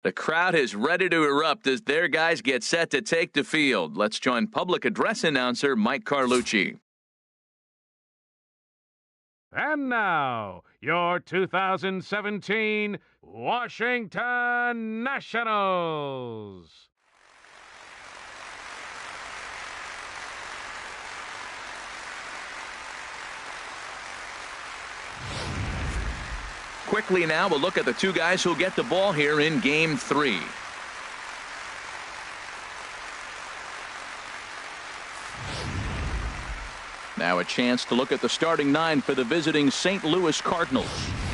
The crowd is ready to erupt as their guys get set to take the field. Let's join public address announcer Mike Carlucci. And now, your 2017 Washington Nationals. Quickly now, we'll look at the two guys who'll get the ball here in Game 3. Now a chance to look at the starting nine for the visiting St. Louis Cardinals.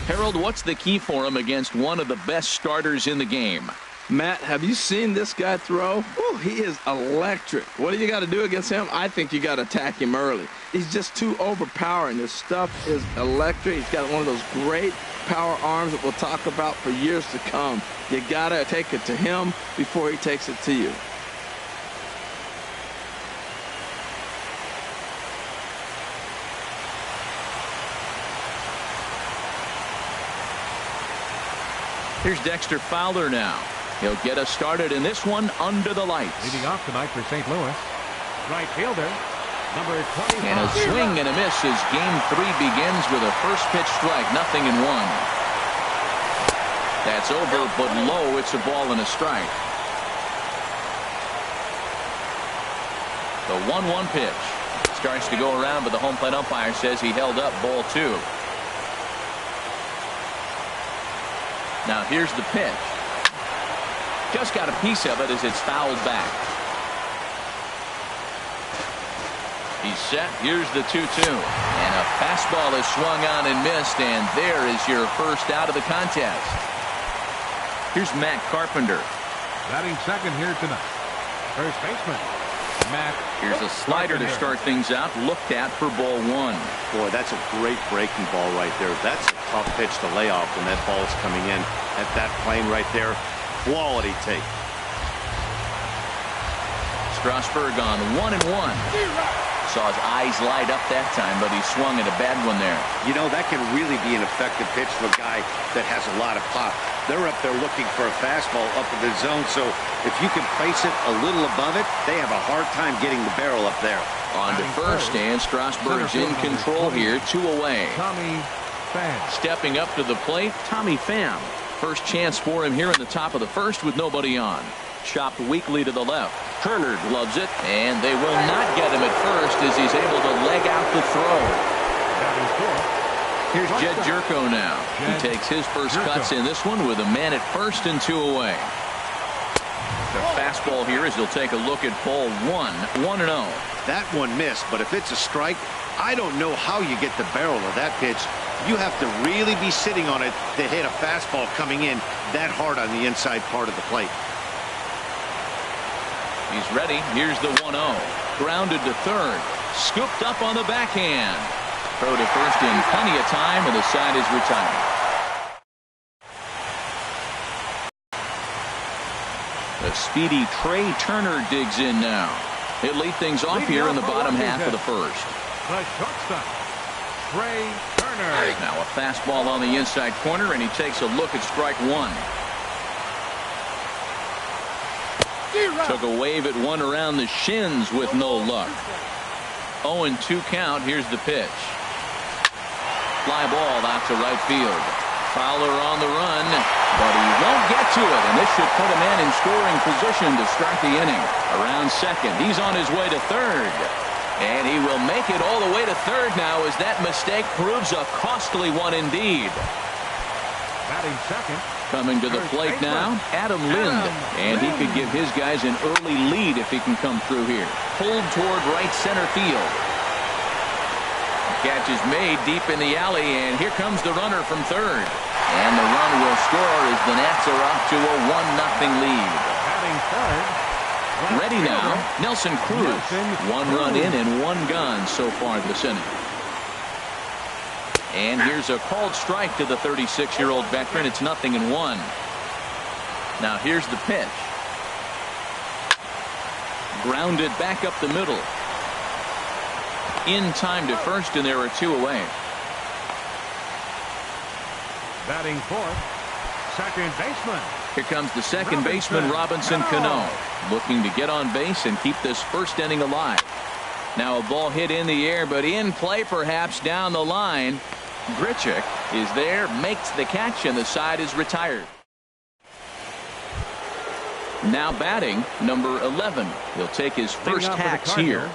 Harold, what's the key for him against one of the best starters in the game? Matt, have you seen this guy throw? Ooh, he is electric. What do you got to do against him? I think you got to attack him early. He's just too overpowering. His stuff is electric. He's got one of those great power arms that we'll talk about for years to come. You got to take it to him before he takes it to you. Here's Dexter Fowler now. He'll get us started in this one under the lights. Leading off tonight for St. Louis, right fielder, number 25. And a swing and a miss as Game 3 begins with a first pitch strike, 0-1. That's over, but low. It's a ball and a strike. The 1-1 pitch. Starts to go around, but the home plate umpire says he held up ball 2. Now here's the pitch. Just got a piece of it as it's fouled back. He's set. Here's the 2-2. And a fastball is swung on and missed, and there is your first out of the contest. Here's Matt Carpenter. Batting second here tonight. First baseman, Matt. Here's a slider to start things out. Looked at for ball 1. Boy, that's a great breaking ball right there. That's a tough pitch to lay off when that ball's coming in at that plane right there. Quality take. Strasburg on 1-1. Saw his eyes light up that time, but he swung at a bad one there. You know, that can really be an effective pitch for a guy that has a lot of pop. They're up there looking for a fastball up in the zone, so if you can place it a little above it, they have a hard time getting the barrel up there. On to first, and Strasburg's in control here, 2 away. Tommy Pham. Stepping up to the plate, Tommy Pham. First chance for him here in the top of the first with nobody on. Chopped weakly to the left. Turner gloves it, and they will not get him at first as he's able to leg out the throw. Here's Jed Jerko now. He takes his first cuts in this one with a man at first and 2 away. The fastball here as he'll take a look at ball 1, 1-0. That one missed, but if it's a strike, I don't know how you get the barrel of that pitch. You have to really be sitting on it to hit a fastball coming in that hard on the inside part of the plate. He's ready. Here's the 1-0. Grounded to third. Scooped up on the backhand. Throw to first in plenty of time, and the side is retired. The speedy Trey Turner digs in now. He'll lead things off here in the bottom half of the first. The shortstop, Trey Turner. Now a fastball on the inside corner, and he takes a look at strike 1. Took a wave at one around the shins with no luck. 0-2 count. Here's the pitch. Fly ball out to right field. Fowler on the run, but he won't get to it, and this should put a man in scoring position to start the inning. Around second. He's on his way to third. And he will make it all the way to third now as that mistake proves a costly one indeed. Batting second. Coming to the plate now, Adam Lind. And he could give his guys an early lead if he can come through here. Pulled toward right center field. The catch is made deep in the alley, and here comes the runner from third. And the run will score as the Nats are off to a 1-0 lead. Batting third. Ready now, Nelson Cruz. 1 run in and 1 gone so far this inning. And here's a called strike to the 36-year-old veteran. It's 0-1. Now here's the pitch. Grounded back up the middle. In time to first, and there are 2 away. Batting fourth, second baseman. Here comes the second baseman, Robinson Cano, looking to get on base and keep this first inning alive. Now a ball hit in the air, but in play perhaps down the line. Grichuk is there, makes the catch, and the side is retired. Now batting, number 11. He'll take his first hacks here.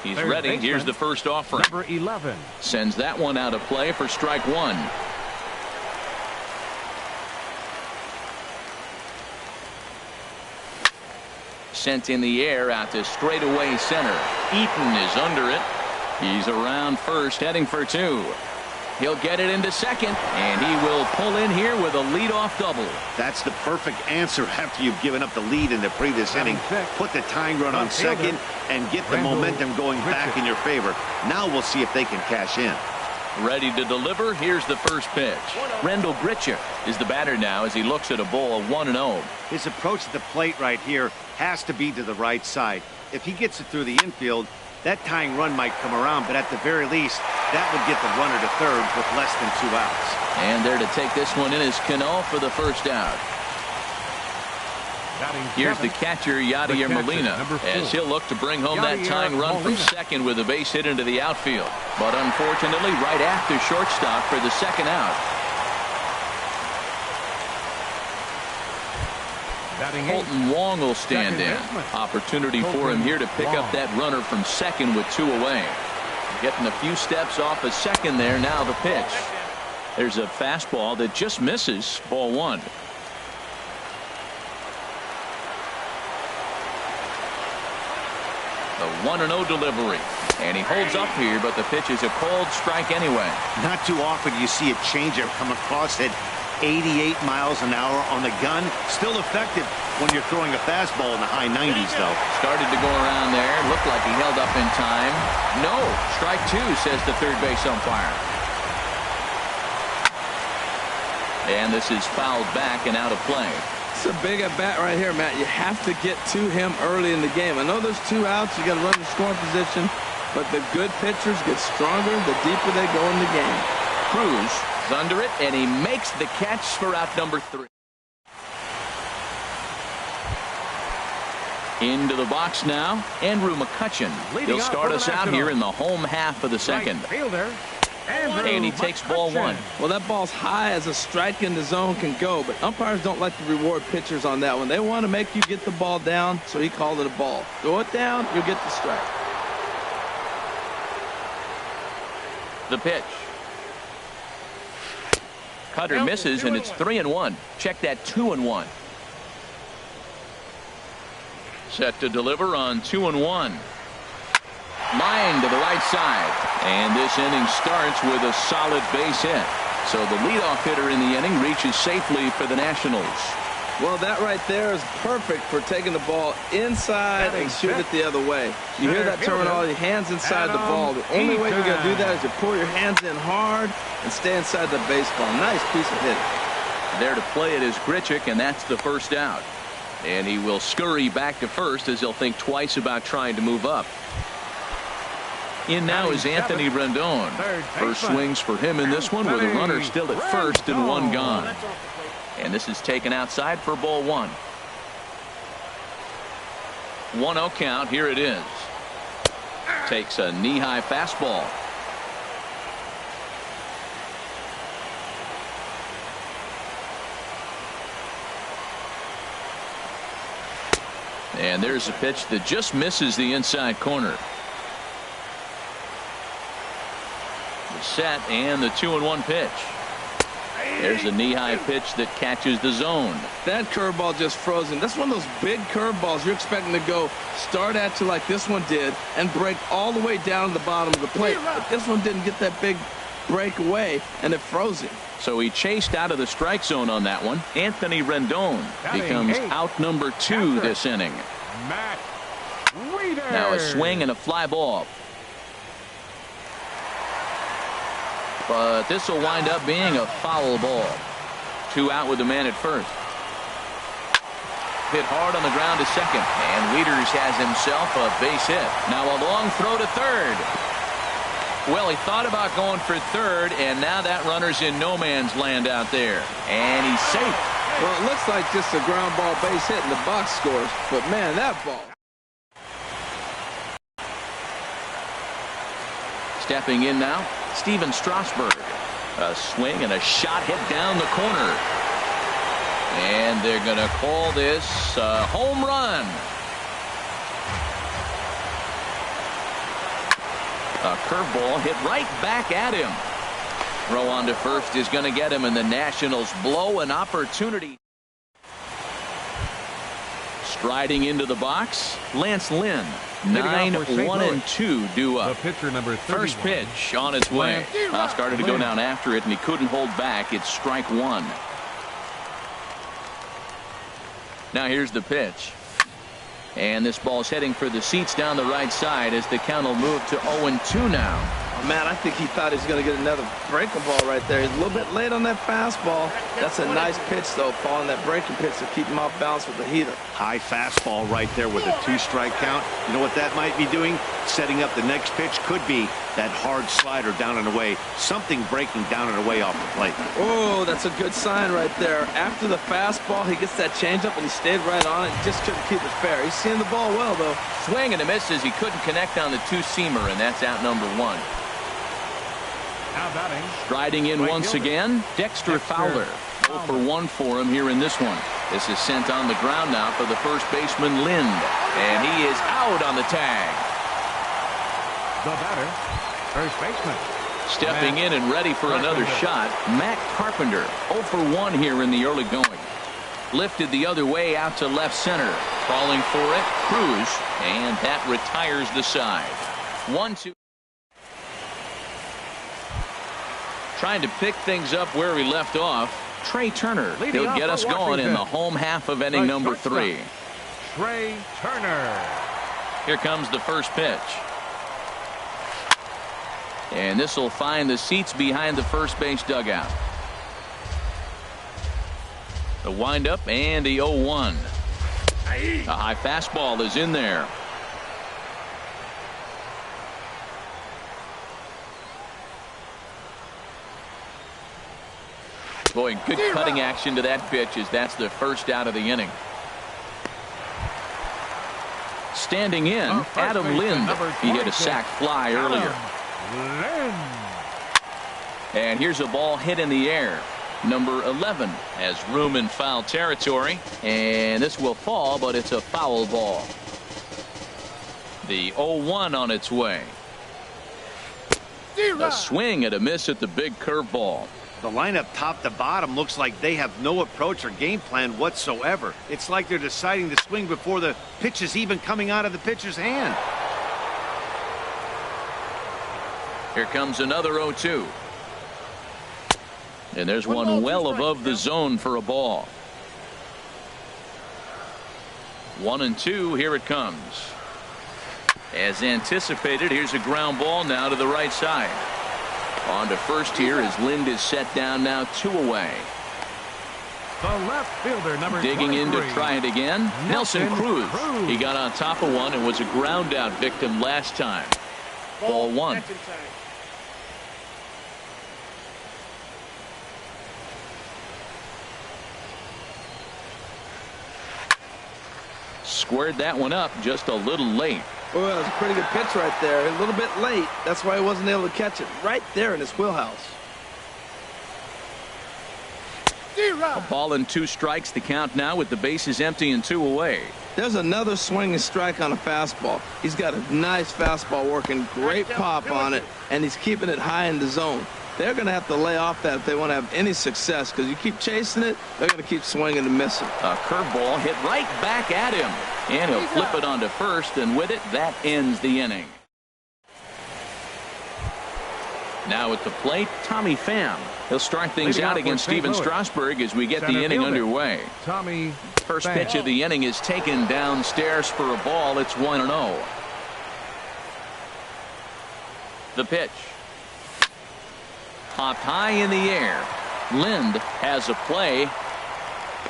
He's ready. Here's the first offering. Number 11. Sends that one out of play for strike 1. Sent in the air out to straightaway center. Eaton is under it. He's around first, heading for 2. He'll get it into second, and he will pull in here with a leadoff double. That's the perfect answer after you've given up the lead in the previous inning. Put the tying run on second and get the momentum going back in your favor. Now we'll see if they can cash in. Ready to deliver. Here's the first pitch. Rendell Grichuk is the batter now as he looks at a ball 1-0. His approach to the plate right here has to be to the right side. If he gets it through the infield, that tying run might come around, but at the very least, that would get the runner to third with less than 2 outs. And there to take this one in is Cano for the first out. Here's the catcher, Yadier Molina, as he'll look to bring home that tying run from second with a base hit into the outfield. But unfortunately, right after shortstop for the second out. Batting eighth. Colton Wong will stand Second in. baseman. Opportunity for him Colton here to pick up Wong. that runner from second with 2 away. Getting a few steps off a second there. Now the pitch. There's a fastball that just misses. Ball 1. The 1-0 delivery. And he holds up here, but the pitch is a cold strike anyway. Not too often you see a changeup come across at 88 miles an hour on the gun. Still effective when you're throwing a fastball in the high 90s, though. Started to go around there. Looked like he held up in time. No. Strike 2, says the third base umpire. And this is fouled back and out of play. It's a big at bat right here, Matt. You have to get to him early in the game. I know there's 2 outs. You got to run the scoring position, but the good pitchers get stronger the deeper they go in the game. Cruz is under it, and he makes the catch for out number 3. Into the box now, Andrew McCutchen. He'll start us out here in the home half of the second. Right fielder, Andrew And he takes ball 1. Well, that ball's high as a strike in the zone can go, but umpires don't like to reward pitchers on that one. They want to make you get the ball down, so he called it a ball. Throw it down, you'll get the strike. The pitch. Cutter misses, and it's 3-1. Check that 2-1. Set to deliver on 2-1. Line to the right side. And this inning starts with a solid base hit. So the leadoff hitter in the inning reaches safely for the Nationals. Well, that right there is perfect for taking the ball inside and shoot it the other way. You hear that terminology, hands inside the ball. The only way you're going to do that is you pull your hands in hard and stay inside the baseball. Nice piece of hitting. There to play it is Grichuk, and that's the first out. And he will scurry back to first as he'll think twice about trying to move up. In now is Anthony Rendon. First swings for him in this one with a runner still at first and 1 gone. And this is taken outside for ball 1. 1-0 count. Here it is. Takes a knee-high fastball. And there's a pitch that just misses the inside corner. The set and the 2-1 pitch. There's a knee-high pitch that catches the zone. That curveball just frozen. That's one of those big curveballs you're expecting to go start at you like this one did and break all the way down to the bottom of the plate. But this one didn't get that big break away, and it froze him. So he chased out of the strike zone on that one. Anthony Rendon becomes out number 2 this inning. Now a swing and a fly ball. But this will wind up being a foul ball. 2 out with the man at first. Hit hard on the ground to second. And Wieters has himself a base hit. Now a long throw to third. Well, he thought about going for third, and now that runner's in no man's land out there. And he's safe. Well, it looks like just a ground ball base hit in the box scores. But, man, that ball. Stepping in now, Steven Strasburg. A swing and a shot hit down the corner. And they're going to call this a home run. A curveball hit right back at him. Throw on to first is going to get him, and the Nationals blow an opportunity. Striding into the box, Lance Lynn. 9-1-2 due up. The pitcher number 31. First pitch on its way. Started to go down after it, and he couldn't hold back. It's strike 1. Now here's the pitch. And this ball's heading for the seats down the right side as the count will move to 0-2 now. Oh, man, I think he thought he was going to get another breaking ball right there. He's a little bit late on that fastball. That's a nice pitch, though, Paul, and that breaking pitch to keep him off balance with the heater. High fastball right there with a 2-strike count. You know what that might be doing? Setting up the next pitch. Could be that hard slider down and away. Something breaking down and away off the plate. Oh, that's a good sign right there. After the fastball, he gets that changeup, and he stayed right on it. He just couldn't keep it fair. He's seeing the ball well, though. Swing and a miss as he couldn't connect on the 2-seamer, and that's out number 1. Now batting. Striding in once again, Dexter Fowler. 0 for 1 for him here in this one. This is sent on the ground now for the first baseman, Lind. And he is out on the tag. The batter, first baseman. Stepping in and ready for another shot, Matt Carpenter. 0 for 1 here in the early going. Lifted the other way out to left center. Crawling for it, Cruz. And that retires the side. 1-2. Trying to pick things up where we left off. Trey Turner. He'll get us going in the home half of inning number 3. Trey Turner. Here comes the first pitch. And this will find the seats behind the first base dugout. The windup and the 0-1. A high fastball is in there. Boy, good cutting action to that pitch as that's the first out of the inning. Standing in, Adam Lind. He hit a sac fly earlier. And here's a ball hit in the air. Number 11 has room in foul territory. And this will fall, but it's a foul ball. The 0-1 on its way. A swing and a miss at the big curveball. The lineup top to bottom looks like they have no approach or game plan whatsoever. It's like they're deciding to swing before the pitch is even coming out of the pitcher's hand. Here comes another 0-2. And there's one well above the zone for a ball. 1-2. Here it comes. As anticipated, here's a ground ball now to the right side. On to first here as Lind is set down now 2 away. The left fielder, number digging 23. in to try it again. Nelson Cruz. He got on top of one and was a ground out victim last time. Ball 1. Squared that one up just a little late. Well, that was a pretty good pitch right there. A little bit late. That's why he wasn't able to catch it right there in his wheelhouse. A ball and 2 strikes to count now with the bases empty and 2 away. There's another swinging strike on a fastball. He's got a nice fastball working, great pop on it, and he's keeping it high in the zone. They're going to have to lay off that if they want to have any success, because you keep chasing it, they're going to keep swinging and missing. A curveball hit right back at him, and he'll flip it onto first, and with it, that ends the inning. Now at the plate, Tommy Pham. He'll start things out against Steven Strasburg as we get the inning underway. Tommy First pitch of the inning is taken downstairs for a ball. It's 1-0. The pitch. Popped high in the air. Lind has a play.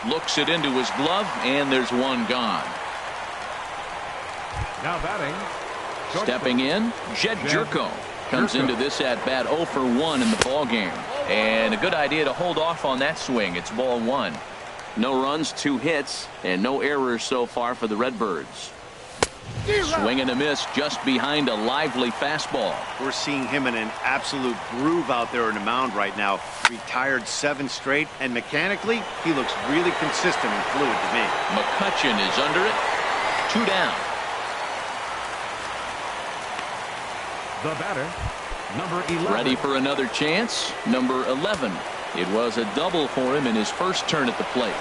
Looks it into his glove, and there's one gone. Now batting. Stepping in, Jed Jerko comes into this at bat 0 for 1 in the ball game. And a good idea to hold off on that swing. It's ball 1. No runs, 2 hits, and no errors so far for the Redbirds. Swing and a miss just behind a lively fastball. We're seeing him in an absolute groove out there in the mound right now. Retired 7 straight, and mechanically, he looks really consistent and fluid to me. McCutchen is under it. 2 down. The batter, number 11. Ready for another chance. Number 11. It was a double for him in his first turn at the plate.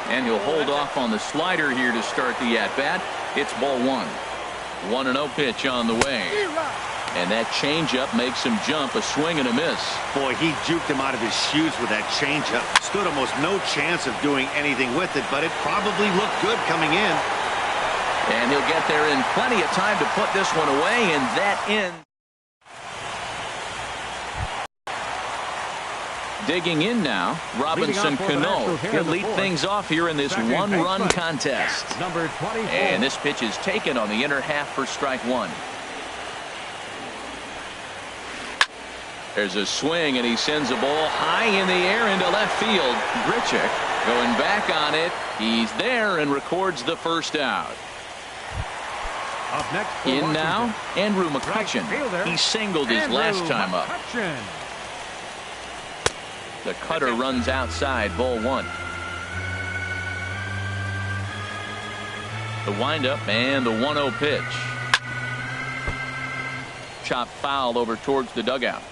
And he'll hold off on the slider here to start the at-bat. It's ball 1. 1-0 pitch on the way. And that changeup makes him jump. A swing and a miss. Boy, he juked him out of his shoes with that changeup. Stood almost no chance of doing anything with it, but it probably looked good coming in. And he'll get there in plenty of time to put this one away, and that ends. Digging in now, Robinson Cano. He'll lead things off here in this one-run contest. Number 24. And this pitch is taken on the inner half for strike 1. There's a swing, and he sends a ball high in the air into left field. Grichuk going back on it. He's there and records the first out. Up next for In Washington. now, Andrew McCutchen. He singled his last time up. McCutchen. The cutter runs outside, ball 1. The windup and the 1-0 pitch. Chopped foul over towards the dugout.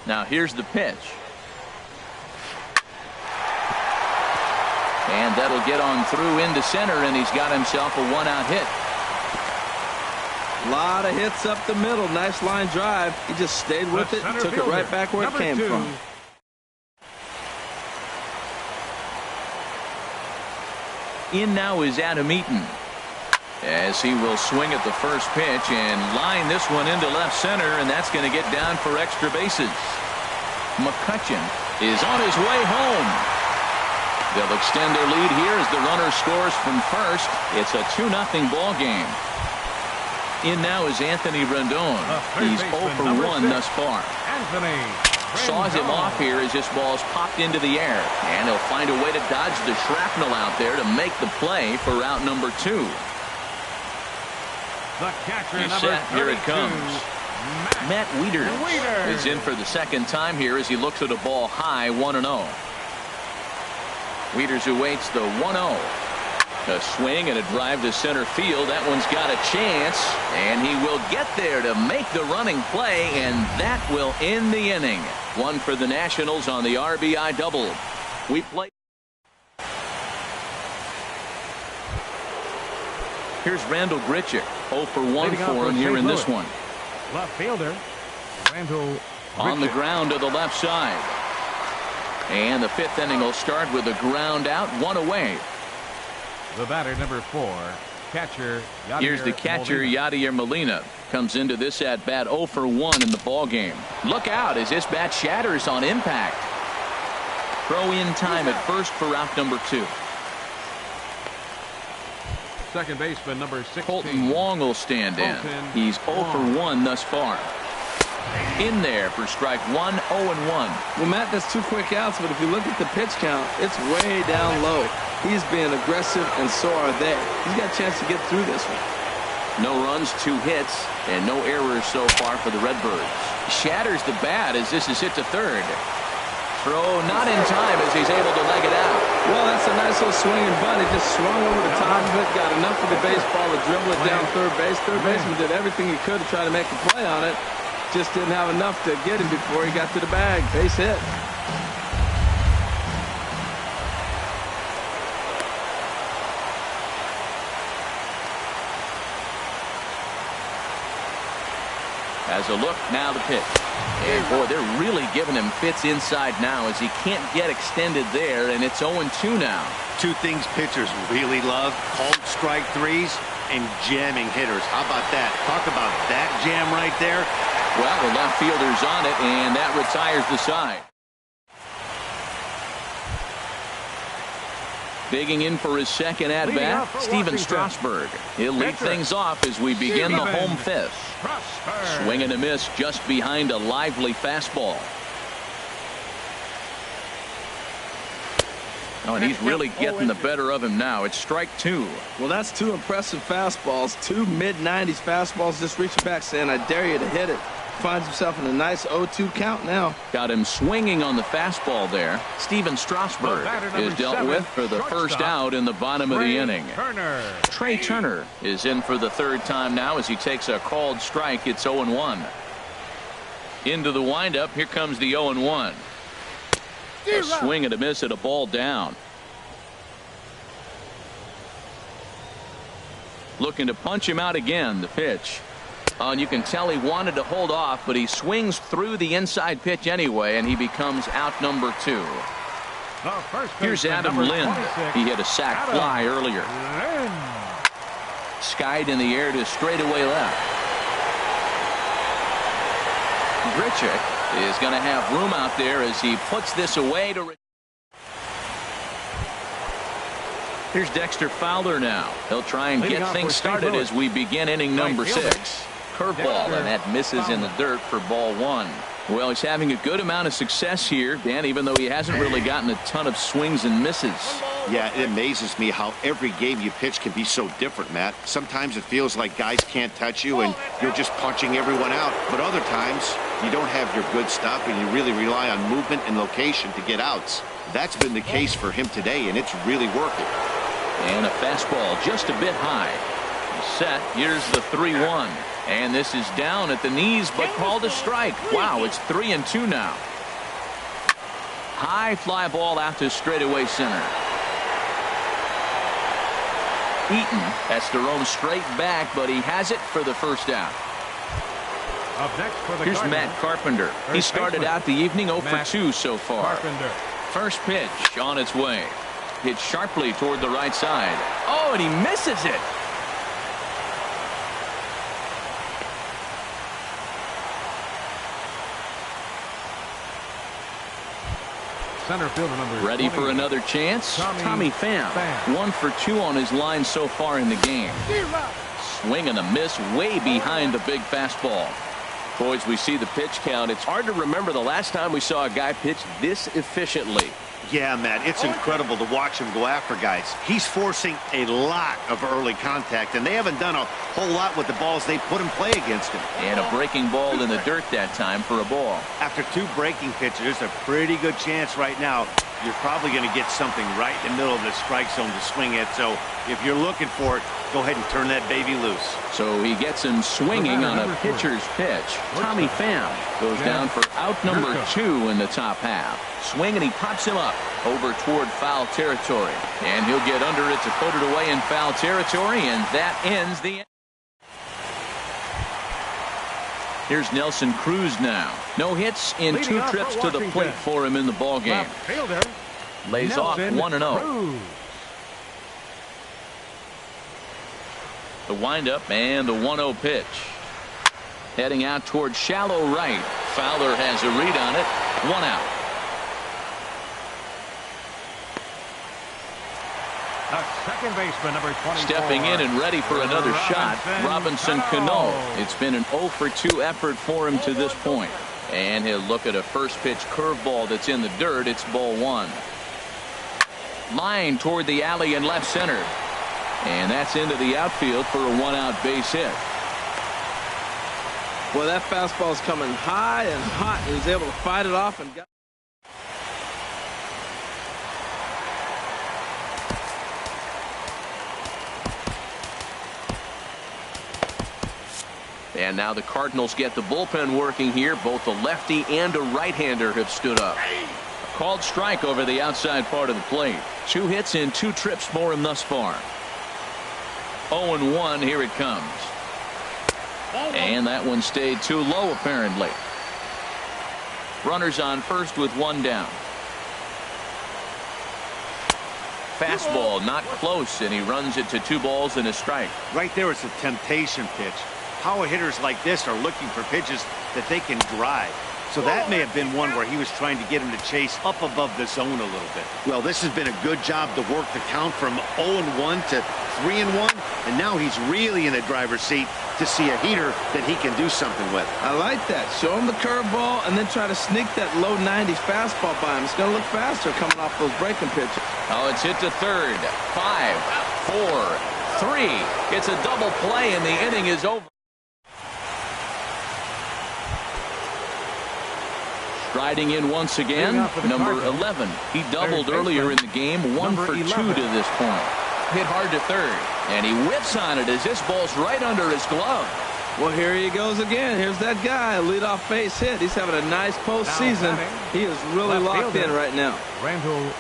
Now here's the pitch. And that'll get on through into center, and he's got himself a 1-out hit. A lot of hits up the middle. Nice line drive. He just stayed with it and took it right back where it came from. In now is Adam Eaton, as he will swing at the first pitch and line this one into left center, and that's going to get down for extra bases. McCutcheon is on his way home. They'll extend their lead here as the runner scores from first. It's a 2-0 ball game. In now is Anthony Rendon. He's 0 for 1 thus far. Saws him off here as this ball's popped into the air, and he'll find a way to dodge the shrapnel out there to make the play for route number 2. The catcher, He's number set. Here it 32, comes. Matt Wieters is in for the second time here as he looks at a ball high, 1-0. Wieters awaits the 1-0. A swing and a drive to center field. That one's got a chance, and he will get there to make the running play, and that will end the inning. One for the Nationals on the RBI double. We play. Here's Randall Grichuk. 0 for 1 for him here in this one. Left fielder, Randall On the ground to the left side. And the 5th inning will start with a ground out, 1 away. The batter, number 4, catcher Yadier Here's the catcher, Yadier Molina. Comes into this at bat 0 for 1 in the ball game. Look out as this bat shatters on impact. Throw in time at first for out number 2. Second baseman, number 16. Colton Wong will stand in. He's 0 for 1 thus far. In there for strike 1, 0-1. Well, Matt, that's 2 quick outs, but if you look at the pitch count, it's way down low. He's being aggressive, and so are they. He's got a chance to get through this one. No runs, 2 hits, and no errors so far for the Redbirds. Shatters the bat as this is hit to third. Throw not in time as he's able to leg it out. Well, that's a nice little swing and bunt. He just swung over the top of it, got enough of the baseball to dribble it down third base. Third baseman did everything he could to try to make a play on it. Just didn't have enough to get him before he got to the bag. Base hit. As a look, now the pitch. And boy, they're really giving him fits inside now as he can't get extended there, and it's 0-2 now. 2 things pitchers really love: called strike 3s and jamming hitters. How about that? Talk about that jam right there. Well, the left fielder's on it, and that retires the side. Digging in for his second at-bat, Steven Strasburg. He'll lead things off as we begin the home 5th. Swing and a miss just behind a lively fastball. Oh, and he's really getting the better of him now. It's strike 2. Well, that's 2 impressive fastballs. 2 mid-90s fastballs just reaching back saying, I dare you to hit it. Finds himself in a nice 0-2 count now. Got him swinging on the fastball there. Steven Strasburg is dealt with for the first out in the bottom of the inning. Trey Turner is in for the 3rd time now as he takes a called strike. It's 0-1. Into the windup. Here comes the 0-1. A swing and a miss at a ball down. Looking to punch him out again. The pitch. And you can tell he wanted to hold off, but he swings through the inside pitch anyway, and he becomes out number 2. Here's Adam Lind. He hit a sac fly earlier. Skied in the air to straightaway left. Grichuk is going to have room out there as he puts this away to. Here's Dexter Fowler now. He'll try and get things started as we begin inning number 6. Curveball, and that misses in the dirt for ball 1. Well, he's having a good amount of success here, Dan, even though he hasn't really gotten a ton of swings and misses. Yeah, it amazes me how every game you pitch can be so different, Matt. Sometimes it feels like guys can't touch you and you're just punching everyone out. But other times, you don't have your good stuff and you really rely on movement and location to get outs. That's been the case for him today, and it's really working. And a fastball just a bit high. Set. Here's the 3-1. And this is down at the knees, but called a strike. Wow, it's 3-2 now. High fly ball out to straightaway center. Eaton has to roam straight back, but he has it for the first out. Up next for the Here's Cardinals, Matt Carpenter. He started out the evening 0 for 2 so far. Carpenter. First pitch on its way. Hit sharply toward the right side. Oh, and he misses it. Center fielder number Ready 20. for another chance? Tommy Pham. 1 for 2 on his line so far in the game. Swing and a miss way behind the big fastball. Boys, we see the pitch count. It's hard to remember the last time we saw a guy pitch this efficiently. Yeah, Matt, it's incredible to watch him go after guys. He's forcing a lot of early contact, and they haven't done a whole lot with the balls they put in play against him. And a breaking ball in the dirt that time for a ball. After 2 breaking pitches, there's a pretty good chance right now you're probably going to get something right in the middle of the strike zone to swing at. So if you're looking for it, go ahead and turn that baby loose. So he gets him swinging on a pitcher's pitch. Tommy Pham goes down for out number 2 in the top half. Swing, and he pops him up over toward foul territory. And he'll get under it to put it away in foul territory, and that ends the... Here's Nelson Cruz now. No hits in 2 trips to the plate for him in the ballgame. Lays off 1-0. The windup and the 1-0 pitch. Heading out toward shallow right. Fowler has a read on it. 1 out. Second baseman, number 24. Stepping in and ready for another shot, Robinson Cano. It's been an 0 for 2 effort for him to this point. And he'll look at a first pitch curveball that's in the dirt. It's ball 1. Line toward the alley and left center. And that's into the outfield for a 1-out base hit. Well, that fastball is coming high and hot. He was able to fight it off and got... And now the Cardinals get the bullpen working here. Both a lefty and a right-hander have stood up. A called strike over the outside part of the plate. 2 hits in 2 trips for him thus far. 0-1, here it comes. And that one stayed too low, apparently. Runners on first with 1 down. Fastball not close, and he runs it to 2 balls and a strike. Right there, it's a temptation pitch. Power hitters like this are looking for pitches that they can drive. So that may have been one where he was trying to get him to chase up above the zone a little bit. Well, this has been a good job to work the count from 0-1 to 3-1, and now he's really in the driver's seat to see a heater that he can do something with. I like that. Show him the curveball and then try to sneak that low 90s fastball by him. It's going to look faster coming off those breaking pitches. Oh, it's hit to third. 5, 4, 3. It's a double play, and the inning is over. Striding in once again, number 11. He doubled earlier in the game, 1 for 2 to this point. Hit hard to third, and he whips on it as this ball's right under his glove. Well, here he goes again. Here's that guy, leadoff base hit. He's having a nice postseason. He is really locked in right now. Randall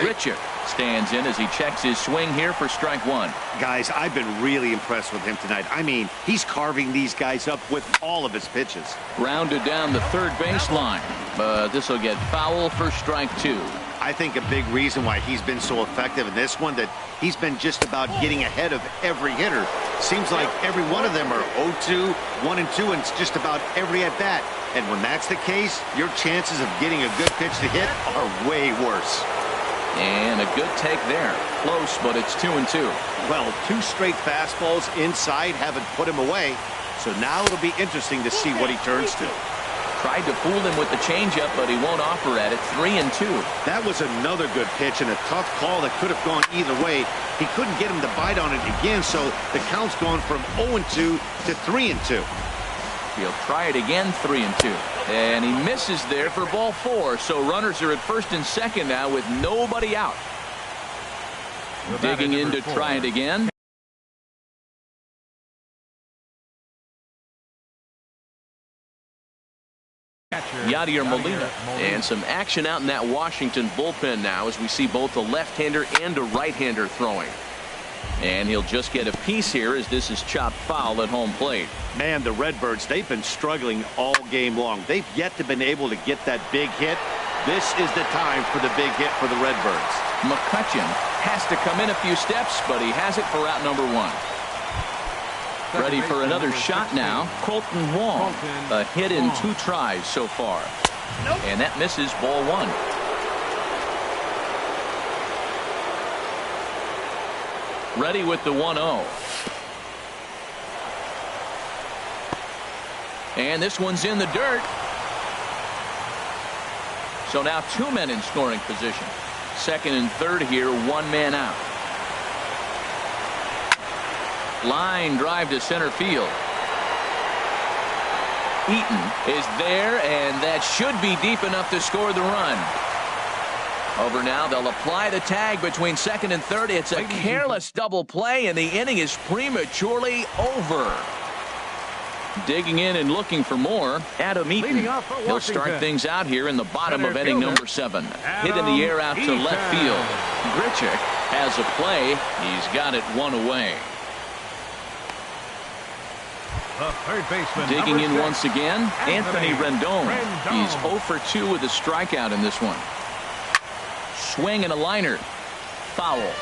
Grichuk stands in as he checks his swing here for strike 1. Guys, I've been really impressed with him tonight. I mean, he's carving these guys up with all of his pitches. Grounded down the third baseline, but this will get foul for strike 2. I think a big reason why he's been so effective in this one that he's been just about getting ahead of every hitter. Seems like every one of them are 0-2, 1-2, and it's just about every at-bat. And when that's the case, your chances of getting a good pitch to hit are way worse. And a good take there. Close, but it's 2-2. Well, 2 straight fastballs inside haven't put him away. So now it'll be interesting to see what he turns to. Tried to fool him with the changeup, but he won't offer at it. 3-2. That was another good pitch and a tough call that could have gone either way. He couldn't get him to bite on it again, so the count's gone from 0-2 to 3-2. He'll try it again, 3-2. And he misses there for ball 4. So runners are at first and second now with nobody out. Digging in to try it again. Yadier Molina. And some action out in that Washington bullpen now as we see both a left-hander and a right-hander throwing. And he'll just get a piece here as this is chopped foul at home plate. Man, the Redbirds, they've been struggling all game long. They've yet to been able to get that big hit. This is the time for the big hit for the Redbirds. McCutcheon has to come in a few steps, but he has it for out number 1. Ready for another shot now. Colton Wong. A hit in 2 tries so far. And that misses ball 1. Ready with the 1-0. And this one's in the dirt. So now 2 men in scoring position. Second and third here, 1 man out. Line drive to center field. Eaton is there, and that should be deep enough to score the run. Over now, they'll apply the tag between second and third. It's a careless double play, and the inning is prematurely over. Digging in and looking for more, Adam Eaton. He'll start things out here in the bottom of inning number 7. Hit in the air out to left field. Grichuk has a play. He's got it 1 away. Third baseman, digging in 6, once again, Anthony Rendon. He's 0 for 2 with a strikeout in this one. Swing and a liner. Foul.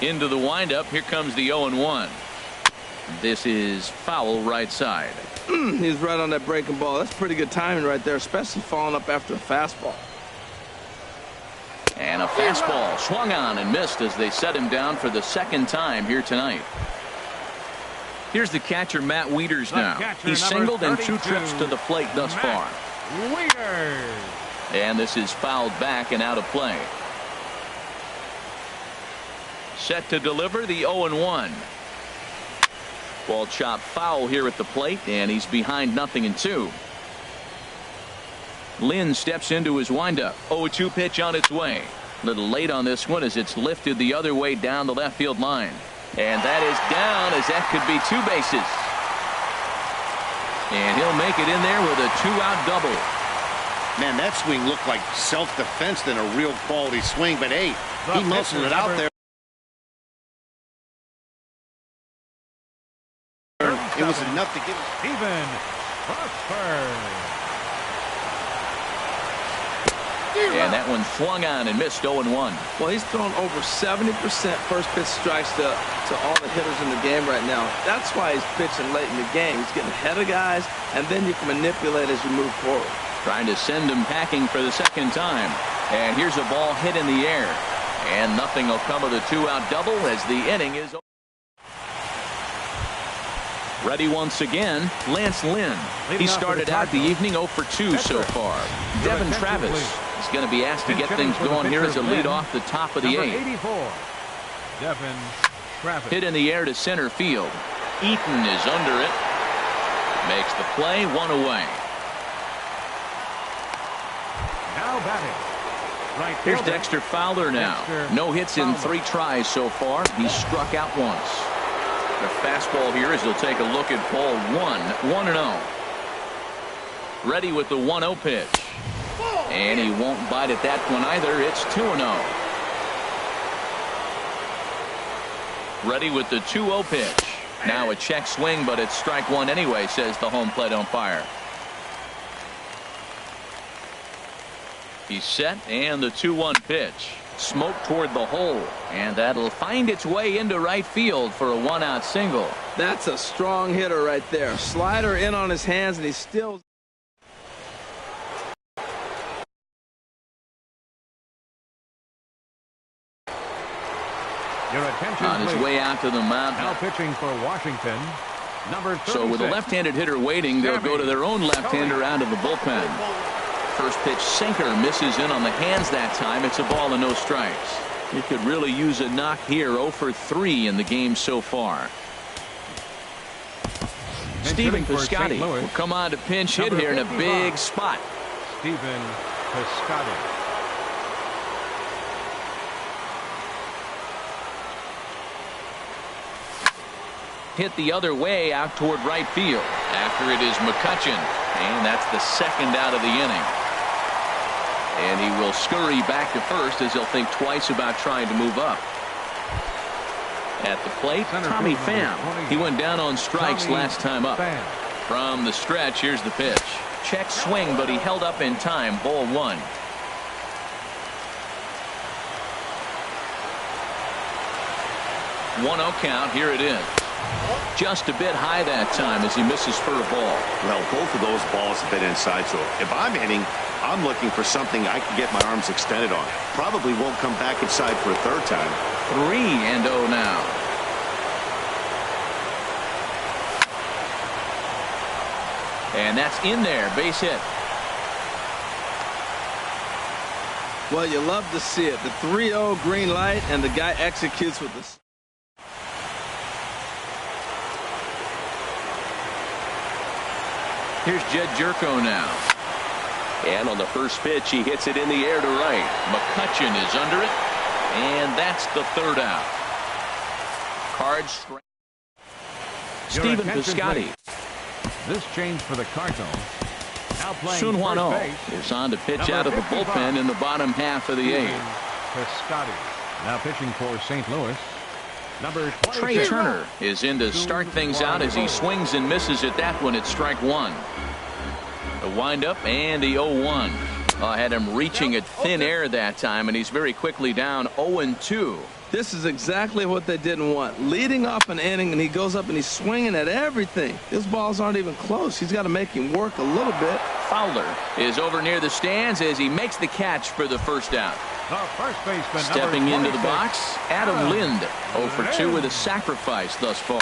Into the windup. Here comes the 0-1. This is foul right side. He's right on that breaking ball. That's pretty good timing right there, especially following up after a fastball. And a fastball swung on and missed as they set him down for the second time here tonight. Here's the catcher, Matt Wieters now. He's singled in 2 trips to the plate thus far. Wieters. And this is fouled back and out of play. Set to deliver the 0-1. Ball chopped foul here at the plate, and he's behind 0-2. Lynn steps into his windup. 0-2 pitch on its way. Little late on this one as it's lifted the other way down the left field line. And that is down as that could be 2 bases. And he'll make it in there with a 2-out double. Man, that swing looked like self-defense than a real quality swing, but hey, he muscled it out there. It was enough to give him. Steven Prosper. And that one swung on and missed 0-1. Well, he's thrown over 70% first pitch strikes to all the hitters in the game right now. That's why he's pitching late in the game. He's getting ahead of guys, and then you can manipulate as you move forward. Trying to send him packing for the second time. And here's a ball hit in the air. And nothing will come of the 2-out double as the inning is over. Ready once again, Lance Lynn. He started out the evening 0 for 2 so far. Devin Travis is going to be asked to get things going here as a lead off the top of the 8th. Devin Travis. Hit in the air to center field. Eaton is under it. Makes the play, 1 away. Now batting. Right Here's fielder. Dexter Fowler now. No hits in 3 tries so far. He struck out once. The fastball here as he'll take a look at ball 1-0. Ready with the 1-0 pitch. And he won't bite at that one either. It's 2-0. Ready with the 2-0 pitch. Now a check swing, but it's strike 1 anyway, says the home plate umpire. He's set, and the 2-1 pitch. Smoke toward the hole, and that'll find its way into right field for a 1-out single. That's a strong hitter right there. Slider in on his hands, and he's still. Your attention, on his please. way out to the mound. Now pitching for Washington, number 36. So with a left-handed hitter waiting, they'll go to their own left-hander out of the bullpen. First pitch sinker misses in on the hands that time. It's a ball and no strikes. He could really use a knock here. 0 for 3 in the game so far. Stephen hitting for St. Piscotty Louis. will come on to pinch hit Number here in a 55. big spot. Stephen Piscotty. Hit the other way out toward right field. After it is McCutchen, and that's the second out of the inning. And he will scurry back to first as he'll think twice about trying to move up. At the plate, Center Tommy field number Pham. 20. He went down on strikes Tommy last time up. Pham. From the stretch, here's the pitch. Check swing, but he held up in time. Ball one. 1-0 count. Here it is. Just a bit high that time as he misses for a ball. Well, both of those balls have been inside, so if I'm hitting, I'm looking for something I can get my arms extended on. Probably won't come back inside for a third time. 3-0 now. And that's in there. Base hit. Well, you love to see it. The 3-0 green light, and the guy executes with this. Here's Jed Jerko now. And on the first pitch, he hits it in the air to right. McCutchen is under it. And that's the third out. Cards straight. Stephen Piscotty. This change for the Cardinals. Now playing Sun first Hwan-Oh base. is on to pitch Number out of the 55. bullpen in the bottom half of the Stephen eighth. Piscotty. Now pitching for St. Louis. Number 22. Trey Turner is in to start things out as he swings and misses at that one at strike one. The windup and the 0-1. Had him reaching at thin air that time, and he's very quickly down 0-2. This is exactly what they didn't want. Leading off an inning, and he goes up and he's swinging at everything. His balls aren't even close. He's got to make him work a little bit. Fowler is over near the stands as he makes the catch for the first out. The first baseman, Stepping number into the 26. box, Adam Lind. 0 for 2 with a sacrifice thus far.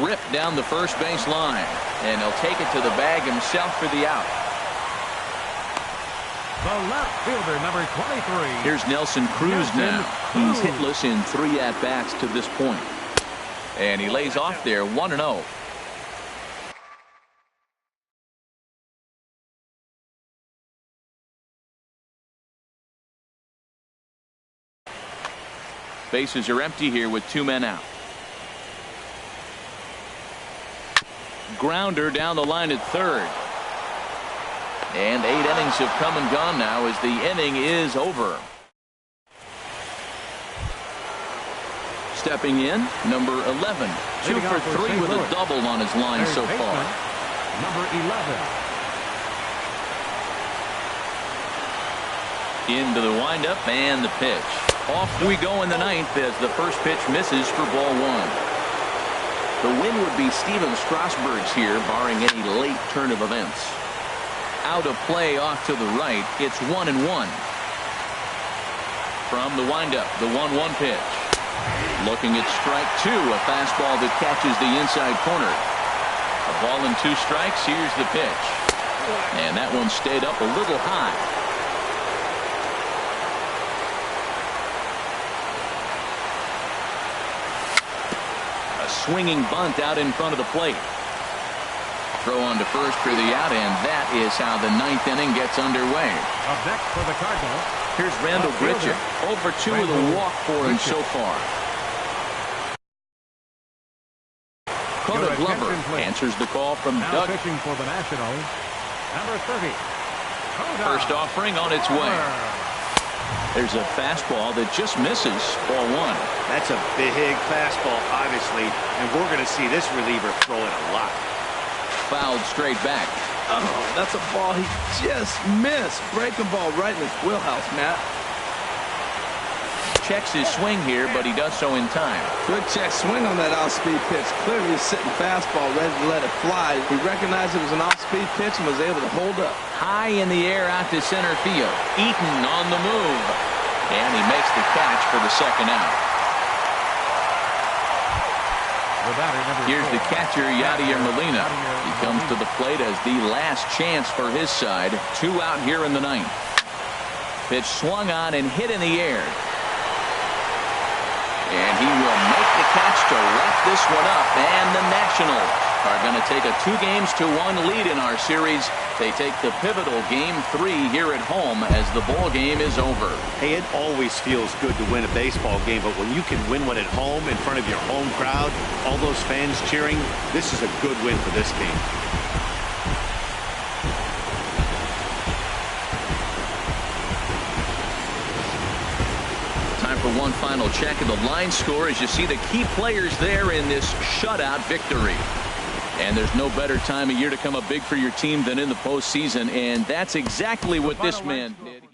Ripped down the first base line, and he'll take it to the bag himself for the out. The left fielder, number 23. Here's Nelson Cruz now. He's hitless in 3 at-bats to this point. And he lays off there 1-0. Bases are empty here with 2 men out. Grounder down the line at third. And 8 innings have come and gone now as the inning is over. Stepping in, number 11. 2 for 3 with a double on his line so far. Number 11. Into the windup and the pitch. Off we go in the ninth as the first pitch misses for ball one. The win would be Steven Strasburg's here, barring any late turn of events. Out of play off to the right. It's 1-1. From the windup, the 1-1 pitch. Looking at strike 2, a fastball that catches the inside corner. A ball and 2 strikes. Here's the pitch. And that one stayed up a little high. A swinging bunt out in front of the plate. Throw on to first for the out, and that is how the ninth inning gets underway. Up next for the Cardinals. Here's Randall Grichuk. 0 for 2 with a walk for him so far. Coda Glover answers the call from Now Doug. pitching for the Nationals. Number 30. Coda. First offering on its way. There's a fastball that just misses ball one. That's a big fastball, obviously, and we're going to see this reliever throw it a lot. Fouled straight back. Oh, that's a ball he just missed. Breaking ball right in his wheelhouse, Matt. Checks his swing here, but he does so in time. Good check swing on that off-speed pitch. Clearly sitting fastball, ready to let it fly. He recognized it was an off-speed pitch and was able to hold up. High in the air out to center field. Eaton on the move. And he makes the catch for the second out. Here's the catcher, Yadier Molina. He comes to the plate as the last chance for his side. 2 out here in the ninth. Pitch swung on and hit in the air. And he will make the catch to wrap this one up. And the Nationals are going to take a 2-1 lead in our series. They take the pivotal Game 3 here at home as the ball game is over. Hey, it always feels good to win a baseball game, but when you can win one at home in front of your home crowd, all those fans cheering, this is a good win for this game. Time for one final check of the line score as you see the key players there in this shutout victory. And there's no better time of year to come up big for your team than in the postseason, and that's exactly what this man did.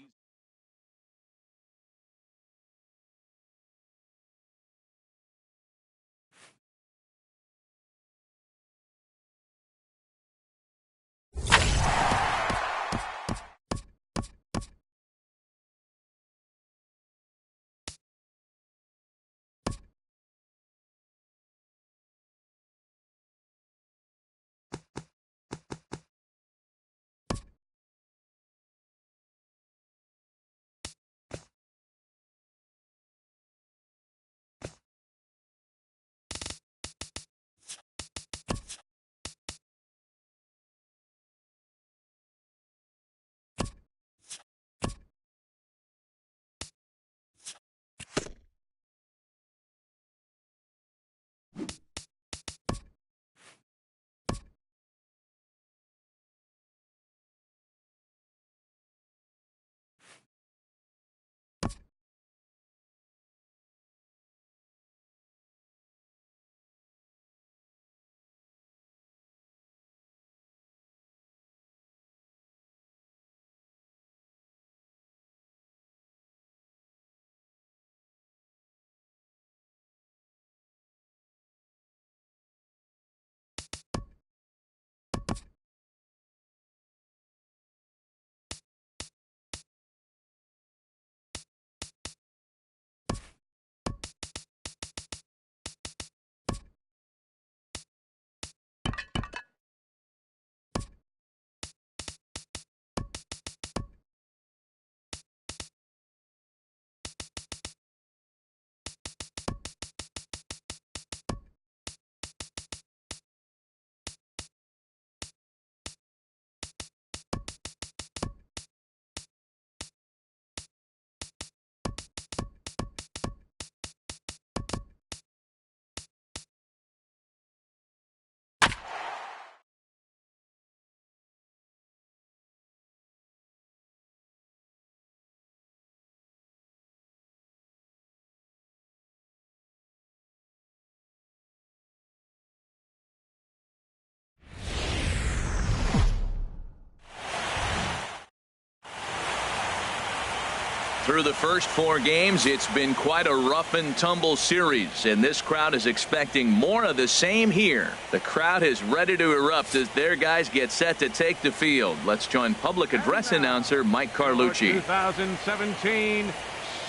Through the first 4 games, it's been quite a rough and tumble series, and this crowd is expecting more of the same here. The crowd is ready to erupt as their guys get set to take the field. Let's join public address announcer Mike Carlucci. 2017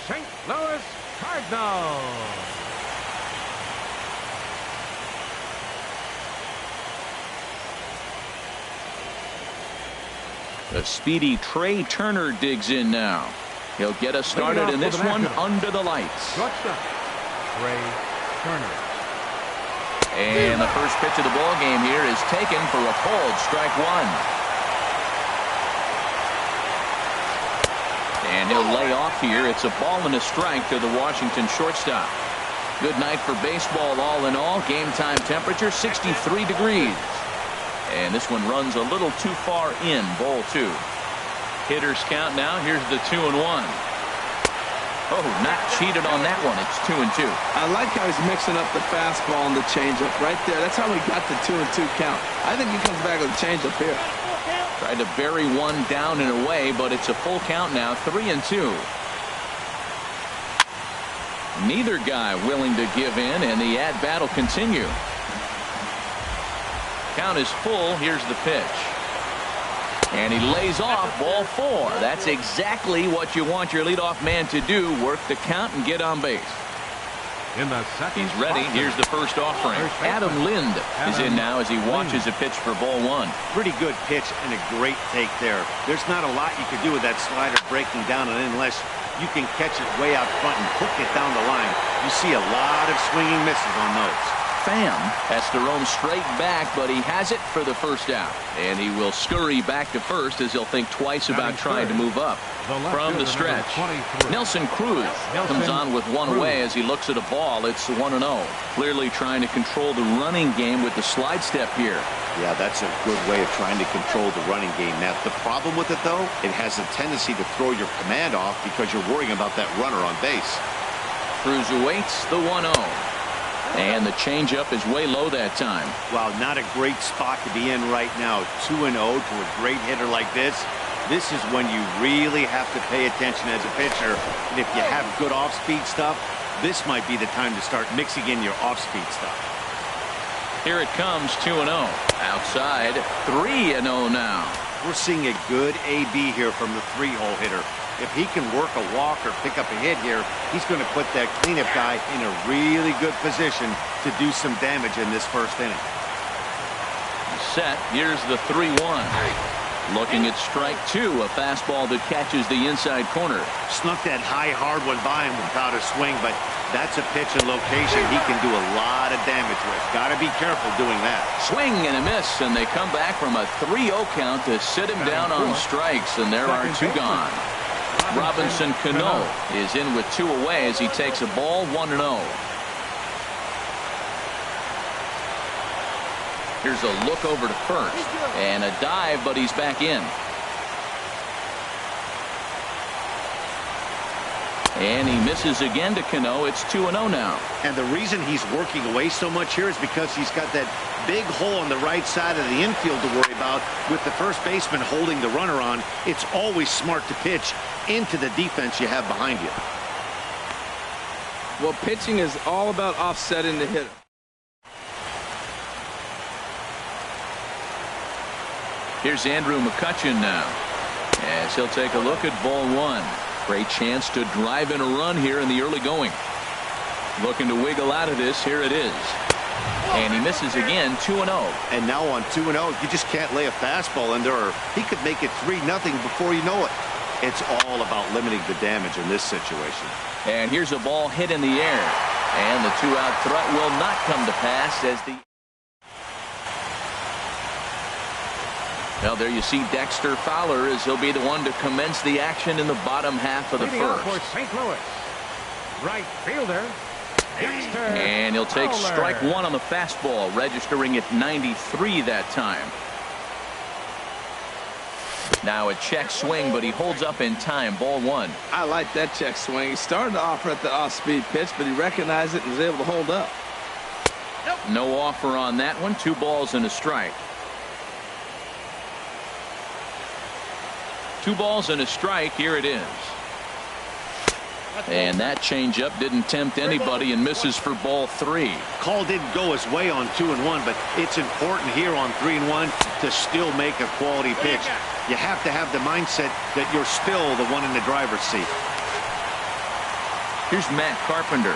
St. Louis Cardinals. The speedy Trey Turner digs in now. He'll get us started in this one under the lights. Shortstop, Trey Turner. And the first pitch of the ball game here is taken for a called strike one. And he'll lay off here. It's a ball and a strike to the Washington shortstop. Good night for baseball all in all. Game time temperature 63 degrees. And this one runs a little too far in, ball 2. Hitters count now. Here's the 2-1. Oh, not cheated on that one. It's 2-2. I like how he's mixing up the fastball and the changeup right there. That's how we got the 2-2 count. I think he comes back with a changeup here. Tried to bury one down and away, but it's a full count now, 3-2. Neither guy willing to give in, and the at-bat will continue. Count is full. Here's the pitch. And he lays off, ball 4. That's exactly what you want your leadoff man to do, work the count and get on base. In the second, he's ready. Here's the first offering. Adam Lind is in now as he watches a pitch for ball 1. Pretty good pitch and a great take there. There's not a lot you can do with that slider breaking down and in unless you can catch it way out front and hook it down the line. You see a lot of swinging misses on those. Pham has to roam straight back, but he has it for the first out. And he will scurry back to first as he'll think twice about trying to move up. From the stretch, Nelson Cruz comes on with one away as he looks at a ball. It's 1-0. Clearly trying to control the running game with the slide step here. Yeah, that's a good way of trying to control the running game. Now, the problem with it, though, it has a tendency to throw your command off because you're worrying about that runner on base. Cruz awaits the 1-0. And the changeup is way low that time. Wow, not a great spot to be in right now. 2-0 to a great hitter like this. This is when you really have to pay attention as a pitcher. And if you have good off-speed stuff, this might be the time to start mixing in your off-speed stuff. Here it comes, 2-0. Outside, 3-0 now. We're seeing a good AB here from the three-hole hitter. If he can work a walk or pick up a hit here, he's going to put that cleanup guy in a really good position to do some damage in this first inning. Set. Here's the 3-1. Looking at strike two, a fastball that catches the inside corner. Snuck that high, hard one by him without a swing, but that's a pitch and location he can do a lot of damage with. Got to be careful doing that. Swing and a miss, and they come back from a 3-0 count to sit him down on strikes, and there are two gone. Robinson Cano is in with two away as he takes a ball, 1-0. Here's a look over to first and a dive, but he's back in. And he misses again to Cano. It's 2-0 now. And the reason he's working away so much here is because he's got that big hole on the right side of the infield to worry about. With the first baseman holding the runner on, it's always smart to pitch into the defense you have behind you. Well, pitching is all about offsetting the hitter. Here's Andrew McCutchen now as he'll take a look at ball one. Great chance to drive in a run here in the early going. Looking to wiggle out of this. Here it is. And he misses again, 2-0. And now on 2-0, you just can't lay a fastball in there, or he could make it 3-0 before you know it. It's all about limiting the damage in this situation. And here's a ball hit in the air. And the two-out threat will not come to pass as the... Well, there you see Dexter Fowler as he'll be the one to commence the action in the bottom half of the first. For St. Louis, right fielder, Dexter and he'll take Fowler. strike one on the fastball, registering at 93 that time. Now a check swing, but he holds up in time. Ball one. I like that check swing. He started to offer at the off-speed pitch, but he recognized it and was able to hold up. No offer on that one. 2 balls and a strike. 2 balls and a strike. Here it is. And that changeup didn't tempt anybody and misses for ball 3. Call didn't go his way on 2-1, but it's important here on 3-1 to still make a quality pitch. You have to have the mindset that you're still the one in the driver's seat. Here's Matt Carpenter.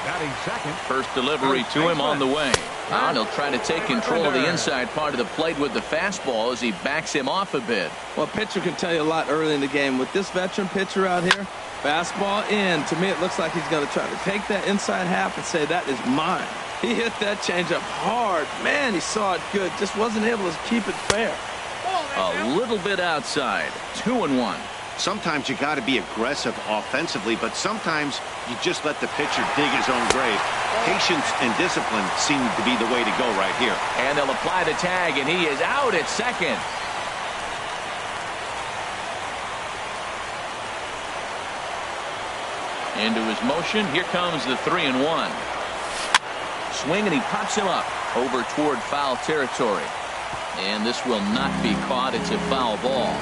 Batting second. First delivery to him on the way. And he'll try to take control of the inside part of the plate with the fastball as he backs him off a bit. Well, a pitcher can tell you a lot early in the game. With this veteran pitcher out here, fastball in. To me, it looks like he's going to try to take that inside half and say, that is mine. He hit that changeup hard. Man, he saw it good. Just wasn't able to keep it fair. A little bit outside. 2-1. Sometimes you got to be aggressive offensively, but sometimes you just let the pitcher dig his own grave. Patience and discipline seem to be the way to go right here. And they'll apply the tag, and he is out at second. Into his motion. Here comes the 3-1. Swing, and he pops him up over toward foul territory. And this will not be caught. It's a foul ball.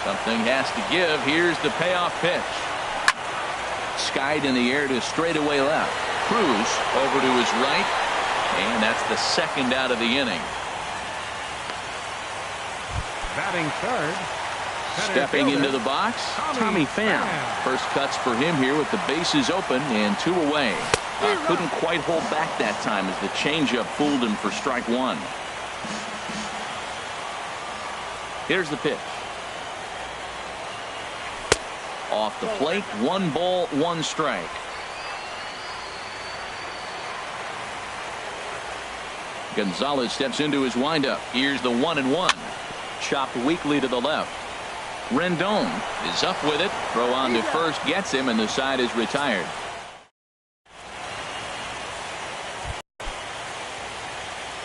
Something has to give. Here's the payoff pitch. Skied in the air to straightaway left. Cruz over to his right. And that's the second out of the inning. Batting third. Stepping into the box, Tommy Pham. First cuts for him here with the bases open and 2 away. Couldn't quite hold back that time as the changeup fooled him for strike 1. Here's the pitch. Off the plate, 1 ball, 1 strike. Gonzalez steps into his windup. Here's the 1-1. Chopped weakly to the left. Rendon is up with it. Throw on to first gets him, and the side is retired.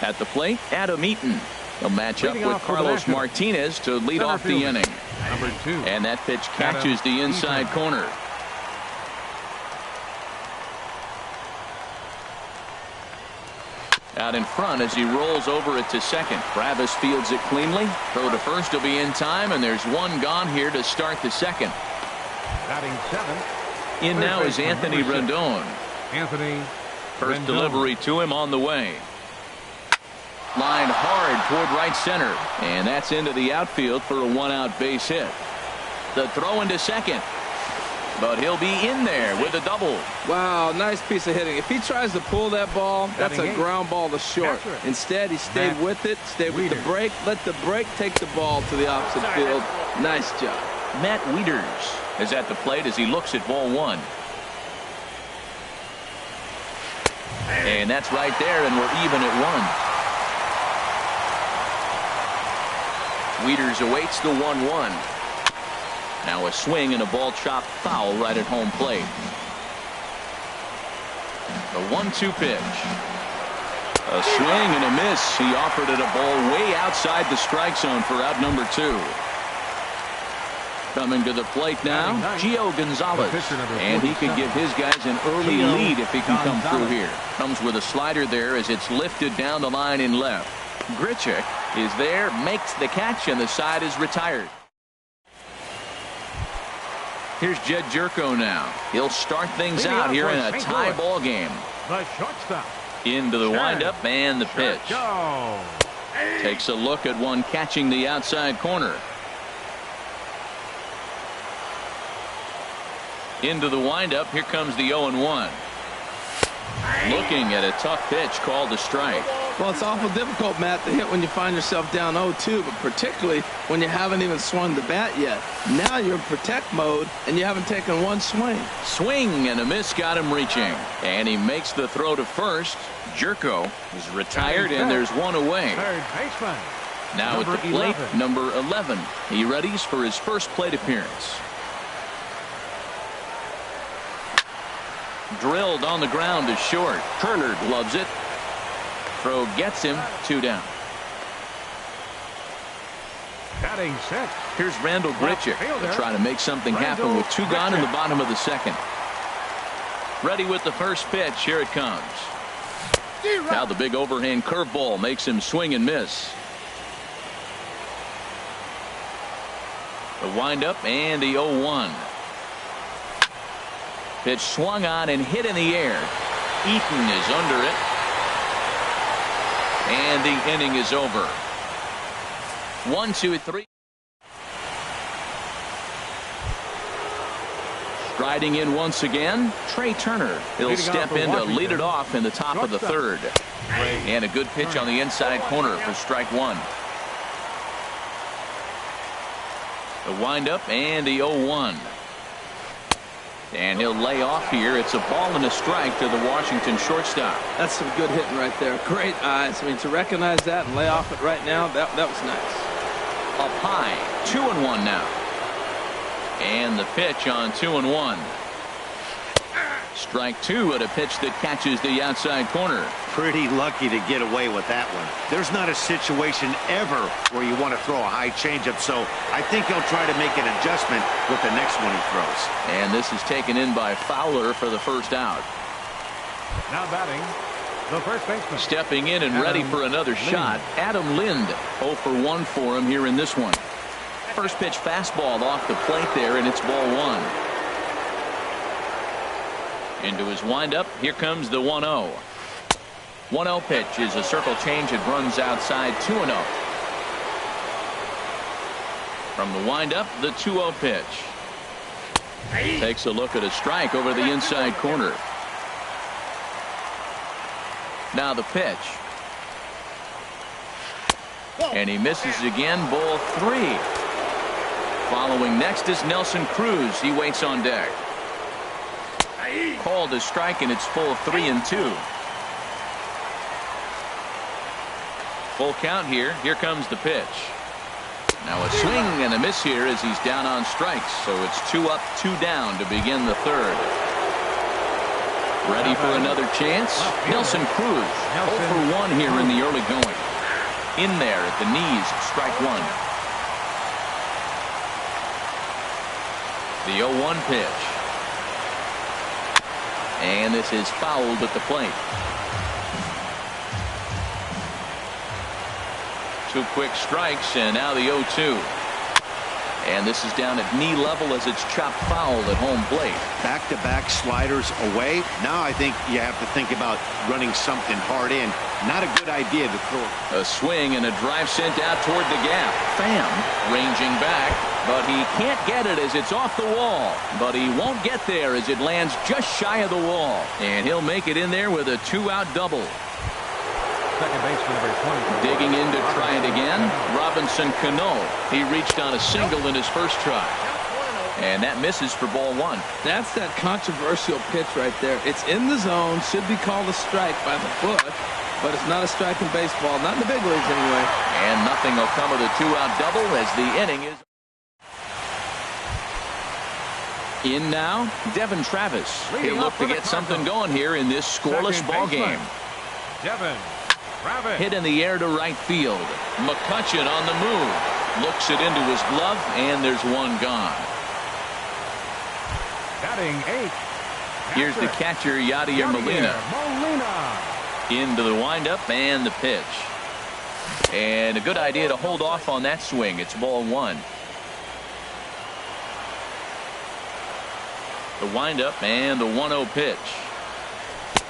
At the plate, Adam Eaton. He'll match up with Carlos Martinez to lead off the inning. Number 2. And that pitch catches the inside corner. Out in front as he rolls over it to second. Bravis fields it cleanly. Throw to first will be in time, and there's one gone here to start the second. Batting 7th. In now is Anthony Rendon. First Rendon. delivery to him on the way. Line hard toward right center, and that's into the outfield for a 1-out base hit. The throw into second, but he'll be in there with a double. Wow, nice piece of hitting. If he tries to pull that ball, that's a ground ball to short. Instead, he stayed with it, stayed with the break, let the break take the ball to the opposite field. Nice job. Matt Wieters is at the plate as he looks at ball 1. And that's right there, and we're even at 1. Wieters awaits the 1-1. Now a swing and a ball chopped foul right at home plate. The 1-2 pitch. A swing and a miss. He offered it a ball way outside the strike zone for out number 2. Coming to the plate now, Gio Gonzalez. And he can give his guys an early lead if he can come through here. Comes with a slider there as it's lifted down the line in left. Grichuk is there, makes the catch, and the side is retired. Here's Jed Jerko now. He'll start things out here in a tie ball game. The shortstop. Into the windup and the pitch. Takes a look at one catching the outside corner. Into the windup. Here comes the 0-1. Looking at a tough pitch called a strike. Well, it's awful difficult, Matt, to hit when you find yourself down 0-2, but particularly when you haven't even swung the bat yet. Now you're in protect mode, and you haven't taken one swing. Swing and a miss got him reaching. And he makes the throw to first. Jerko is retired, and there's one away. Third baseman. Now at the plate, number 11. He readies for his first plate appearance. Drilled on the ground to short. Turner gloves it. Throw gets him 2 down. Batting 6th. Here's Randall Grichuk. He'll try to make something happen with 2 gone in the bottom of the second. Ready with the first pitch. Here it comes. Now the big overhand curveball makes him swing and miss. The windup and the 0-1. Pitch swung on and hit in the air. Eaton is under it. And the inning is over. 1, 2, 3. Striding in once again, Trey Turner. He'll step in to lead it off in the top of the third. And a good pitch on the inside corner for strike 1. The windup and the 0-1. And he'll lay off here. It's a ball and a strike to the Washington shortstop. That's some good hitting right there. Great eyes. I mean, to recognize that and lay off it right now, that was nice. Up high, 2-1 now. And the pitch on 2-1. Strike 2 at a pitch that catches the outside corner. Pretty lucky to get away with that one. There's not a situation ever where you want to throw a high changeup, so I think he'll try to make an adjustment with the next one he throws. And this is taken in by Fowler for the first out. Now batting, the first baseman. Stepping in and ready for another shot, Adam Lind. 0 for 1 for him here in this one. First pitch fastball off the plate there, and it's ball 1. Into his windup, here comes the 1-0. 1-0 pitch is a circle change. It runs outside 2-0. From the windup, the 2-0 pitch. Takes a look at a strike over the inside corner. Now the pitch. And he misses again, ball 3. Following next is Nelson Cruz. He waits on deck. Called a strike, and it's full 3-2. Full count here. Here comes the pitch. Now a swing and a miss here as he's down on strikes. So it's 2 up, 2 down to begin the third. Ready for another chance. Nelson Cruz 0 for 1 here in the early going. In there at the knees, strike 1. The 0-1 pitch. And this is fouled at the plate. 2 quick strikes, and now the 0-2. And this is down at knee level as it's chopped foul at home plate. Back-to-back sliders away. Now I think you have to think about running something hard in. Not a good idea to throw. A swing and a drive sent out toward the gap. Pham ranging back, but he can't get it as it's off the wall. But he won't get there as it lands just shy of the wall. And he'll make it in there with a 2-out double. Second baseman number 20. Digging in to try it again. Robinson Cano. He reached on a single in his first try. And that misses for ball 1. That's that controversial pitch right there. It's in the zone. Should be called a strike by the foot. But it's not a strike in baseball. Not in the big leagues anyway. And nothing will come of the 2-out double as the inning is. In now, Devin Travis. He'll look to get something going here in this scoreless ball game. Devin Travis. Hit in the air to right field. McCutchen on the move. Looks it into his glove, and there's one gone. Batting 8. Here's the catcher, Yadier Molina. Into the windup and the pitch. And a good idea to hold off on that swing. It's ball 1. The windup and the 1-0 pitch.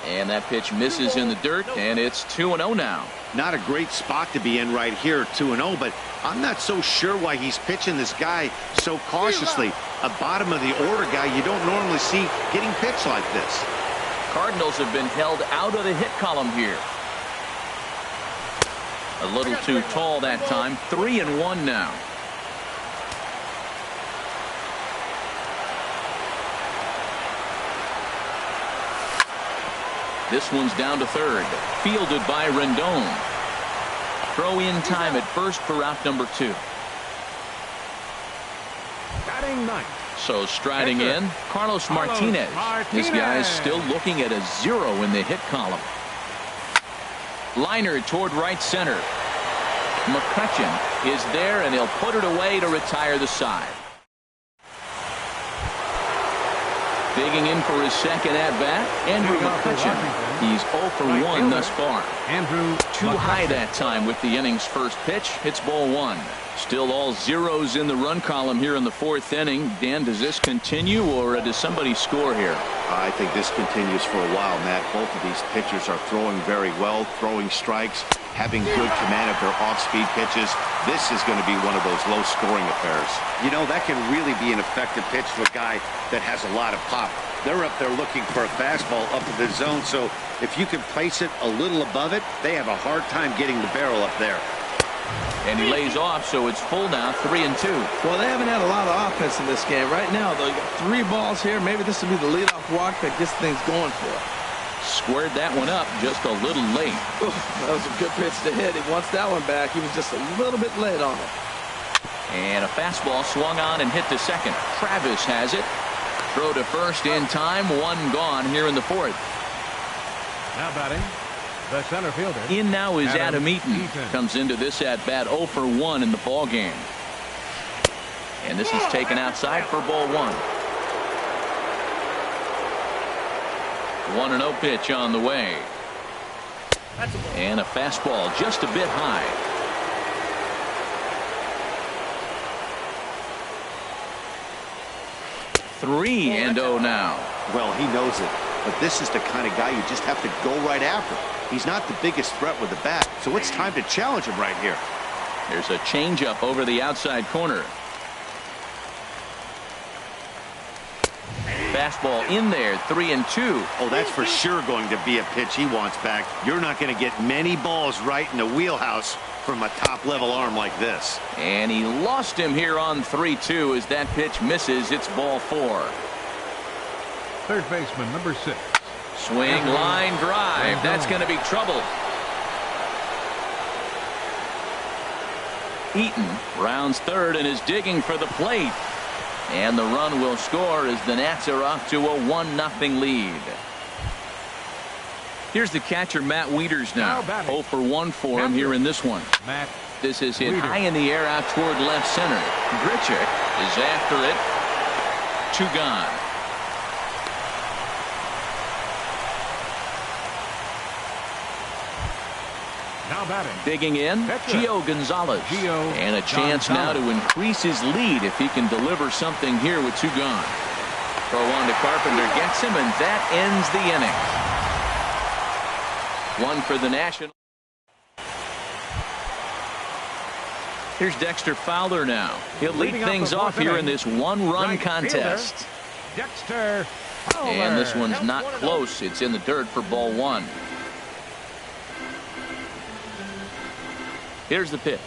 And that pitch misses in the dirt, and it's 2-0 now. Not a great spot to be in right here, 2-0, but I'm not so sure why he's pitching this guy so cautiously. A bottom of the order guy you don't normally see getting pitched like this. Cardinals have been held out of the hit column here. A little too tall that time. 3-1 now. This one's down to third. Fielded by Rendon. Throw in time at first for out number 2. Batting 9. So striding in, Carlos Martinez. This guy's still looking at a 0 in the hit column. Liner toward right center. McCutchen is there, and he'll put it away to retire the side. Digging in for his second at-bat, Andrew McCutchen. He's 0 for 1 thus far. Andrew Too high that time with the inning's first pitch. Hits ball 1. Still all zeros in the run column here in the 4th inning. Dan, does this continue, or does somebody score here? I think this continues for a while, Matt. Both of these pitchers are throwing very well, throwing strikes, having good command of their off-speed pitches. This is going to be one of those low-scoring affairs. You know, that can really be an effective pitch to a guy that has a lot of pop. They're up there looking for a fastball up in the zone, so if you can place it a little above it, they have a hard time getting the barrel up there. And he lays off, so it's full now, 3-2. Well, they haven't had a lot of offense in this game. Right now, though, you got 3 balls here. Maybe this will be the leadoff walk that gets things going for him. Squared that one up just a little late. Ooh, that was a good pitch to hit. He wants that one back. He was just a little bit late on it. And a fastball swung on and hit to second. Travis has it. Throw to first in time. 1 gone here in the 4th. Now batting, the center fielder. In now is Adam Eaton. Comes into this at bat 0 for 1 in the ball game. And this is taken outside for ball 1. 1-0 pitch on the way. And a fastball just a bit high. 3-0 now. Well, he knows it, but this is the kind of guy you just have to go right after. He's not the biggest threat with the bat, so it's time to challenge him right here. There's a changeup over the outside corner. Fastball in there, 3-2. Oh, that's for sure going to be a pitch he wants back. You're not going to get many balls right in the wheelhouse from a top-level arm like this. And he lost him here on 3-2 as that pitch misses. It's ball 4. Third baseman, number 6. Swing, line drive. That's going to be trouble. Eaton rounds third and is digging for the plate. And the run will score as the Nats are off to a 1-0 lead. Here's the catcher, Matt Wieters now. 0 for 1 for him here in this one. Matt This is hit high in the air out toward left center. Grichuk is after it. 2 gone. now batting. Digging in, Catcher. Gio Gonzalez. And a chance now to increase his lead if he can deliver something here with 2 gone. Throw on to Carpenter, gets him, and that ends the inning. 1 for the National. Here's Dexter Fowler now. He'll lead things off here in this 1-run contest. Dexter Fowler. And this one's not close. It's in the dirt for ball 1. Here's the pitch.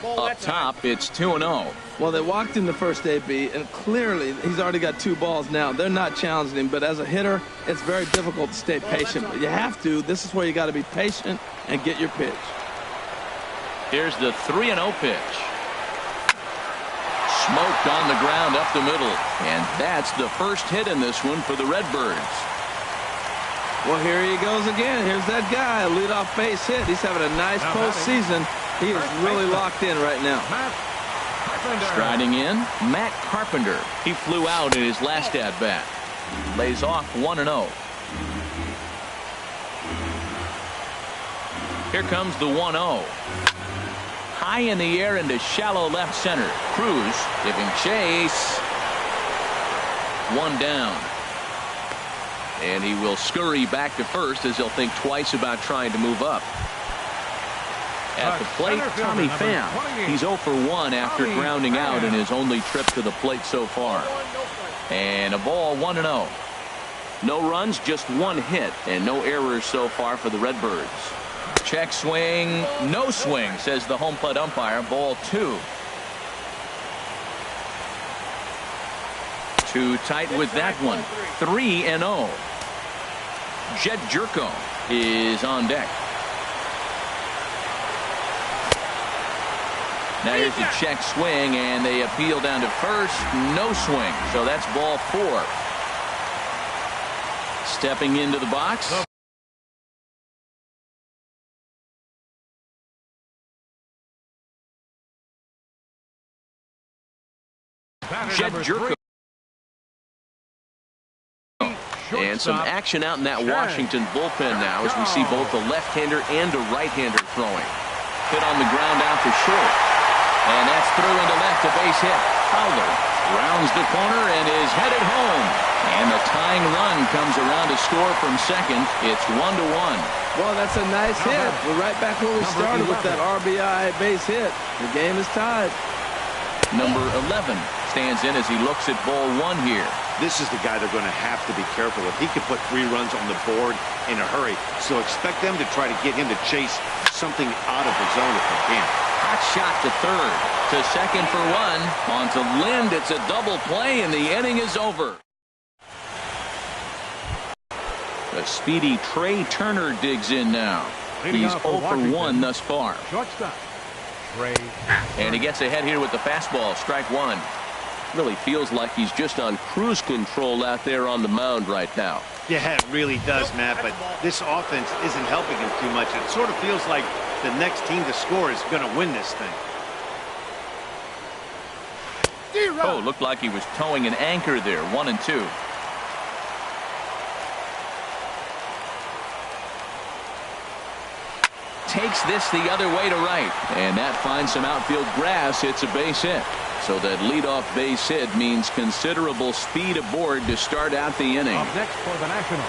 Up top, it's 2-0. Well, they walked in the first AB, and clearly he's already got 2 balls now. They're not challenging him, but as a hitter, it's very difficult to stay patient. But you have to. This is where you got to be patient and get your pitch. Here's the 3-0 pitch. Smoked on the ground up the middle. And that's the first hit in this one for the Redbirds. Well, here he goes again. Here's that guy, a leadoff base hit. He's having a nice postseason. He is really locked in right now. Striding in, Matt Carpenter. He flew out in his last at-bat. Lays off 1-0. Here comes the 1-0. High in the air into shallow left center. Cruz giving chase. 1 down. And he will scurry back to first as he'll think twice about trying to move up. At the plate, Tommy Pham. He's 0 for 1 after grounding out in his only trip to the plate so far. And a ball, 1-0. No runs, just 1 hit, and no errors so far for the Redbirds. Check swing, no swing, says the home plate umpire. Ball 2. Too tight with that one. 3-0. Jed Jerko is on deck. Now here's the check swing, and they appeal down to first. No swing, so that's ball 4. Stepping into the box. Jed Jerko. And some action out in that Washington bullpen now as we see both a left-hander and a right-hander throwing. Hit on the ground out to short. And that's through into left, a base hit. Fowler rounds the corner and is headed home. And the tying run comes around to score from second. It's 1-1. Well, that's a nice hit. We're right back where we started with that RBI base hit. The game is tied. Number 11 stands in as he looks at ball 1 here. This is the guy they're going to have to be careful with. He can put 3 runs on the board in a hurry. So expect them to try to get him to chase something out of the zone if they can. Hot shot to third. To second for 1. On to Lind. It's a double play, and the inning is over. The speedy Trey Turner digs in now. He's 0 for 1 thus far. Shortstop. Trey. And he gets ahead here with the fastball. Strike 1. Really feels like he's just on cruise control out there on the mound right now. Yeah, it really does, Matt, but this offense isn't helping him too much. It sort of feels like the next team to score is going to win this thing. Oh, looked like he was towing an anchor there. 1-2. Takes this the other way to right, and that finds some outfield grass. It's a base hit. So that leadoff base hit means considerable speed aboard to start out the inning. Up next for the National.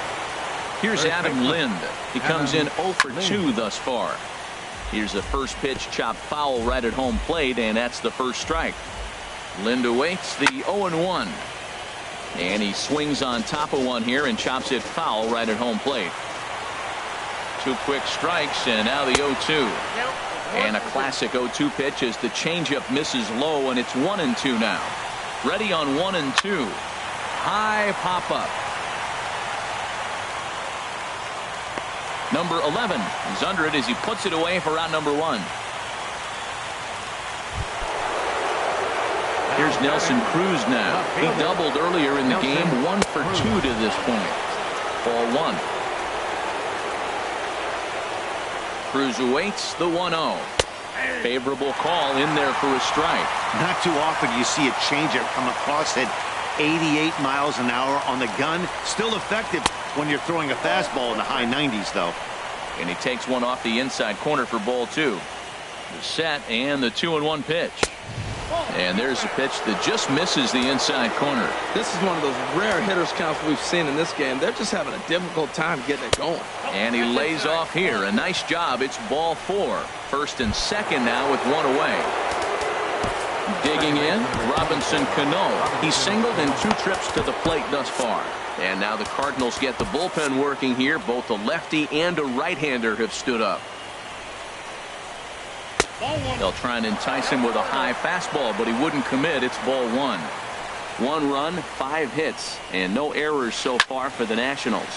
Here's Adam Lind. He comes in 0 for 2 thus far. Here's the first pitch chopped foul right at home plate, and that's the first strike. Lind awaits the 0-1. And he swings on top of one here and chops it foul right at home plate. 2 quick strikes, and now the 0-2. And a classic 0-2 pitch as the changeup misses low, and it's 1-2 now. Ready on 1-2. High pop up. Number 11 is under it as he puts it away for out number 1. Here's Nelson Cruz now. He doubled earlier in the game, 1 for 2 to this point. Ball 1. Cruz awaits the 1-0. Favorable call in there for a strike. Not too often you see a changeup come across at 88 miles an hour on the gun. Still effective when you're throwing a fastball in the high 90s, though. And he takes one off the inside corner for ball 2. The set and the 2-1 pitch. And there's a pitch that just misses the inside corner. This is one of those rare hitters counts we've seen in this game. They're just having a difficult time getting it going. And he lays off here. A nice job. It's ball 4. First and second now with 1 away. Digging in, Robinson Cano. He singled in 2 trips to the plate thus far. And now the Cardinals get the bullpen working here. Both a lefty and a right-hander have stood up. They'll try and entice him with a high fastball, but he wouldn't commit. It's ball 1. 1 run, 5 hits, and no errors so far for the Nationals.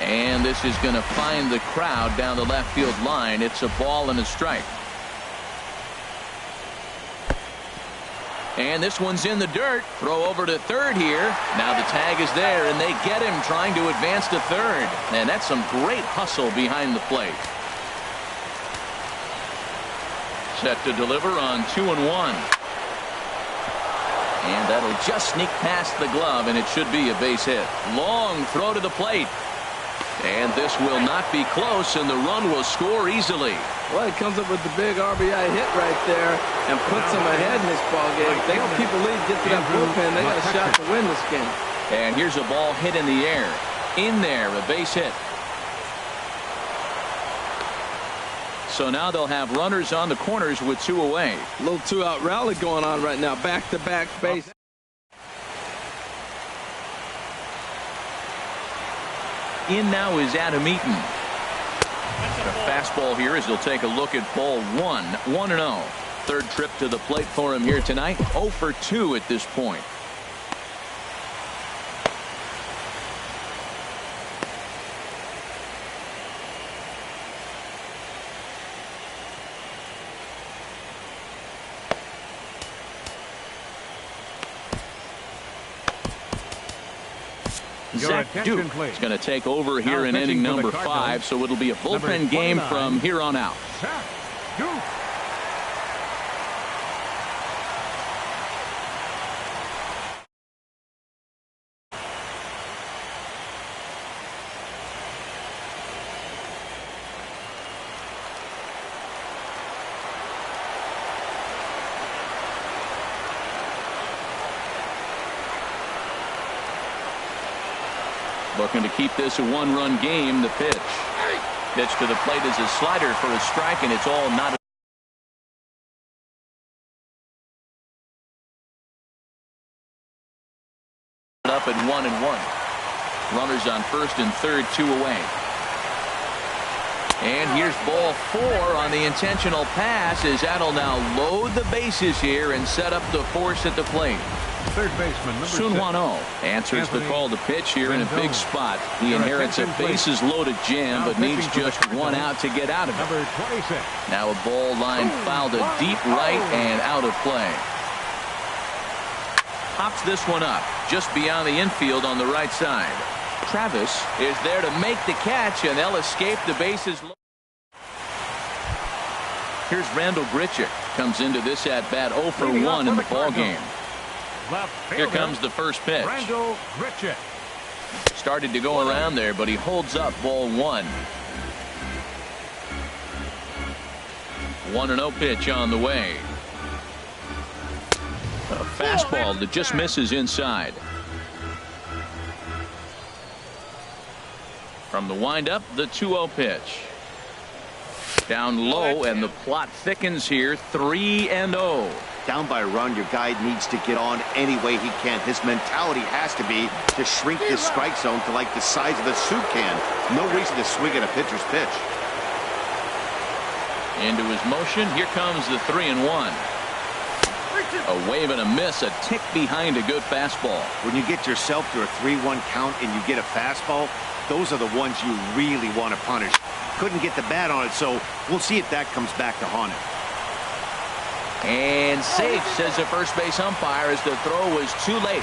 And this is going to find the crowd down the left field line. It's a ball and a strike. And this one's in the dirt. Throw over to third here. Now the tag is there, and they get him trying to advance to third. And that's some great hustle behind the plate. Set to deliver on 2-1. And that'll just sneak past the glove, and it should be a base hit. Long throw to the plate. And this will not be close, and the run will score easily. Well, he comes up with the big RBI hit right there and puts them ahead in this ball game. If they don't keep a lead, get to that bullpen, they got a shot to win this game. And here's a ball hit in the air. In there, a base hit. So now they'll have runners on the corners with 2 away. A little 2-out rally going on right now. Back-to-back base. In now is Adam Eaton. A fastball here as he'll take a look at ball 1. 1-0. Third trip to the plate for him here tonight. 0 for 2 at this point. Zach Duke is going to take over here in inning number 5, so it'll be a bullpen game from here on out. Zach Duke. Looking to keep this a 1-run game. The pitch. Pitch to the plate is a slider for a strike, and it's all not. Up at 1-1. Runners on first and third, 2 away. And here's ball 4 on the intentional pass as that'll now load the bases here and set up the force at the plate. Third baseman, number 6. Sunwano answers the call to pitch here in a big spot. He inherits a bases loaded jam, but needs just 1 out to get out of it. Number 26. Now a ball line fouled to deep right and out of play. Pops this one up just beyond the infield on the right side. Travis is there to make the catch, and they'll escape the bases. Here's Randall Grichuk. Comes into this at bat 0 for 1 in the ball game. Here comes the first pitch. Randall Grichuk. Started to go around there, but he holds up ball 1. 1-0 pitch on the way. A fastball that just misses inside. From the windup, the 2-0 pitch. Down low, and the plot thickens here. 3-0. Down by a run, your guy needs to get on any way he can. His mentality has to be to shrink this strike zone to like the size of a soup can. No reason to swing at a pitcher's pitch. Into his motion. Here comes the 3-1. A wave and a miss, a tick behind a good fastball. When you get yourself to a 3-1 count and you get a fastball, those are the ones you really want to punish. Couldn't get the bat on it, so we'll see if that comes back to haunt him. And safe, says the first base umpire, as the throw was too late.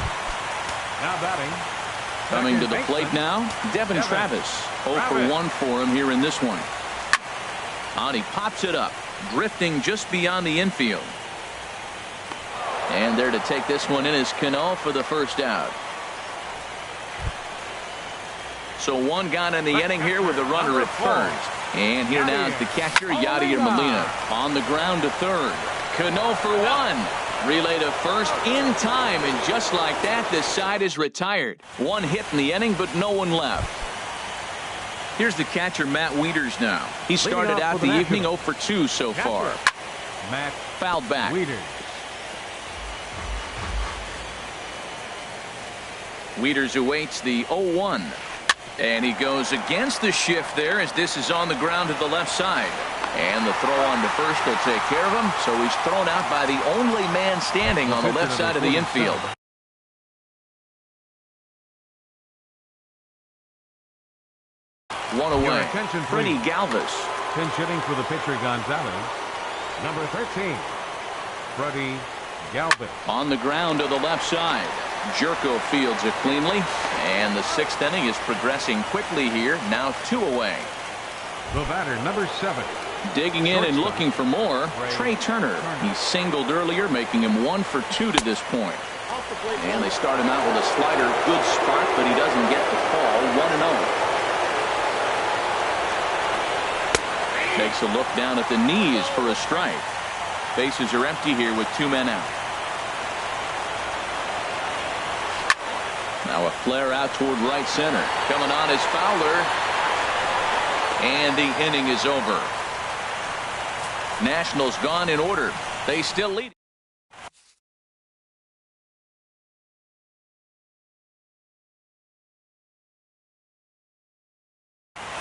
Now batting. Coming to the plate now, Devin Travis. 0 for 1 for him here in this one. And he pops it up, drifting just beyond the infield. And there to take this one in is Cano for the first out. So one gone in the inning here with a runner at first. And here now is the catcher, Yadier Molina. On the ground to third. Cano for one. Relay to first in time, and just like that, this side is retired. One hit in the inning, but no one left. Here's the catcher, Matt Wieters now. He started out the evening 0 for 2 so far. Matt Fouled back. Wieters awaits the 0-1. And he goes against the shift there, as this is on the ground to the left side. And the throw on to first will take care of him, so he's thrown out by the only man standing on the left side of the infield. One away. Freddie Galvis. Pinch hitting for the pitcher Gonzalez. Number 13, Freddie Galvis. On the ground to the left side. Jerko fields it cleanly, and the 6th inning is progressing quickly here. Now 2 away. The batter, number 7. Digging in and looking for more, Trey Turner. He singled earlier, making him 1 for 2 to this point. And they start him out with a slider. Good spot, but he doesn't get the call. 1-0. Takes a look down at the knees for a strike. Bases are empty here with 2 men out. Now a flare out toward right center. Coming on is Fowler. And the inning is over. Nationals gone in order. They still lead.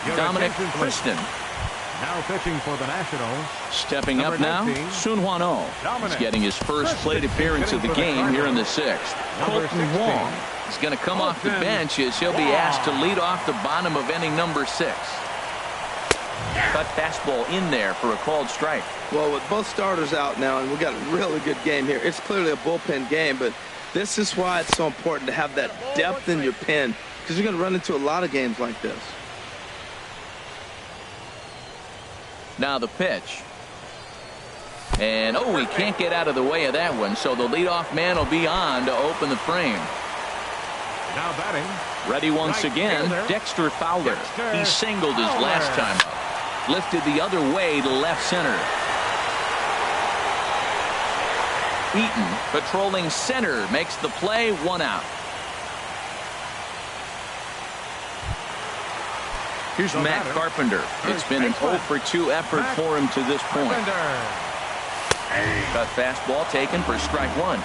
Dominic Kristen. Now pitching for the Nationals. Stepping up now, Sun Hwan-oh. He's getting his first plate appearance of the game here in the 6th. Colton Wong is going to come off the bench as he'll be asked to lead off the bottom of inning number 6. Cut fastball in there for a called strike. Well, with both starters out now, and we got a really good game here. It's clearly a bullpen game, but this is why it's so important to have that depth in your pen, because you're going to run into a lot of games like this. Now the pitch. And, oh, he can't get out of the way of that one, so the leadoff man will be on to open the frame. Now batting. Ready once again, Dexter Fowler. He singled his last time up. Lifted the other way to left center. Eaton patrolling center makes the play. 1 out. Here's Matt Carpenter. It's been an 0 for 2 effort for him to this point. Cut fastball taken for strike 1.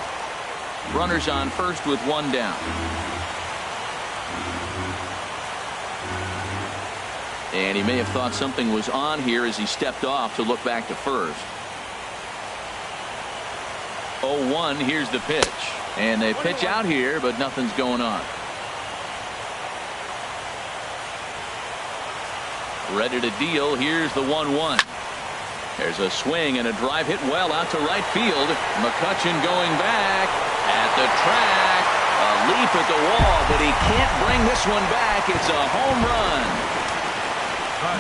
Runners on first with 1 down. And he may have thought something was on here as he stepped off to look back to first. 0-1, here's the pitch. And they pitch out here, but nothing's going on. Ready to deal, here's the 1-1. There's a swing and a drive hit well out to right field. McCutchen going back at the track. A leap at the wall, but he can't bring this one back. It's a home run.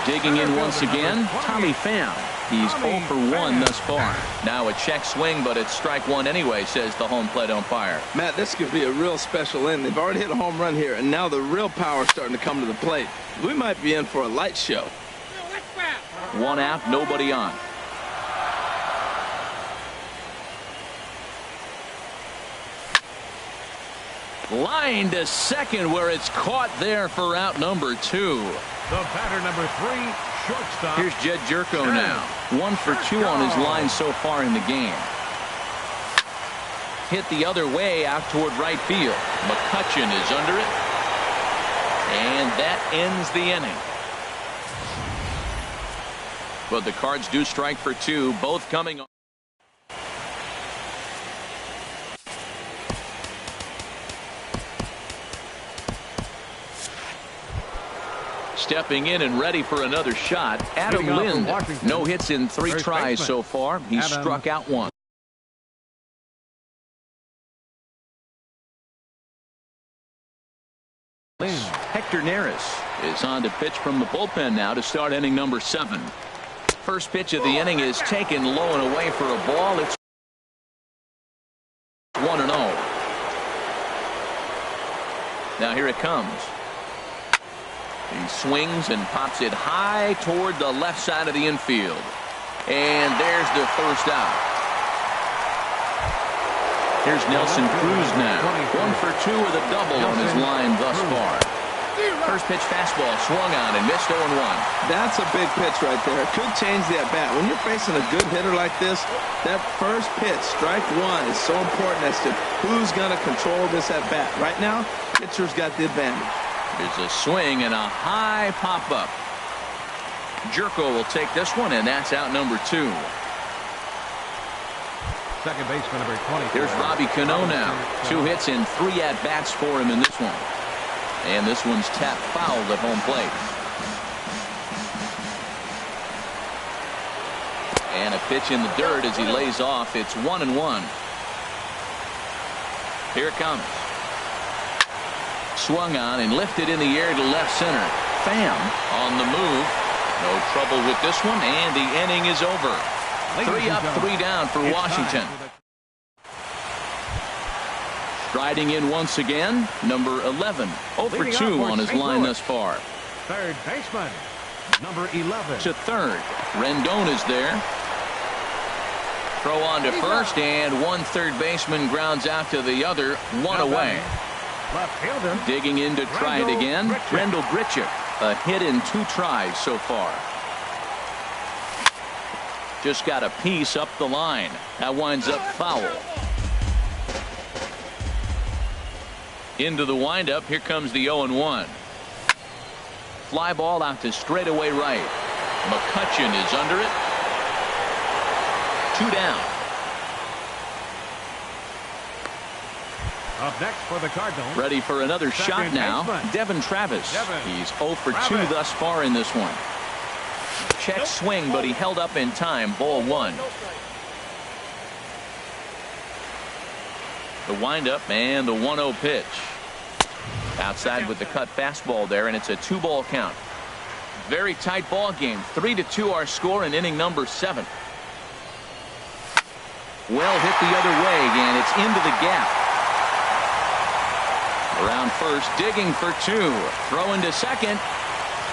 Digging in once again, Tommy Pham. He's 0 for 1 thus far. Now a check swing, but it's strike 1 anyway, says the home plate umpire. Matt, this could be a real special inning. They've already hit a home run here, and now the real power is starting to come to the plate. We might be in for a light show. 1 out, nobody on. Line to second, where it's caught there for out number 2. The batter, number 3, shortstop. Here's Jed Jerko now. 1 for 2 on his line so far in the game. Hit the other way out toward right field. McCutchen is under it. And that ends the inning. But the Cards do strike for 2, both coming on. Stepping in and ready for another shot, Adam Lind. No hits in 3 tries so far. He struck out 1. Hector Neris is on to pitch from the bullpen now to start inning number 7. First pitch of the inning is taken low and away for a ball. It's 1-0. Now here it comes. He swings and pops it high toward the left side of the infield. And there's the first out. Here's Nelson Cruz now. 1 for 2 with a double on his line thus far. First pitch fastball swung on and missed 0-1. That's a big pitch right there. It could change the at-bat. When you're facing a good hitter like this, that first pitch, strike 1, is so important as to who's going to control this at-bat. Right now, pitcher's got the advantage. There's a swing and a high pop-up. Jerko will take this one, and that's out number 2. Second baseman number 20. Here's Robbie Cano now. 2 hits and 3 at-bats for him in this one. And this one's tapped foul at home plate. And a pitch in the dirt as he lays off. It's 1-1. Here it comes. Swung on and lifted in the air to left center. Pham on the move. No trouble with this one, and the inning is over. 3 up, 3 down for Washington. Striding in once again, number 11. 0 for 2 on his line thus far. Third baseman, number 11. To third. Rendon is there. Throw on to first, and one third baseman grounds out to the other. 1 away. Left fielder. Digging in to try it again. Rendell Grichuk. A hit in 2 tries so far. Just got a piece up the line. That winds up foul. Into the windup. Here comes the 0-1. Fly ball out to straightaway right. McCutchen is under it. 2 down. Up next for the Cardinals. Ready for another shot now. Devin Travis. He's 0 for 2 thus far in this one. Check swing, but he held up in time. Ball 1. The windup and the 1-0 pitch. Outside with the cut fastball there, and it's a 2-ball count. Very tight ball game. 3-2 our score in inning number 7. Well hit the other way, and it's into the gap. Around first, digging for 2. Throwing to second.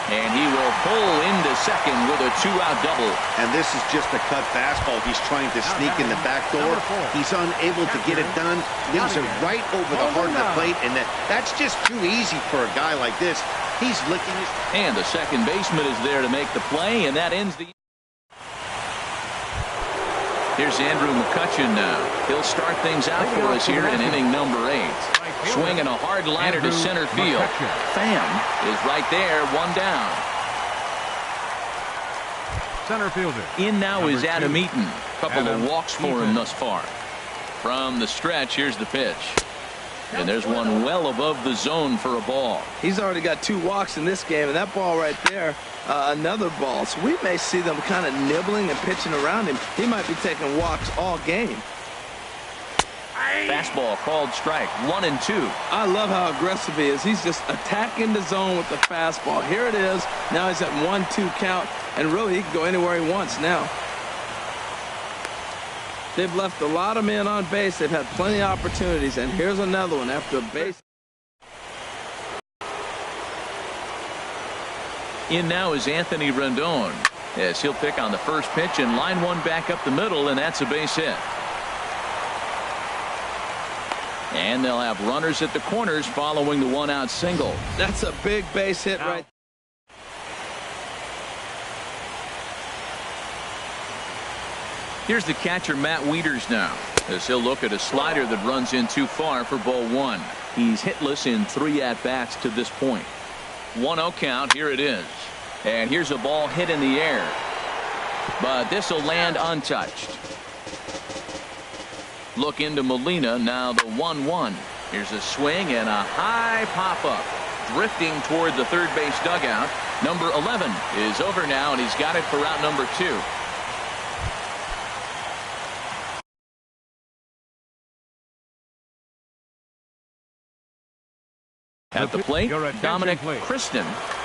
And he will pull into second with a 2-out double. And this is just a cut fastball. He's trying to sneak in the back door. He's unable to get it done. Leaves it right over the heart of the plate. And that's just too easy for a guy like this. He's licking his... And the second baseman is there to make the play. And that ends the... Here's Andrew McCutchen now. He'll start things out for us here in inning number 8. Swinging a hard liner to center field. Pham is right there, 1 down. Center fielder. In now is Adam Eaton. Couple of walks for him thus far. From the stretch, here's the pitch. And there's one well above the zone for a ball. He's already got 2 walks in this game, and that ball right there, another ball. So we may see them kind of nibbling and pitching around him. He might be taking walks all game. Fastball called strike. 1-2. I love how aggressive he is. He's just attacking the zone with the fastball. Here it is. Now he's at 1-2 count, and really he can go anywhere he wants now. They've left a lot of men on base. They've had plenty of opportunities, and here's another one after a base. In now is Anthony Rendon. Yes, he'll pick on the first pitch and line one back up the middle, and that's a base hit. And they'll have runners at the corners following the 1-out single. That's a big base hit right. Here's the catcher, Matt Wieters, now, as he'll look at a slider that runs in too far for ball 1. He's hitless in 3 at-bats to this point. 1-0 count. Here it is. And here's a ball hit in the air. But this will land untouched. Look into Molina, now the 1-1. Here's a swing and a high pop-up. drifting toward the third base dugout. Number 11 is over now, and he's got it for route number 2. At the plate, Dominic Kristen,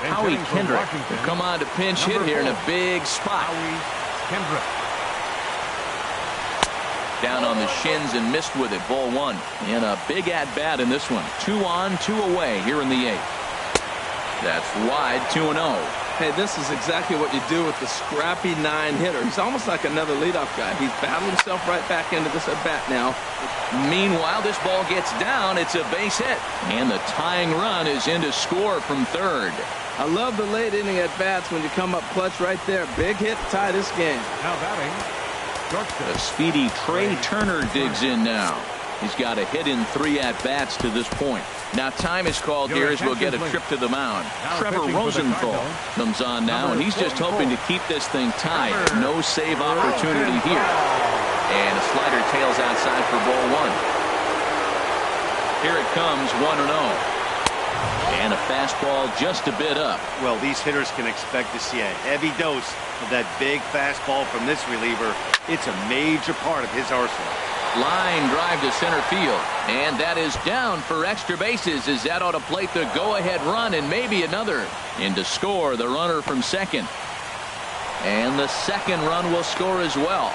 Howie Kendrick will come on to pinch hit here in a big spot. Down on the shins and missed with it. Ball 1. And a big at-bat in this one. 2 on, 2 away here in the 8th. That's wide, 2-0. Hey, this is exactly what you do with the scrappy 9-hitter. He's almost like another leadoff guy. He's battled himself right back into this at-bat now. Meanwhile, this ball gets down. It's a base hit. And the tying run is in to score from third. I love the late inning at-bats when you come up clutch right there. Big hit to tie this game. Now batting, The speedy Trey Turner digs in now. He's got a hit in 3 at-bats to this point. Now time is called here as we'll get a trip to the mound. Trevor Rosenthal comes on now, and he's just hoping to keep this thing tied. No save opportunity here. And a slider tails outside for ball 1. Here it comes, 1-0. And a fastball just a bit up. Well, these hitters can expect to see a heavy dose of that big fastball from this reliever. It's a major part of his arsenal. Line drive to center field, and that is down for extra bases as that ought to plate the go-ahead run and maybe another. In to score the runner from second. And the second run will score as well.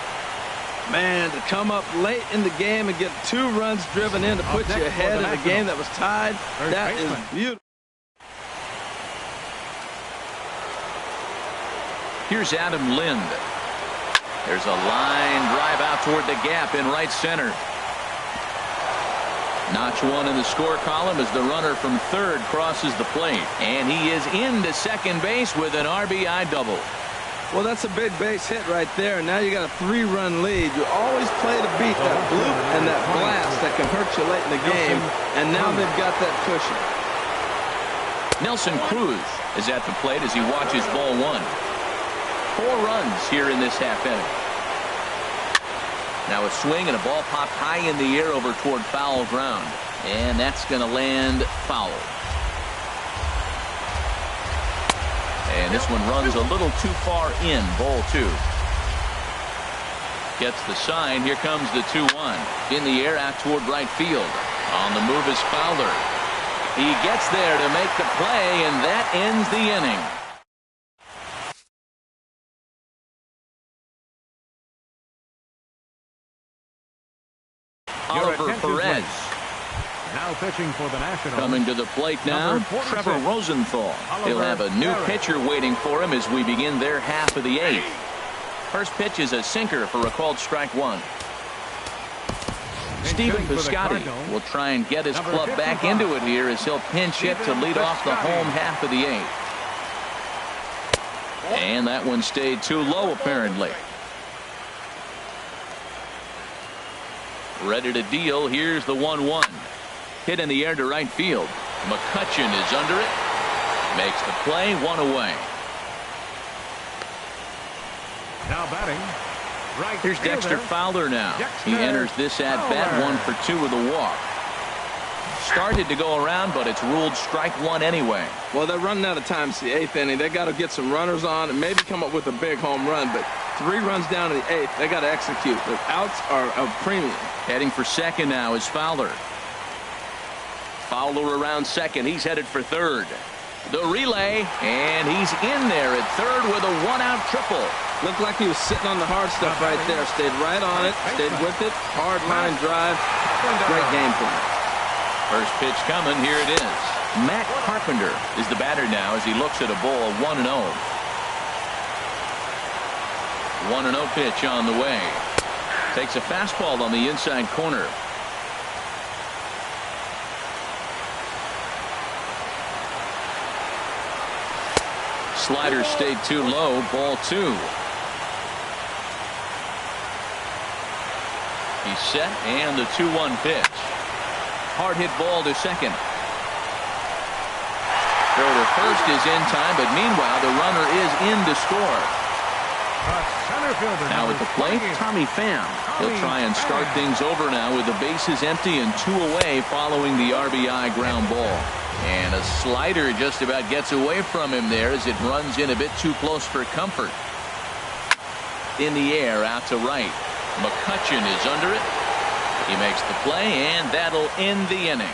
Man, to come up late in the game and get 2 runs driven in to put you ahead in a game that was tied, that is beautiful. Here's Adam Lind. There's a line drive out toward the gap in right center. Notch 1 in the score column as the runner from third crosses the plate. And he is into second base with an RBI double. Well, that's a big base hit right there. Now you got a 3-run lead. You always play to beat that bloop and that blast that can hurt you late in the game. And now they've got that cushion. Nelson Cruz is at the plate as he watches ball 1. 4 runs here in this half inning. Now a swing and a ball popped high in the air over toward foul ground. And that's going to land foul. And this one runs a little too far in. Ball 2. Gets the sign. Here comes the 2-1. In the air out toward right field. On the move is Fowler. He gets there to make the play, and that ends the inning. Oliver Perez. Now pitching for the Nationals. Coming to the plate now, Trevor Rosenthal. He'll have a new pitcher waiting for him as we begin their half of the 8th. First pitch is a sinker for a called strike 1. Stephen Piscotty will try and get his club back into it here as he'll pinch hit to lead off the home half of the 8th. And that one stayed too low apparently. Ready to deal. Here's the 1-1. Hit in the air to right field. McCutchen is under it. Makes the play. 1 away. Now batting. Right. Here's Dexter Fowler now. He enters this at bat 1 for 2 with a walk. Started to go around, but it's ruled strike 1 anyway. Well, they're running out of time. It's the 8th inning. They got to get some runners on and maybe come up with a big home run. But 3 runs down in the 8th. They got to execute. The outs are of premium. Heading for second now is Fowler. Fowler around second. He's headed for third. The relay, and he's in there at third with a 1-out triple. Looked like he was sitting on the hard stuff right there. Stayed right on it. Stayed with it. Hard line drive. Great game plan. First pitch coming. Here it is. Matt Carpenter is the batter now as he looks at a ball 1-0. 1-0 pitch on the way. Takes a fastball on the inside corner. Slider stayed too low. Ball 2. He's set, and the 2-1 pitch. Hard hit ball to second. Throw to first is in time, but meanwhile the runner is in to score. Center fielder. Now at the plate, Tommy Pham. He'll try and start things over now with the bases empty and 2 away following the RBI ground ball. And a slider just about gets away from him there as it runs in a bit too close for comfort. In the air out to right. McCutchen is under it. He makes the play, and that'll end the inning.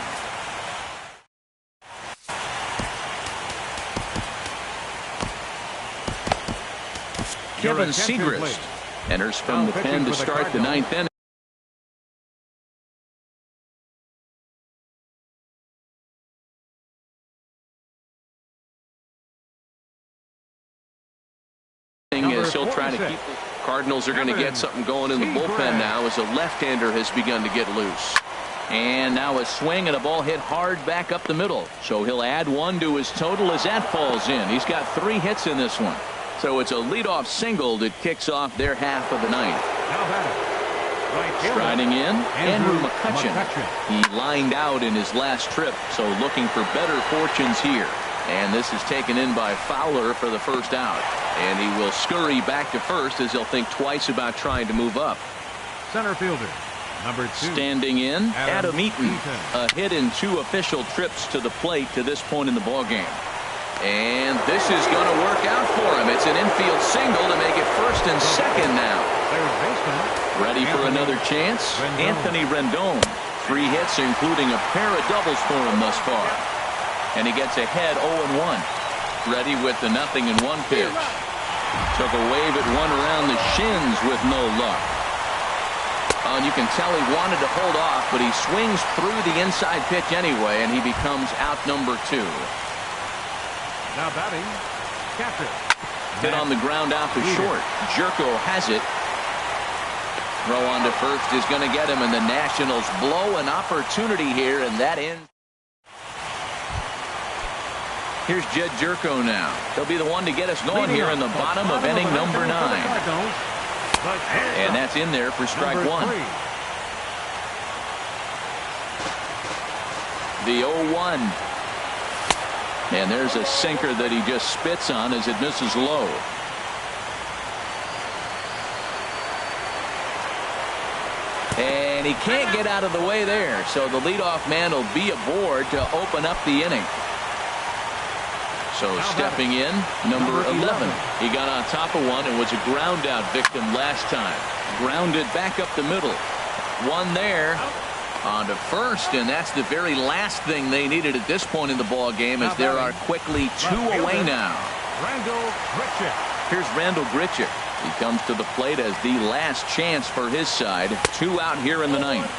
Kevin Segrist enters from the pen to start the 9th inning. As he'll try to keep the Cardinals are going to get something going in the bullpen now as a left-hander has begun to get loose. And now a swing and a ball hit hard back up the middle. So he'll add 1 to his total as that falls in. He's got 3 hits in this one. So it's a leadoff single that kicks off their half of the ninth. Striding in, Andrew McCutchen. He lined out in his last trip, so looking for better fortunes here. And this is taken in by Fowler for the first out. And he will scurry back to first as he'll think twice about trying to move up. Center fielder, number 2. Standing in, Adam Eaton. A hit in 2 official trips to the plate to this point in the ballgame. And this is going to work out for him. It's an infield single to make it first and second now. Ready for another chance? Anthony Rendon. 3 hits, including a pair of doubles for him thus far. And he gets ahead 0-1. Ready with the 0-1 pitch. Took a wave at one around the shins with no luck. Oh, and you can tell he wanted to hold off, but he swings through the inside pitch anyway, and he becomes out number 2. Now batting, catcher. Hit on the ground out to short. Jerko has it. Throw on to first is going to get him, and the Nationals blow an opportunity here, and that ends. Here's Jed Jerko now. He'll be the one to get us going here in the bottom of inning number 9. And that's in there for strike 1. The 0-1. And there's a sinker that he just spits on as it misses low. And he can't get out of the way there. So the leadoff man will be aboard to open up the inning. So stepping in, number 11. He got on top of one and was a ground out victim last time. Grounded back up the middle. One there. On to first, and that's the very last thing they needed at this point in the ball game, as there are quickly 2 away now. Here's Randall Grichuk. He comes to the plate as the last chance for his side. 2 out here in the 9th.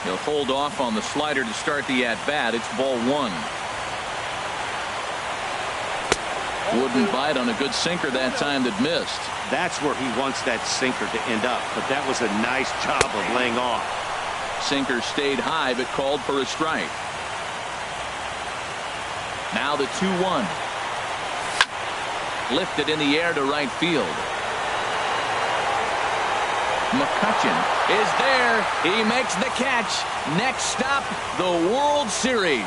He'll hold off on the slider to start the at-bat. It's ball 1. Wouldn't bite on a good sinker that time that missed. That's where he wants that sinker to end up, but that was a nice job of laying off. Sinker stayed high but called for a strike. Now the 2-1. Lifted in the air to right field. McCutchen is there. He makes the catch. Next stop, the World Series.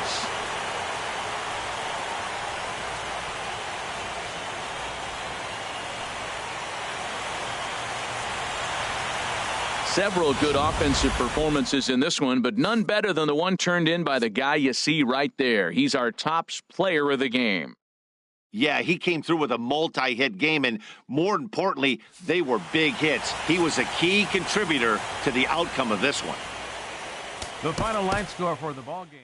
Several good offensive performances in this one, but none better than the one turned in by the guy you see right there. He's our top player of the game. Yeah, he came through with a multi-hit game, and more importantly, they were big hits. He was a key contributor to the outcome of this one. The final line score for the ball game.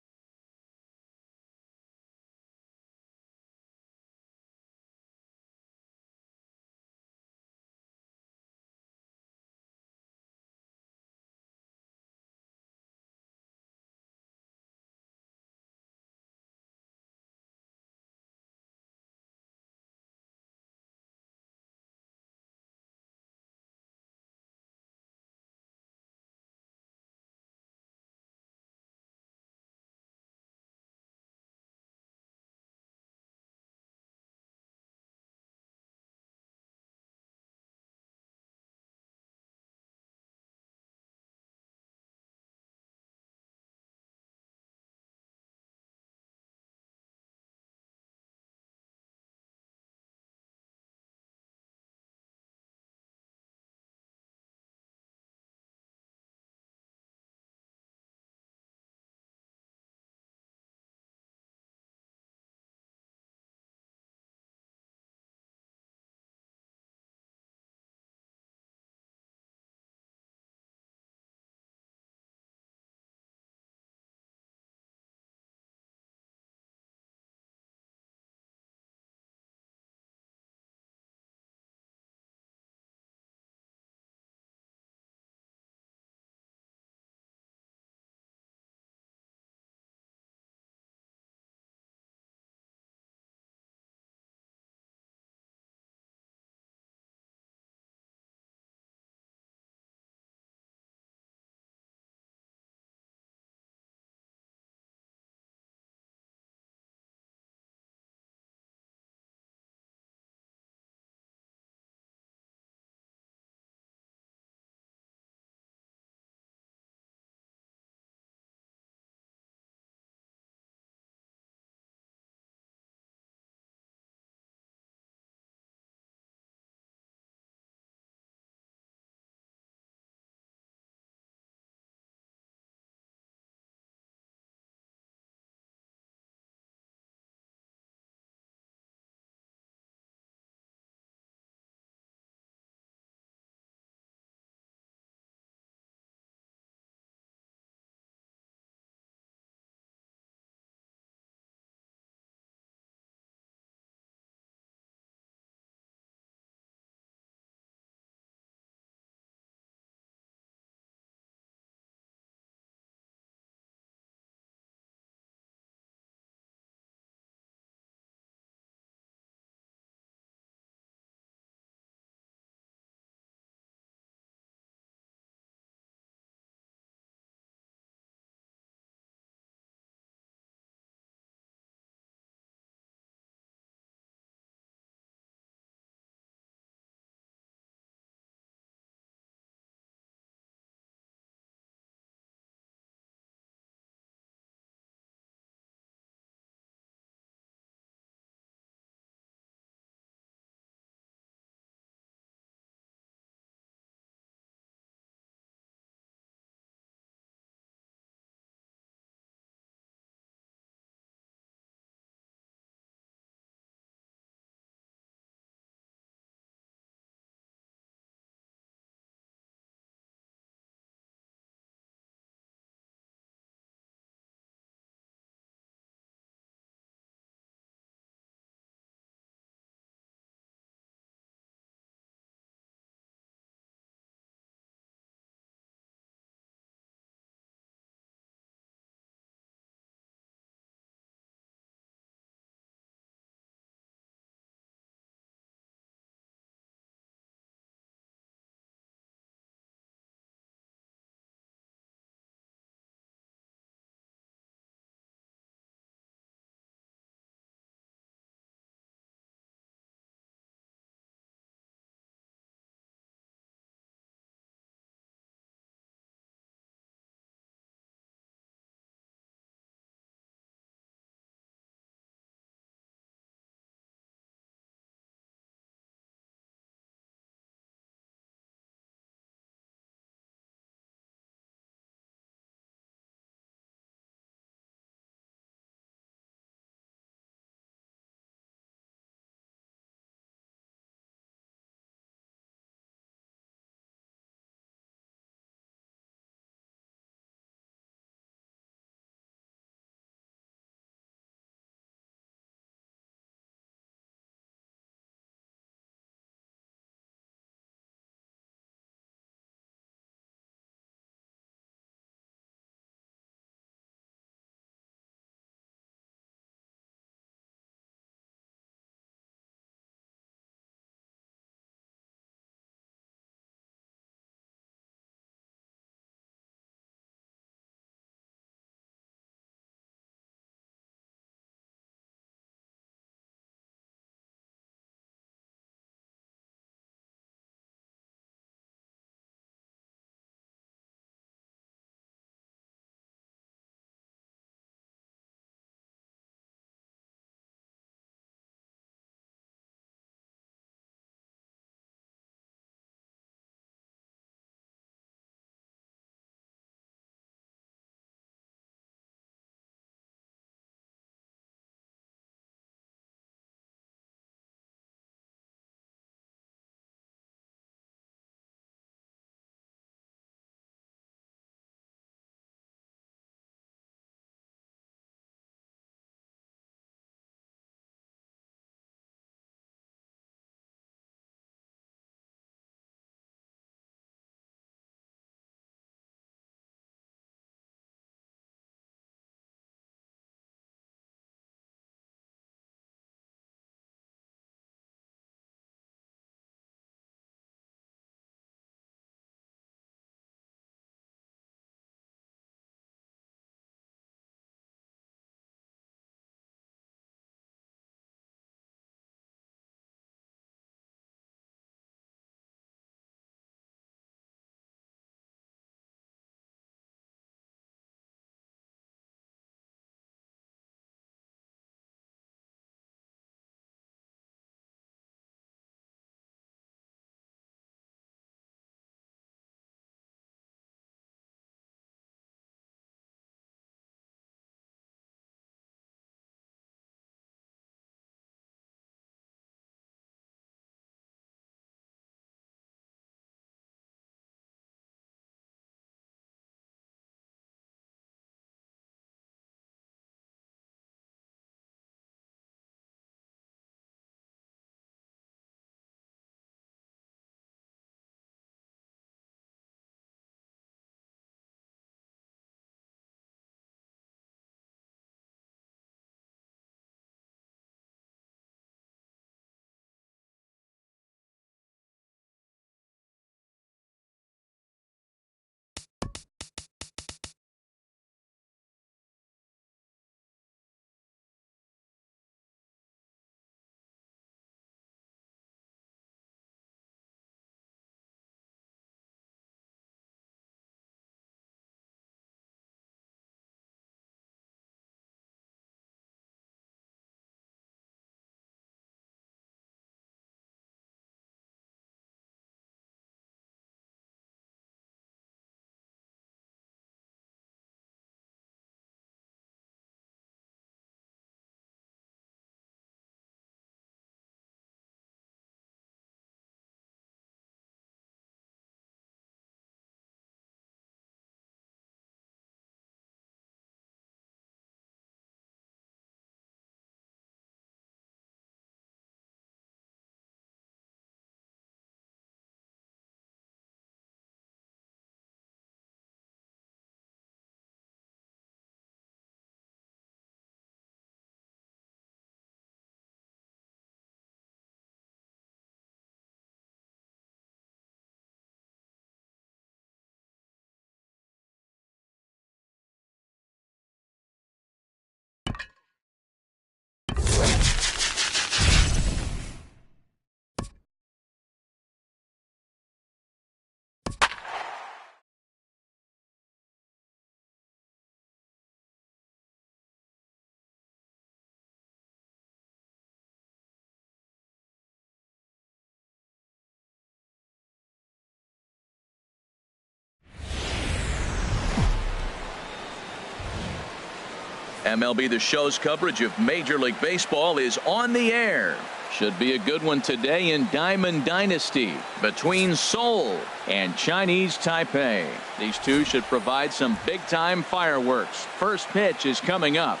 MLB The Show's coverage of Major League Baseball is on the air. Should be a good one today in Diamond Dynasty between Seoul and Chinese Taipei. These two should provide some big-time fireworks. First pitch is coming up.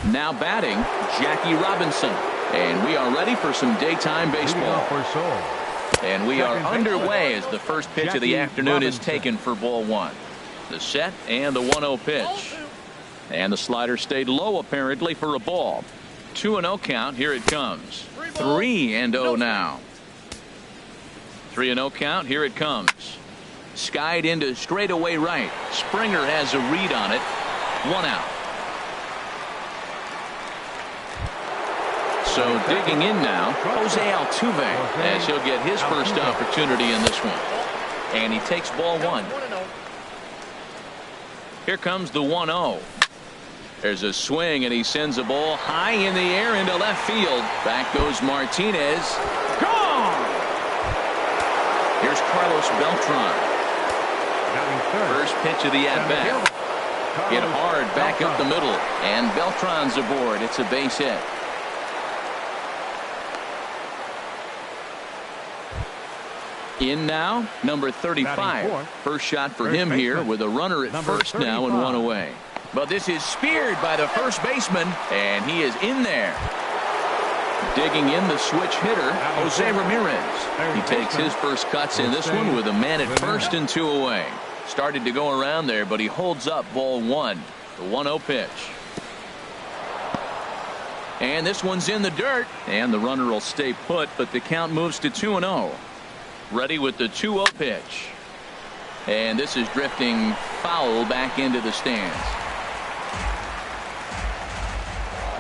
Now batting, Jackie Robinson. And we are ready for some daytime baseball. And we are underway as the first pitch of the afternoon is taken for ball one. The set and the 1-0 pitch. And the slider stayed low apparently for a ball. 2-0 count. Here it comes. 3-0 now. 3-0 count. Here it comes. Skied into straightaway right. Springer has a read on it. 1 out. So digging in now, Jose Altuve, as he'll get his first opportunity in this one. And he takes ball one. Here comes the 1-0. There's a swing, and he sends a ball high in the air into left field. Back goes Martinez. Gone! Here's Carlos Beltran. First pitch of the at-bat. Hit hard back up the middle, and Beltran's aboard. It's a base hit. In now, number 35. First shot for him here with a runner at first now and 1 away. But this is speared by the first baseman, and he is in there. Digging in the switch hitter, Jose Ramirez. He takes his first cuts in this one with a man at first and 2 away. Started to go around there, but he holds up ball one. The 1-0 pitch. And this one's in the dirt, and the runner will stay put, but the count moves to 2-0. Ready with the 2-0 pitch. And this is drifting foul back into the stands.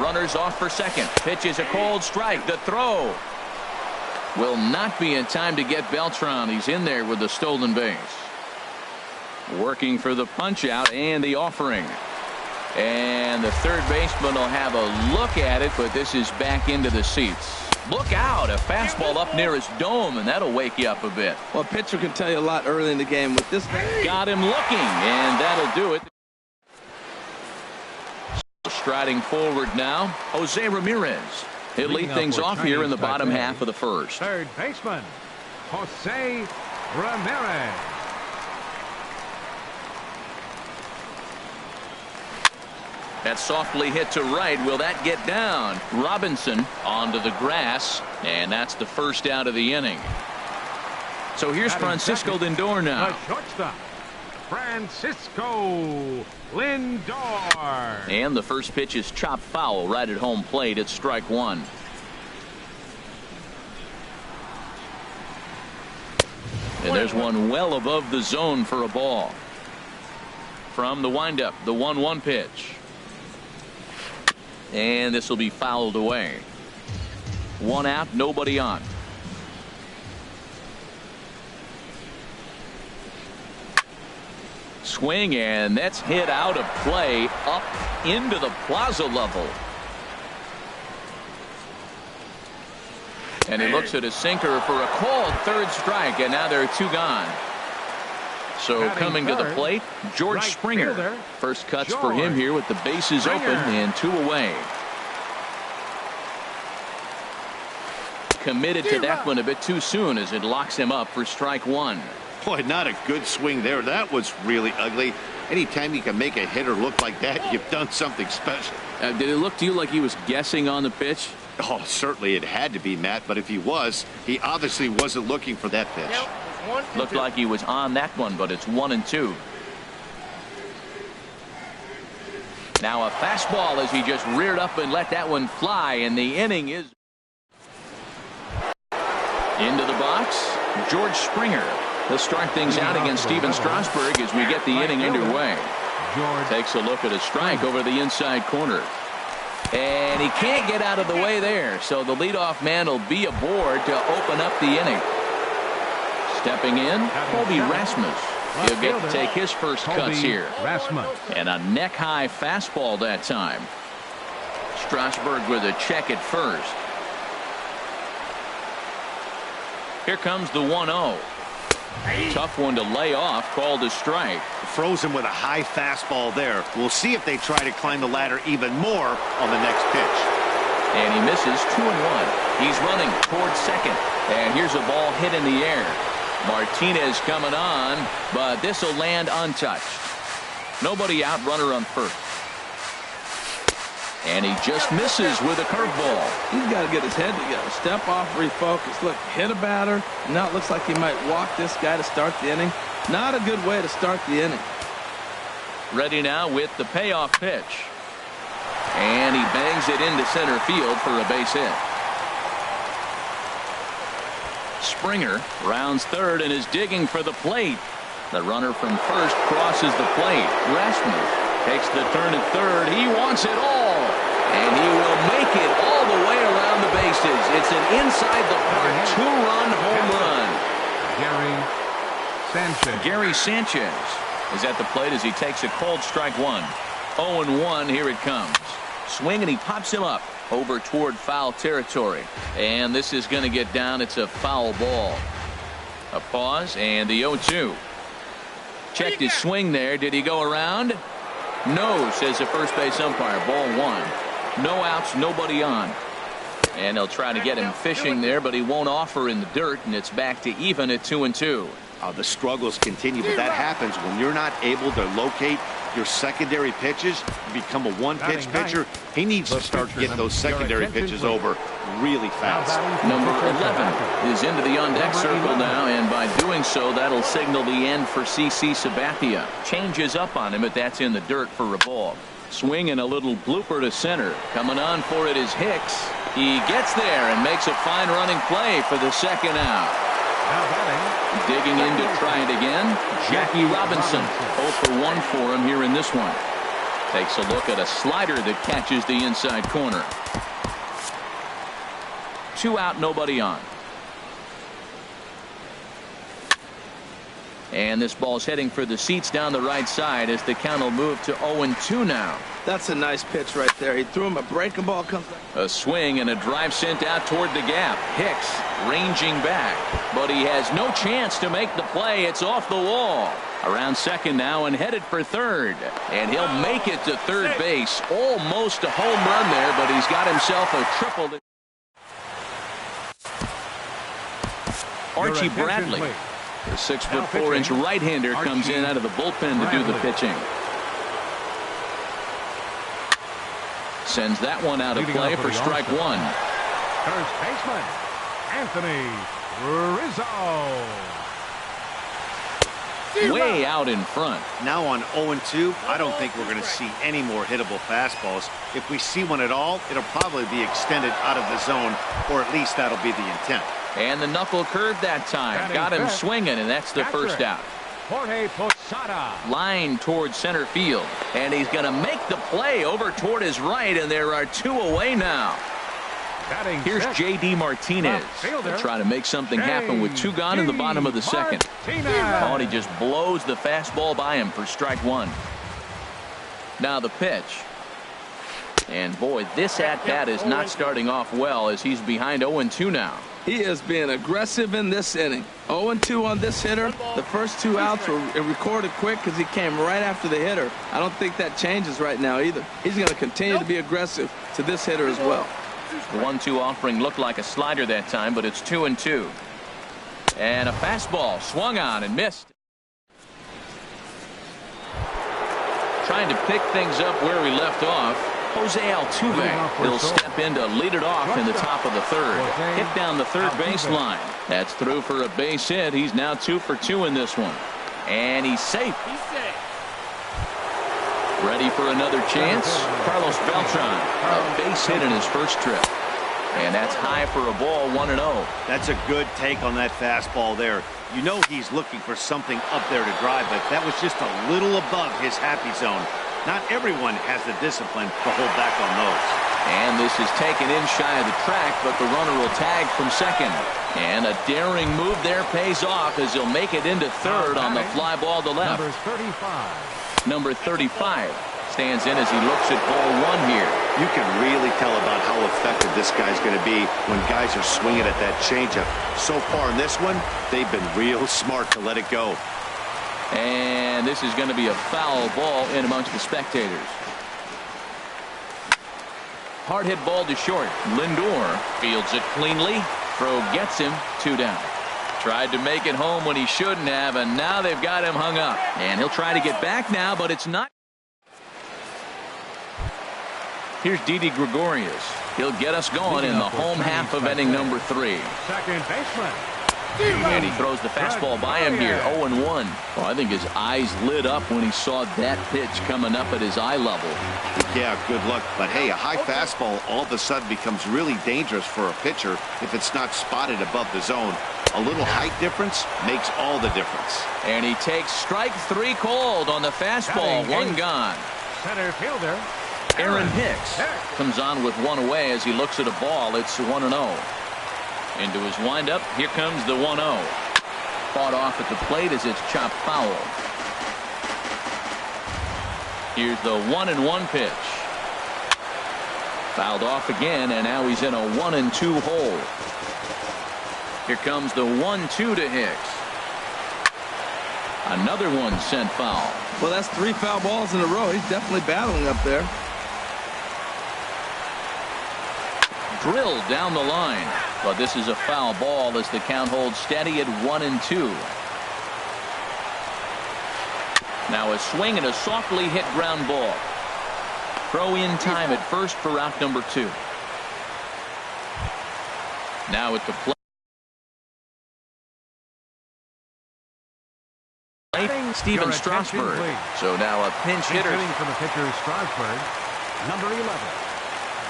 Runners off for second. Pitch is a cold strike. The throw will not be in time to get Beltran. He's in there with the stolen base. Working for the punch out and the offering. And the third baseman will have a look at it, but this is back into the seats. Look out, a fastball up near his dome, and that'll wake you up a bit. Well, a pitcher can tell you a lot early in the game with this. Got him looking, and that'll do it. Striding forward now, Jose Ramirez. He'll lead things off here in the bottom half of the first. Third baseman, Jose Ramirez. That softly hit to right. Will that get down? Robinson onto the grass, and that's the first out of the inning. So here's Francisco Lindor now. The shortstop, Francisco Lindor. And the first pitch is chopped foul right at home plate. It's strike one. And there's one well above the zone for a ball. From the windup, the 1-1 pitch. And this will be fouled away. 1 out, nobody on. Swing, and that's hit out of play up into the plaza level. And he looks at a sinker for a called third strike, and now there are 2 gone. So coming to the plate, George Springer. First cuts for him here with the bases open and 2 away. Committed to that one a bit too soon as it locks him up for strike one. Boy, not a good swing there. That was really ugly. Anytime you can make a hitter look like that, you've done something special. Did it look to you like he was guessing on the pitch? Oh, certainly it had to be, Matt, but if he was, he obviously wasn't looking for that pitch. Looked like he was on that one, but it's 1-2. Now a fastball as he just reared up and let that one fly, and the inning is into the box. George Springer. He'll start things out against Steven Strasburg as we get the inning underway. Takes a look at a strike over the inside corner. And he can't get out of the way there, so the leadoff man will be aboard to open up the inning. Stepping in, Colby Rasmus. He'll get to take his first cuts here. And a neck-high fastball that time. Strasburg with a check at first. Here comes the 1-0. Tough one to lay off, called a strike. Froze him with a high fastball there. We'll see if they try to climb the ladder even more on the next pitch. And he misses 2-1. He's running towards second. And here's a ball hit in the air. Martinez coming on, but this will land untouched. Nobody out, runner on first. And he just misses with a curveball. He's got to get his head together. Step off, refocus. Look, hit a batter. Now it looks like he might walk this guy to start the inning. Not a good way to start the inning. Ready now with the payoff pitch. And he bangs it into center field for a base hit. Springer rounds third and is digging for the plate. The runner from first crosses the plate. Rasmus takes the turn at third. He wants it all. And he will make it all the way around the bases. It's an inside-the-park two-run home run. Gary Sanchez is at the plate as he takes a cold strike one. 0-1, here it comes. Swing, and he pops him up over toward foul territory. And this is going to get down. It's a foul ball. A pause, and the 0-2. Checked his swing there. Did he go around? No, says the first base umpire. Ball one. No outs, nobody on. And they'll try to get him fishing there, but he won't offer in the dirt, and it's back to even at 2-2. The struggles continue, but that happens when you're not able to locate your secondary pitches. You become a one-pitch pitcher. He needs to start getting those secondary pitches over really fast. Number 11 is into the on-deck circle now, and by doing so, that'll signal the end for CC Sabathia. Changes up on him, but that's in the dirt for a ball. Swing and a little blooper to center. Coming on for it is Hicks. He gets there and makes a fine running play for the second out. Digging in to try it again, Jackie Robinson. 0 for 1 for him here in this one. Takes a look at a slider that catches the inside corner. 2 out, nobody on. And this ball's heading for the seats down the right side as the count will move to 0-2 now. That's a nice pitch right there. He threw him a breaking ball. Comes back. A swing and a drive sent out toward the gap. Hicks ranging back, but he has no chance to make the play. It's off the wall. Around second now and headed for third. And he'll make it to third base. Almost a home run there, but he's got himself a triple. Archie Bradley, the 6'4" right-hander, comes in out of the bullpen to do the pitching. Sends that one out of play for strike one. First baseman, Anthony Rizzo. Way out in front. Now on 0-2, I don't think we're going to see any more hittable fastballs. If we see one at all, it'll probably be extended out of the zone, or at least that'll be the intent. And the knuckle curve that time. Got him swinging, and that's the first out. Line towards center field, and he's going to make the play over toward his right, and there are 2 away now. Here's J.D. Martinez. They'll try to make something happen with 2 gone in the bottom of the second. Oh, and he just blows the fastball by him for strike one. Now the pitch. And boy, this at-bat is not starting off well as he's behind 0-2 now. He is being aggressive in this inning. 0-2 on this hitter. The first 2 outs were recorded quick because he came right after the hitter. I don't think that changes right now either. He's going to continue to be aggressive to this hitter as well. The 1-2 offering looked like a slider that time, but it's 2-2. And a fastball swung on and missed. Trying to pick things up where we left off. Jose Altuve will step in to lead it off in the top of the third. Hit down the third baseline. That's through for a base hit. He's now 2 for 2 in this one. And he's safe. Ready for another chance. Carlos Beltran, a base hit in his first trip. And that's high for a ball, 1-0. That's a good take on that fastball there. You know he's looking for something up there to drive, but that was just a little above his happy zone. Not everyone has the discipline to hold back on those. And this is taken in shy of the track, but the runner will tag from second. And a daring move there pays off as he'll make it into third on the fly ball to left. Number 35. Number 35 stands in as he looks at ball one here. You can really tell about how effective this guy's going to be when guys are swinging at that changeup. So far in this one, they've been real smart to let it go. And this is going to be a foul ball in amongst the spectators. Hard hit ball to short. Lindor fields it cleanly. Throw gets him. 2 down. Tried to make it home when he shouldn't have, and now they've got him hung up. And he'll try to get back now, but it's not. Here's Didi Gregorius. He'll get us going in the home half of inning number 3. Second baseman. And he throws the fastball by him here. 0-1. Well, I think his eyes lit up when he saw that pitch coming up at his eye level. Yeah, good luck. But hey, a high fastball all of a sudden becomes really dangerous for a pitcher if it's not spotted above the zone. A little height difference makes all the difference. And he takes strike 3 called on the fastball. 1 gone. Center fielder. Aaron Hicks comes on with 1 away as he looks at a ball. It's 1-0. Into his windup. Here comes the 1-0. Fought off at the plate as it's chopped foul. Here's the 1-1 pitch. Fouled off again, and now he's in a 1-2 hole. Here comes the 1-2 to Hicks. Another one sent foul. Well, that's 3 foul balls in a row. He's definitely battling up there. Drilled down the line, but this is a foul ball as the count holds steady at 1-2. Now a swing and a softly hit ground ball. Throw in time at first for out number 2. Now at the plate. Steven Strasburg. So now a pinch hitter. Hitting for the pitcher, Strasburg. Number 11,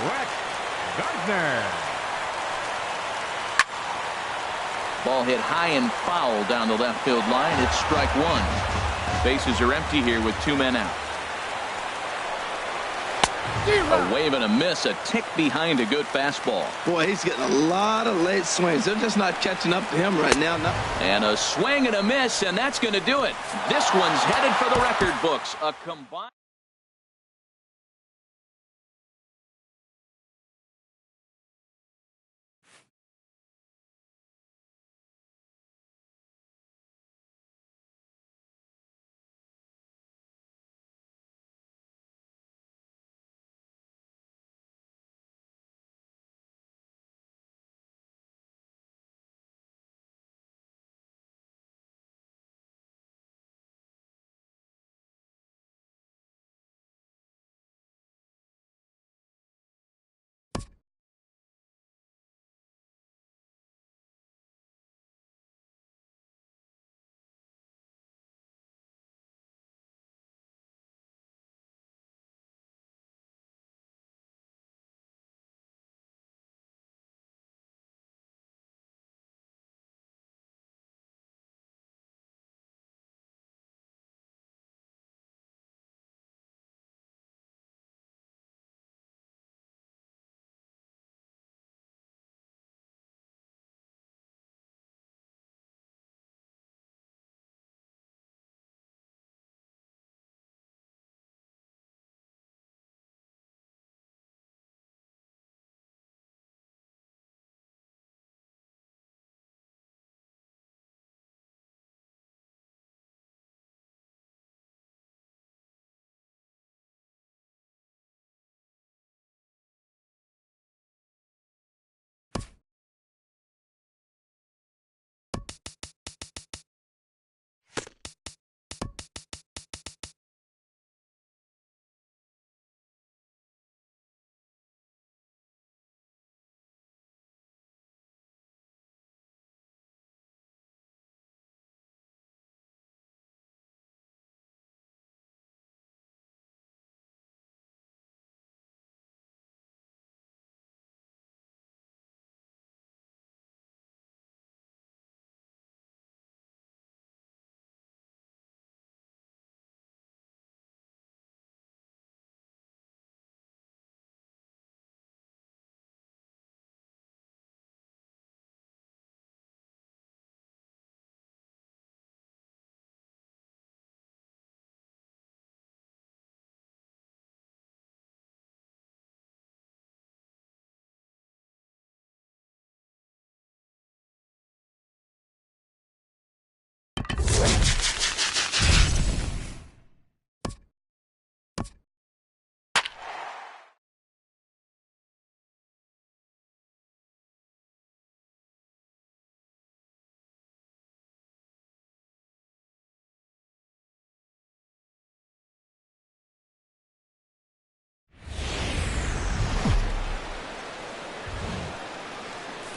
Brett Gardner. Ball hit high and foul down the left field line. It's strike 1. Bases are empty here with 2 men out. A wave and a miss, a tick behind a good fastball. Boy, he's getting a lot of late swings. They're just not catching up to him right now. No. And a swing and a miss, and that's going to do it. This one's headed for the record books. A combined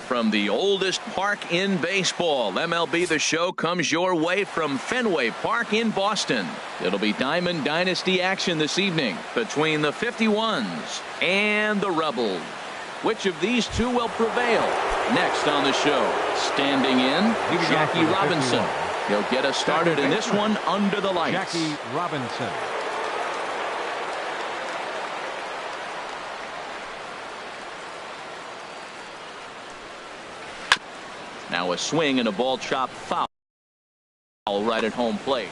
From the oldest park in baseball, MLB The Show comes your way from Fenway Park in Boston. It'll be Diamond Dynasty action this evening between the 51s and the Rebels. Which of these two will prevail? Next on the show, standing in, Jackie Robinson. He'll get us started in this one under the lights. Jackie Robinson. Now a swing and a ball chop foul right at home plate.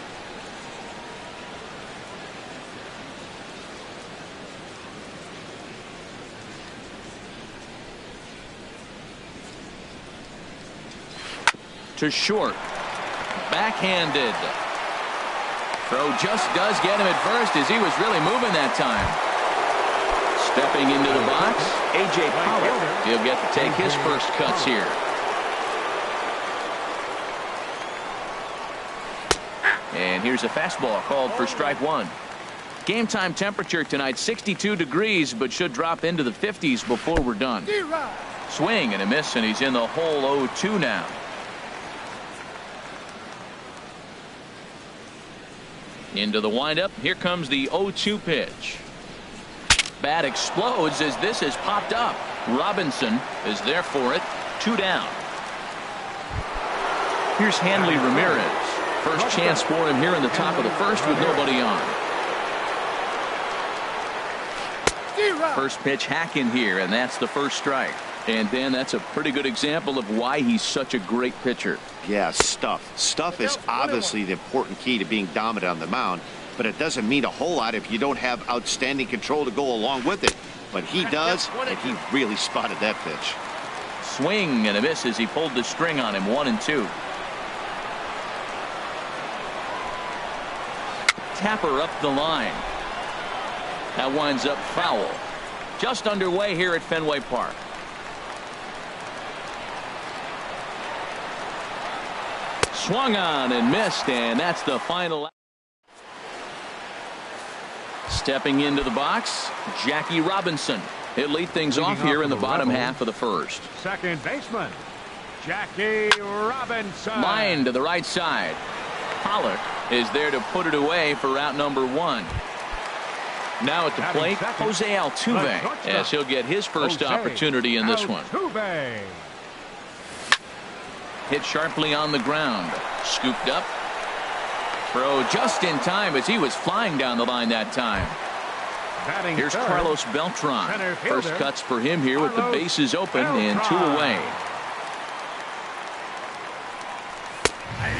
To short. Backhanded. Throw just does get him at first as he was really moving that time. Stepping into the box, A.J. Pollard. He'll get to take his first cuts here. And here's a fastball called for strike one. Game time temperature tonight 62 degrees, but should drop into the 50s before we're done. Swing and a miss, and he's in the hole 0-2 now. Into the windup. Here comes the 0-2 pitch. Bat explodes as this has popped up. Robinson is there for it. 2 down. Here's Hanley Ramirez. First chance for him here in the top of the first with nobody on. First pitch hacking here, and that's the first strike. And then that's a pretty good example of why he's such a great pitcher. Yeah, stuff. Stuff is obviously the important key to being dominant on the mound, but it doesn't mean a whole lot if you don't have outstanding control to go along with it. But he does, and he really spotted that pitch. Swing and a miss as he pulled the string on him. 1-2. Tapper up the line. That winds up foul. Just underway here at Fenway Park. Swung on and missed, and that's the final. Stepping into the box, Jackie Robinson. He'll lead things off here in the bottom half of the first. Second baseman, Jackie Robinson. Line to the right side. Pollard is there to put it away for out number 1. Now at the plate, Jose Altuve, as he'll get his first opportunity in this one. Hit sharply on the ground. Scooped up. Throw just in time as he was flying down the line that time. Here's Carlos Beltran. First cuts for him here with the bases open and 2 away.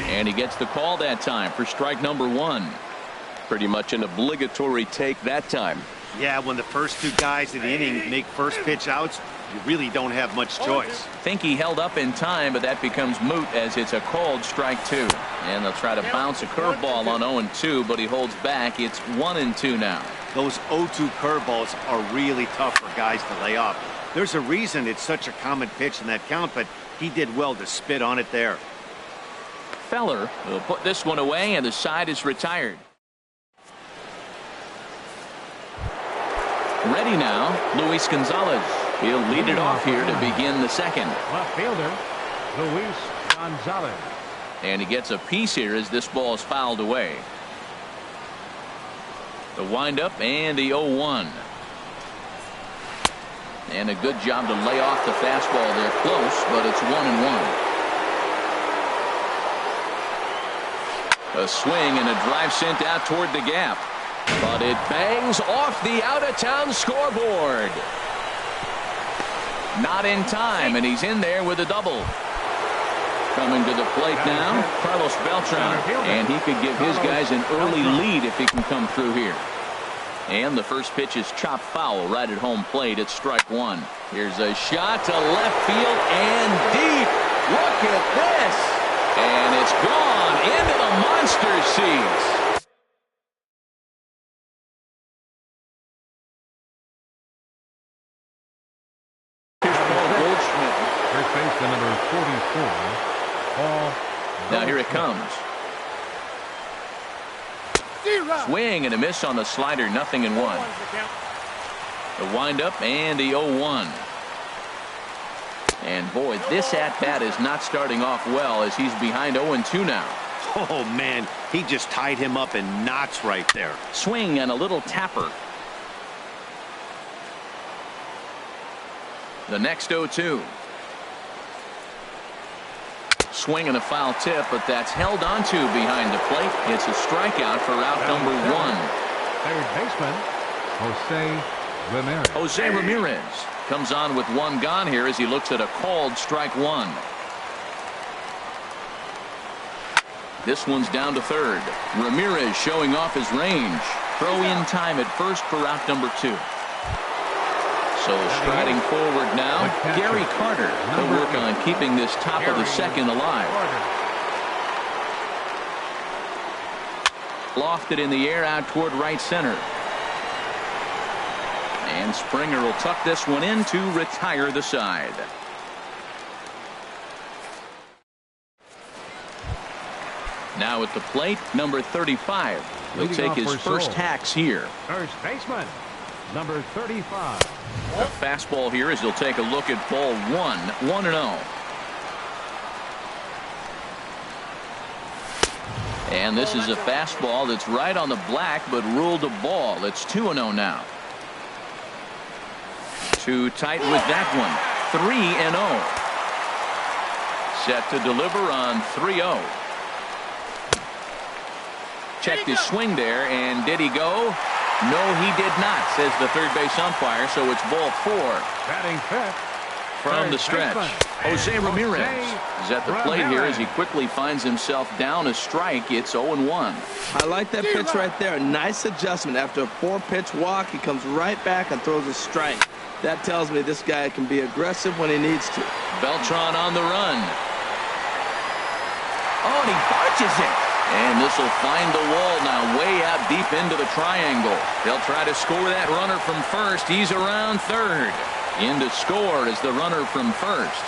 And he gets the call that time for strike number 1. Pretty much an obligatory take that time. Yeah, when the first 2 guys in the inning make first pitch outs, you really don't have much choice. Think he held up in time, but that becomes moot as it's a called strike 2. And they'll try to bounce a curveball on 0-2, but he holds back. It's 1-2 now. Those 0-2 curveballs are really tough for guys to lay off. There's a reason it's such a common pitch in that count, but he did well to spit on it there. Feller will put this one away, and the side is retired. Ready now, Luis Gonzalez. He'll lead it off here to begin the second. Left fielder, Luis Gonzalez. And he gets a piece here as this ball is fouled away. The windup and the 0-1. And a good job to lay off the fastball there. Close, but it's 1-1. A swing and a drive sent out toward the gap. But it bangs off the out-of-town scoreboard. Not in time, and he's in there with a double. Coming to the plate now, Carlos Beltran. And he could give his guys an early lead if he can come through here. And the first pitch is chopped foul right at home plate. It's strike 1. Here's a shot to left field and deep. Look at this. And it's gone into the monster seats. First baseman number 44, Paul. Now here it comes. Swing and a miss on the slider. 0-1. The windup and the 0-1. And boy, this at-bat is not starting off well as he's behind 0-2 now. Oh, man, he just tied him up in knots right there. Swing and a little tapper. The next 0-2. Swing and a foul tip, but that's held onto behind the plate. It's a strikeout for out number 1. Third baseman, Jose Ramirez. Jose Ramirez comes on with 1 gone here as he looks at a called strike 1. This one's down to third. Ramirez showing off his range. Throw in time at first for out number 2. So striding forward now, Gary Carter will work on keeping this top of the second alive. Lofted in the air out toward right center. And Springer will tuck this one in to retire the side. Now at the plate, number 35. He'll take his first hacks here. First baseman, number 35. A fastball here as he'll take a look at ball 1, 1-0. And this is a fastball that's right on the black but ruled a ball. It's 2-0 now. Too tight with that one. 3-0. Set to deliver on 3-0. Checked his swing there, and did he go? No, he did not, says the third base umpire, so it's ball 4. Batting fifth. From the stretch, Jose Ramirez is at the plate here as he quickly finds himself down a strike. It's 0-1. I like that pitch right there. Nice adjustment. After a 4-pitch walk, he comes right back and throws a strike. That tells me this guy can be aggressive when he needs to. Beltran on the run. Oh, and he punches it. And this will find the wall now way out deep into the triangle. They'll try to score that runner from first. He's around third. In to score is the runner from first.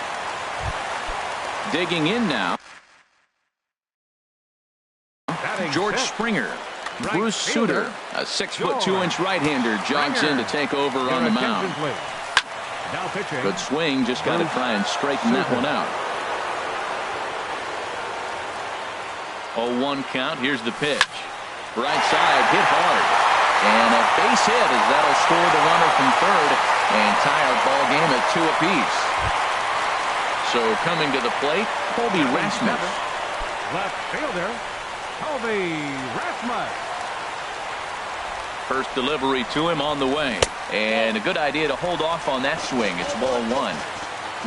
Digging in now. George Springer. Bruce Sutter, a 6'2" right-hander, jogs in to take over on the mound. Good swing, just got to try and straighten that one out. 0-1 count. Here's the pitch. Right side, hit hard. And a base hit as that'll score the runner from third and tie our ball game at 2 apiece. So coming to the plate, Colby Rasmus. Left fielder, Colby Rasmus. First delivery to him on the way. And a good idea to hold off on that swing. It's ball 1.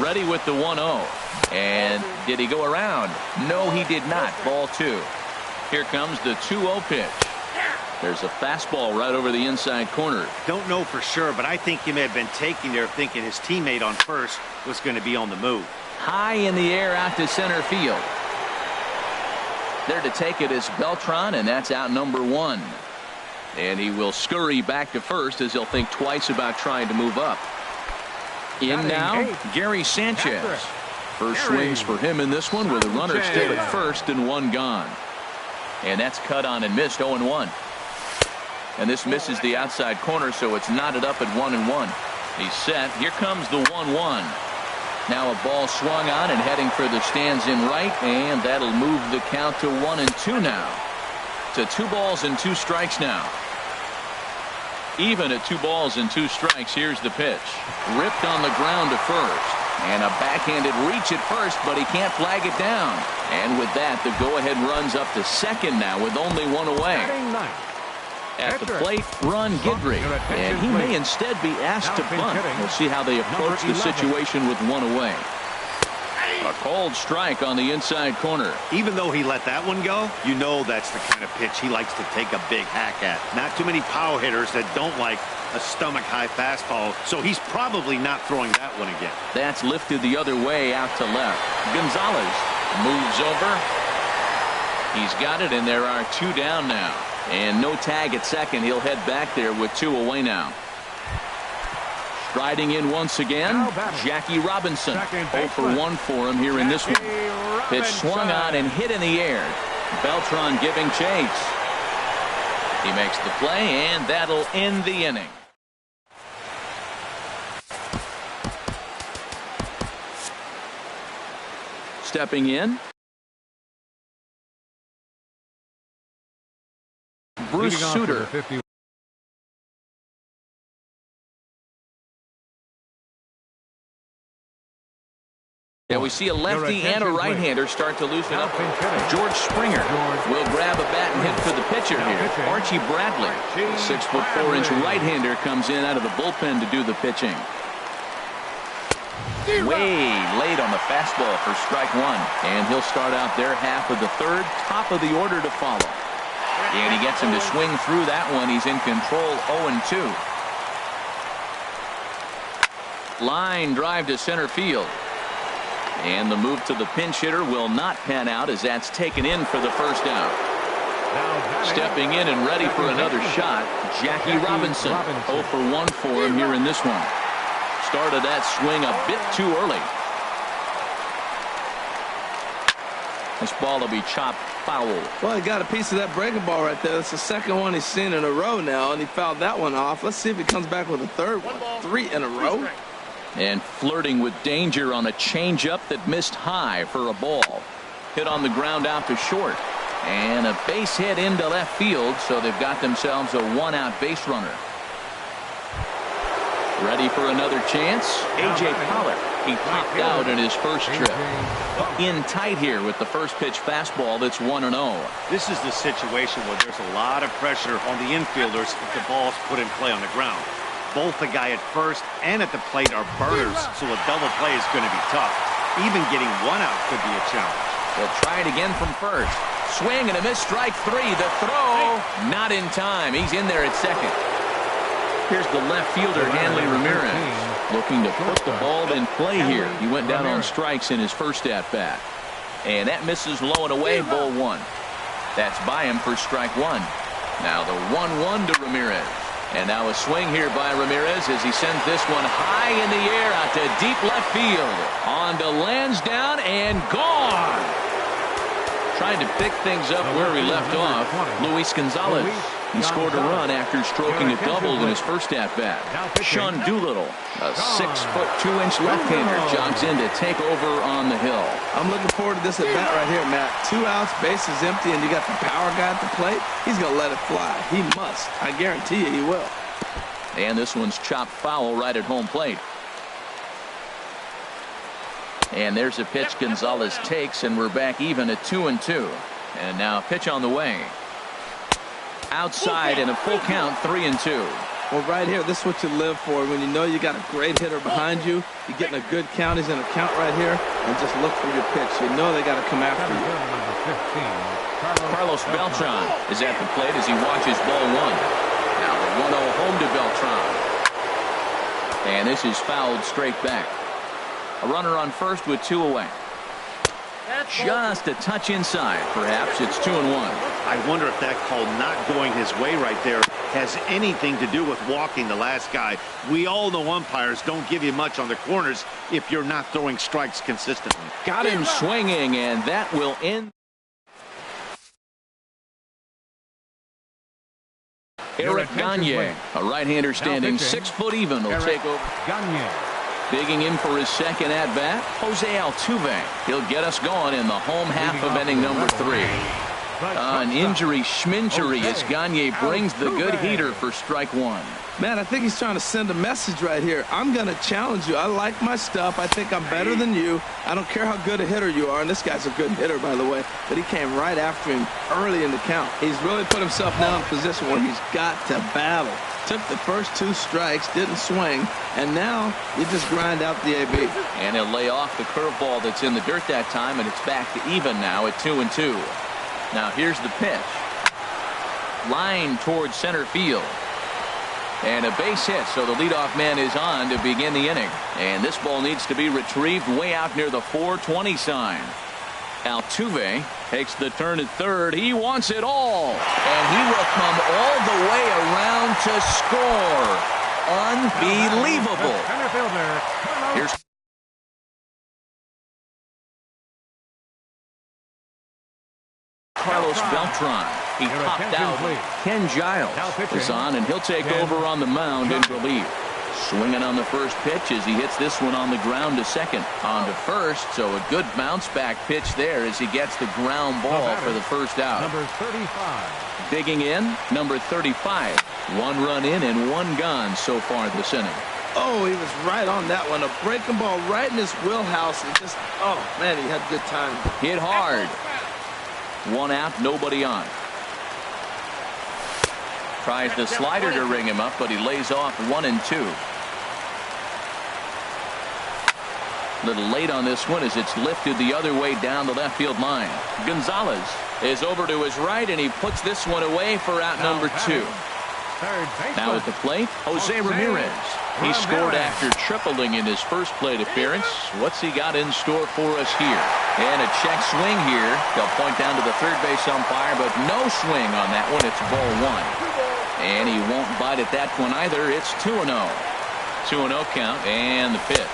Ready with the 1-0. And did he go around? No, he did not. Ball 2. Here comes the 2-0 pitch. There's a fastball right over the inside corner. Don't know for sure, but I think he may have been taking there thinking his teammate on first was going to be on the move. High in the air out to center field. There to take it is Beltran, and that's out number 1. And he will scurry back to first as he'll think twice about trying to move up. In now, Gary Sanchez. First swings for him in this one with a runner still at first and 1 gone. And that's cut on and missed. 0-1. And this misses the outside corner, so it's knotted up at 1-1. He's set. Here comes the 1-1. Now a ball swung on and heading for the stands in right, and that'll move the count to 1-2 now. To 2 balls and 2 strikes now. Even at 2 balls and 2 strikes. Here's the pitch. Ripped on the ground to first. And a backhanded reach at first, but he can't flag it down. And with that, the go-ahead runs up to second now with only 1 away. At the plate, Ron Guidry. And he may instead be asked to bunt. We'll see how they approach the situation with 1 away. A called strike on the inside corner. Even though he let that one go, you know that's the kind of pitch he likes to take a big hack at. Not too many power hitters that don't like a stomach-high fastball, so he's probably not throwing that one again. That's lifted the other way out to left. Gonzalez moves over. He's got it, and there are 2 down now. And no tag at second. He'll head back there with 2 away now. Striding in once again, Jackie Robinson. 0 for 1 for him here in this one. Pitch swung on and hit in the air. Beltran giving chase. He makes the play, and that'll end the inning. stepping in. Bruce Sutter. Yeah, we see a lefty and a right-hander start to loosen up. George Springer will grab a bat and hit for the pitcher here. Archie Bradley, the 6'4" right-hander, comes in out of the bullpen to do the pitching. Way late on the fastball for strike one. And he'll start out their half of the third, top of the order to follow. And he gets him to swing through that one. He's in control, 0-2. Line drive to center field. And the move to the pinch hitter will not pan out as that's taken in for the first out. Stepping in and ready for another shot, Jackie Robinson. 0 for 1 for him here in this one. Started that swing a bit too early. This ball will be chopped foul. Well, he got a piece of that breaking ball right there. That's the second one he's seen in a row now, and he fouled that one off. Let's see if he comes back with a third one. 3 in a row. And flirting with danger on a changeup that missed high for a ball. Hit on the ground out to short. And a base hit into left field, so they've got themselves a 1-out base runner. Ready for another chance? A.J. Pollock. He popped out in his first trip. In tight here with the first pitch fastball that's 1-0. This is the situation where there's a lot of pressure on the infielders if the ball's put in play on the ground. Both the guy at first and at the plate are burners, so a double play is going to be tough. Even getting 1 out could be a challenge. They'll try it again from first. Swing and a miss, strike 3. The throw, not in time. He's in there at second. Here's the left fielder, Hanley Ramirez, looking to put the ball in play here. He went down on strikes in his first at-bat. And that misses low and away, ball 1. That's by him for strike 1. Now the 1-1 to Ramirez. And now a swing here by Ramirez as he sends this one high in the air out to deep left field. On to Lansdowne and gone. Trying to pick things up where he left off, Luis Gonzalez. He scored a run after stroking a double in his first at-bat. Sean Doolittle, a 6'2" left-hander, jogs in to take over on the hill. I'm looking forward to this at-bat right here, Matt. 2 outs, bases empty, and you got the power guy at the plate. He's going to let it fly. He must. I guarantee you he will. And this one's chopped foul right at home plate. And there's a pitch Gonzalez takes, and we're back even at 2-2. And now a pitch on the way. Outside and a full count, 3-2. Well, right here, this is what you live for. When you know you got a great hitter behind you, you're getting a good count. He's in a count right here, and just look for your pitch. You know they got to come after you. Carlos Beltran is at the plate as he watches ball 1. Now the 1-0 home to Beltran. And this is fouled straight back. A runner on first with 2 away. Just a touch inside, perhaps. It's 2-1. I wonder if that call not going his way right there has anything to do with walking the last guy. We all know umpires don't give you much on the corners if you're not throwing strikes consistently. Got him swinging, and that will end. Eric Gagne, a right-hander standing 6 foot even, will take over. Gagne. Digging in for his second at-bat, Jose Altuve. He'll get us going in the home half of inning number 3. An injury schminjury as Gagne brings the good heater for strike 1. Man, I think he's trying to send a message right here. I'm going to challenge you. I like my stuff. I think I'm better than you. I don't care how good a hitter you are. And this guy's a good hitter, by the way. But he came right after him early in the count. He's really put himself now in a position where he's got to battle. Took the first 2 strikes, didn't swing, and now you just grind out the AB. And he'll lay off the curveball that's in the dirt that time, and it's back to even now at 2-2. Now here's the pitch. Line towards center field. And a base hit, so the leadoff man is on to begin the inning. And this ball needs to be retrieved way out near the 420 sign. Altuve takes the turn at third. He wants it all. And he will come all the way around to score. Unbelievable. Here's Carlos Beltran. He popped out. Ken Giles is on, and he'll take over on the mound in relief. Swinging on the first pitch as he hits this one on the ground to second. On to first, so a good bounce back pitch there as he gets the ground ball for the first out. Number 35. Digging in, number 35. 1 run in and 1 gone so far this inning. Oh, he was right on that one. A breaking ball right in his wheelhouse. And just, oh, man, he had good time. Hit hard. 1 out, nobody on. Tries the slider to ring him up, but he lays off 1 and 2. Little late on this one as it's lifted the other way down the left field line. Gonzalez is over to his right, and he puts this one away for out number 2. Now at the plate, Jose Ramirez. He scored after tripling in his first plate appearance. What's he got in store for us here? And a check swing here. They'll point down to the third base umpire, but no swing on that one. It's ball 1. And he won't bite at that one either. It's 2-0. 2-0 count, and the pitch.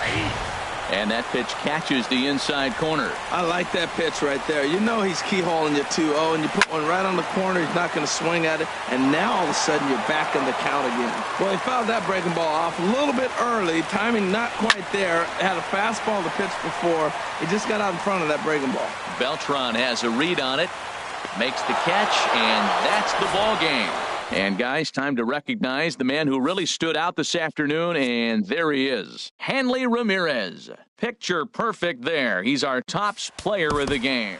And that pitch catches the inside corner. I like that pitch right there. You know he's keyholing you 2-0, and you put one right on the corner. He's not going to swing at it. And now all of a sudden you're back in the count again. Well, he fouled that breaking ball off a little bit early. Timing not quite there. Had a fastball to pitch before. He just got out in front of that breaking ball. Beltran has a read on it. Makes the catch, and that's the ball game. And guys, time to recognize the man who really stood out this afternoon, and there he is. Hanley Ramirez. Picture perfect there. He's our tops player of the game.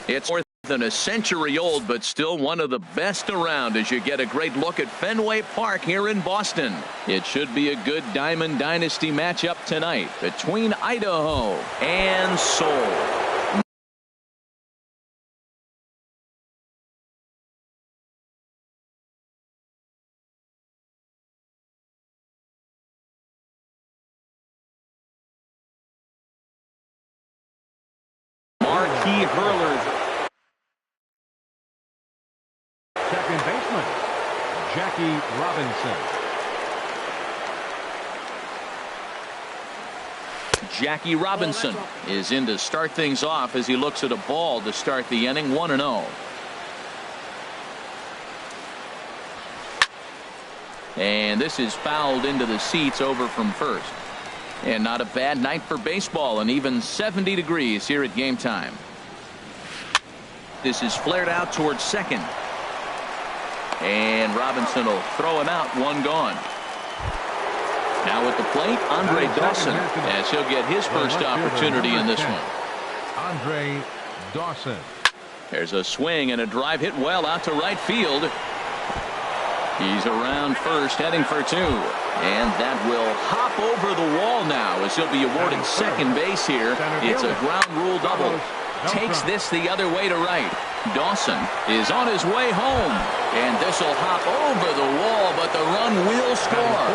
It's more than a century old, but still one of the best around as you get a great look at Fenway Park here in Boston. It should be a good Diamond Dynasty matchup tonight between Idaho and Seoul. Marquee hurlers. Second baseman, Jackie Robinson. Jackie Robinson is in to start things off as he looks at a ball to start the inning. 1-0. And this is fouled into the seats over from first. And not a bad night for baseball, and even 70 degrees here at game time. This is flared out towards second. And Robinson will throw him out. One gone. Now at the plate, Andre Dawson, as he'll get his first opportunity in this one. Andre Dawson. There's a swing and a drive hit well out to right field. He's around first, heading for two. And that will hop over the wall now as he'll be awarded second base here. It's a ground rule double. Takes this the other way to right. Dawson is on his way home. And this will hop over the wall, but the run will score.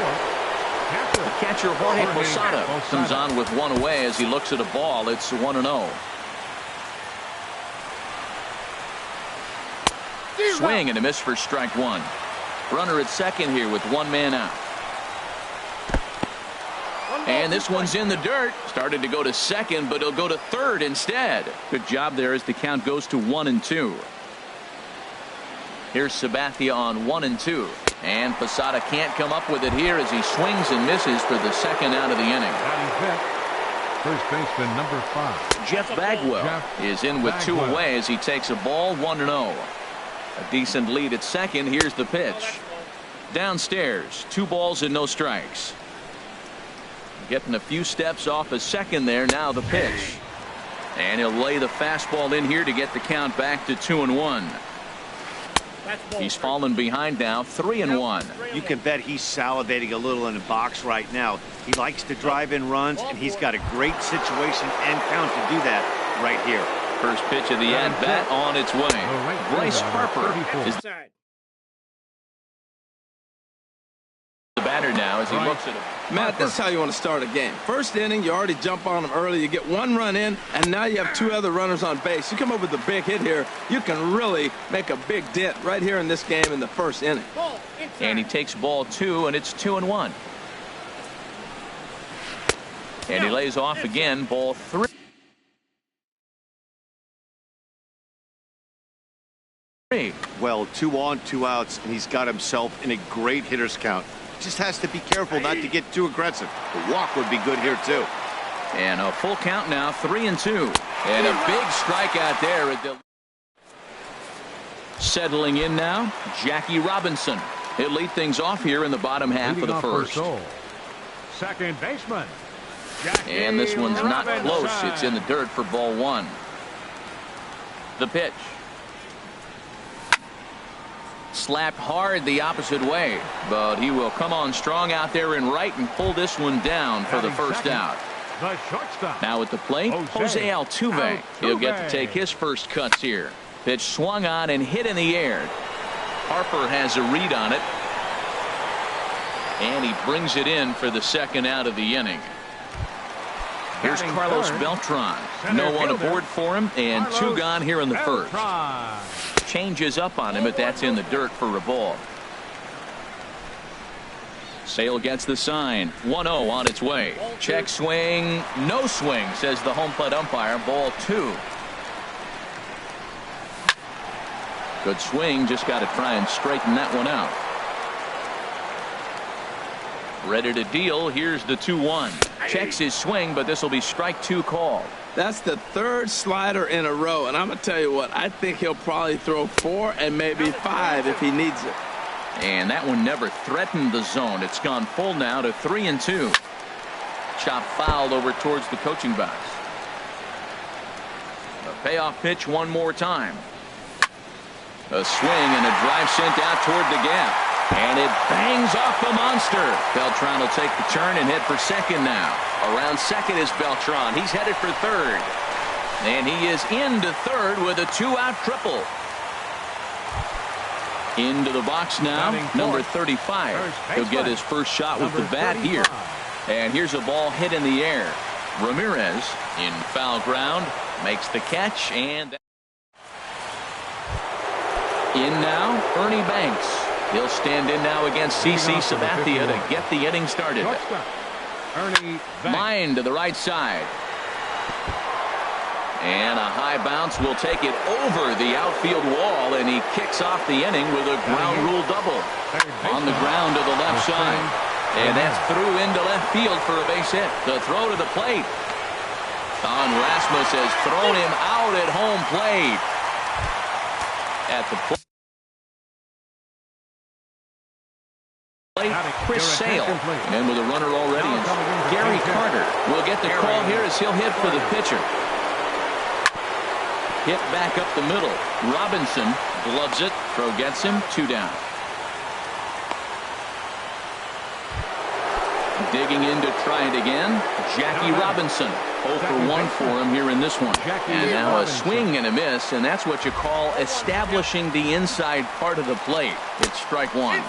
The catcher Jorge Posada comes on with one away as he looks at a ball. It's 1-0. Swing and a miss for strike one. Runner at second here with one man out. And this one's in the dirt. Started to go to second, but he'll go to third instead. Good job there as the count goes to 1-2. Here's Sabathia on 1-2. And Posada can't come up with it here as he swings and misses for the second out of the inning. First baseman number 5. Jeff Bagwell is in with two away as he takes a ball. 1-0. A decent lead at second. Here's the pitch. Downstairs, 2 balls and no strikes. Getting a few steps off a second there. Now the pitch. And he'll lay the fastball in here to get the count back to 2-1. He's fallen behind now, 3-1. You can bet he's salivating a little in the box right now. He likes to drive in runs, and he's got a great situation and count to do that right here. First pitch of the at-bat on its way. Bryce Harper is the batter now as he looks at him. Matt, this is how you want to start a game. First inning, you already jump on them early. You get 1 run in, and now you have 2 other runners on base. You come up with a big hit here, you can really make a big dent right here in this game in the first inning. And he takes ball 2, and it's 2-1. And he lays off again, ball 3. Well, 2 on, 2 outs, and he's got himself in a great hitter's count. Just has to be careful not to get too aggressive. The walk would be good here too. And a full count now, 3-2. And a big strikeout there. Settling in now, Jackie Robinson. He'll lead things off here in the bottom half of the first. Second baseman. And this one's not close. It's in the dirt for ball 1. The pitch. Slapped hard the opposite way, but he will come on strong out there in right and pull this one down for the first out. Now at the plate, Jose Altuve. He'll get to take his first cuts here. Pitch swung on and hit in the air. Harper has a read on it, and he brings it in for the second out of the inning. Here's Carlos Beltran. No one aboard for him, and 2 gone here in the first. Changes up on him, but that's in the dirt for a ball. Sale gets the sign. 1-0 on its way. Check swing. No swing, says the home plate umpire. Ball 2. Good swing. Just got to try and straighten that one out. Ready to deal. Here's the 2-1. Checks his swing, but this will be strike 2 called. That's the 3rd slider in a row, and I'm going to tell you what, I think he'll probably throw 4 and maybe 5 if he needs it. And that one never threatened the zone. It's gone full now to 3-2. Chop fouled over towards the coaching box. The Payoff pitch one more time. A swing and a drive sent out toward the gap. And it bangs off the monster. Beltran will take the turn and head for second now. Around second is Beltran. He's headed for third. And he is into third with a 2-out triple. Into the box now, number 35. He'll get his first shot with the bat here. And here's a ball hit in the air. Ramirez in foul ground makes the catch, and in now, Ernie Banks. He'll stand in now against CC Sabathia to get the inning started. Line to the right side. And a high bounce will take it over the outfield wall, and he kicks off the inning with a ground rule double. On the ground to the left side. And that's through into left field for a base hit. The throw to the plate. Don Rasmus has thrown him out at home plate. At the plate. Chris Sale. And with a runner already in, Gary Carter will get the call here as he'll hit for the pitcher. Hit back up the middle. Robinson gloves it. Throw gets him. 2 down. Digging in to try it again. Jackie Robinson. 0 for 1 for him here in this one. And now a swing and a miss, and that's what you call establishing the inside part of the plate. It's strike one.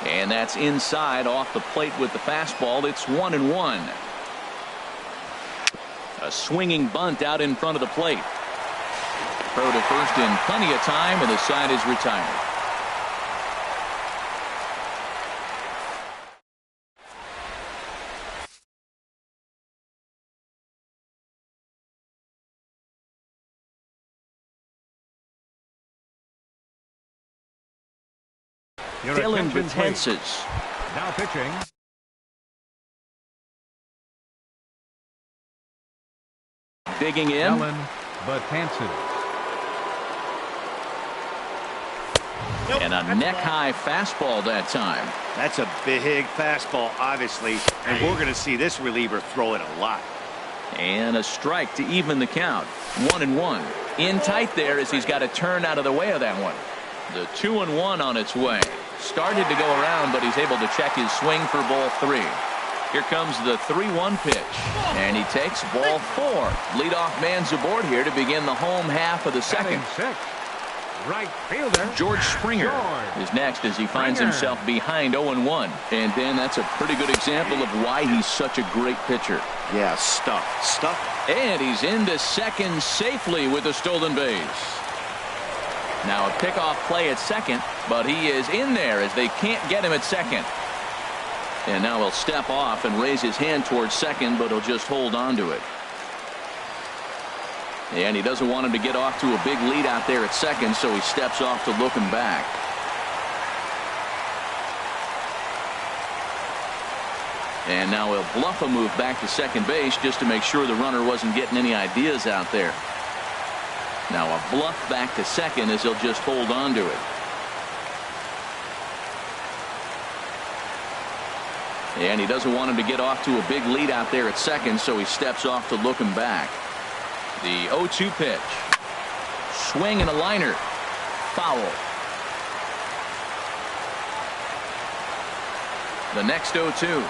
And that's inside off the plate with the fastball. It's 1-1. A swinging bunt out in front of the plate. Throw to first in plenty of time, and the side is retired. Dylan Betances. Now pitching. Digging in. Dylan Betances. And a neck-high fastball that time. That's a big fastball, obviously, and we're going to see this reliever throw it a lot. And a strike to even the count. 1-1. In tight there as he's got to turn out of the way of that one. The 2-1 on its way. Started to go around, but he's able to check his swing for ball 3. Here comes the 3-1 pitch. And he takes ball 4. Leadoff man's aboard here to begin the home half of the second. Right fielder George Springer is next as he finds himself behind 0-1. And Dan, that's a pretty good example of why he's such a great pitcher. Yeah, stuff. And he's into second safely with a stolen base. Now a pickoff play at second, but he is in there as they can't get him at second. And now he'll step off and raise his hand towards second, but he'll just hold on to it. And he doesn't want him to get off to a big lead out there at second, so he steps off to look him back. And now he'll bluff a move back to second base just to make sure the runner wasn't getting any ideas out there. Now a bluff back to second as he'll just hold on to it. And he doesn't want him to get off to a big lead out there at second, so he steps off to look him back. The 0-2 pitch. Swing and a liner. Foul. The next 0-2.